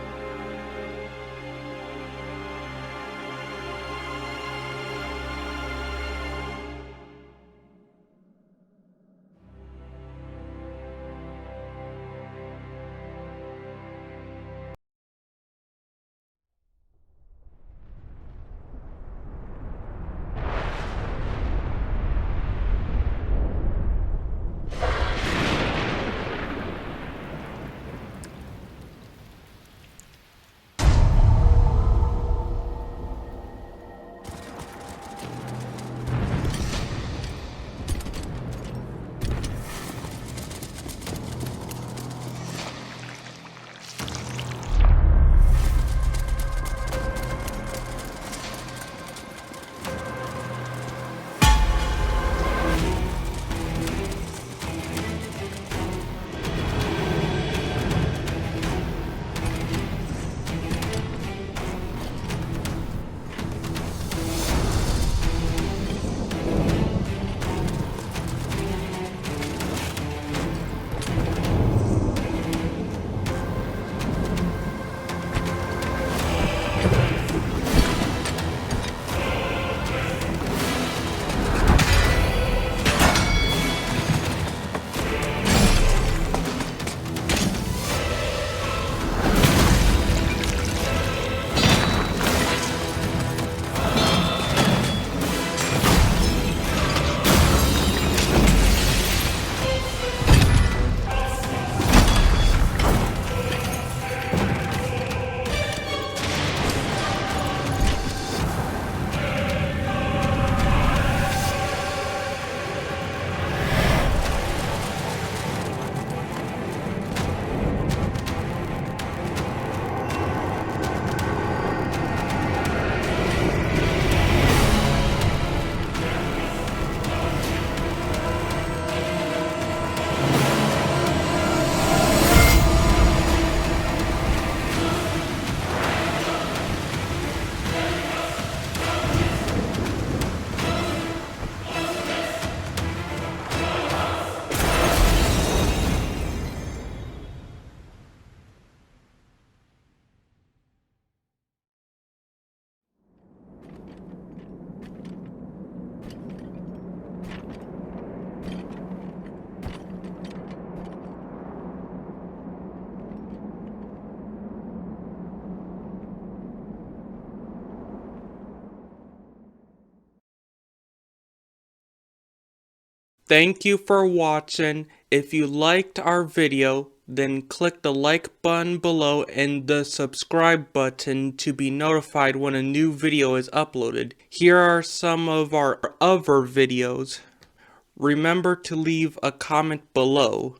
S16: Thank you for watching. If you liked our video, then click the like button below and the subscribe button to be notified when a new video is uploaded. Here are some of our other videos. Remember to leave a comment below.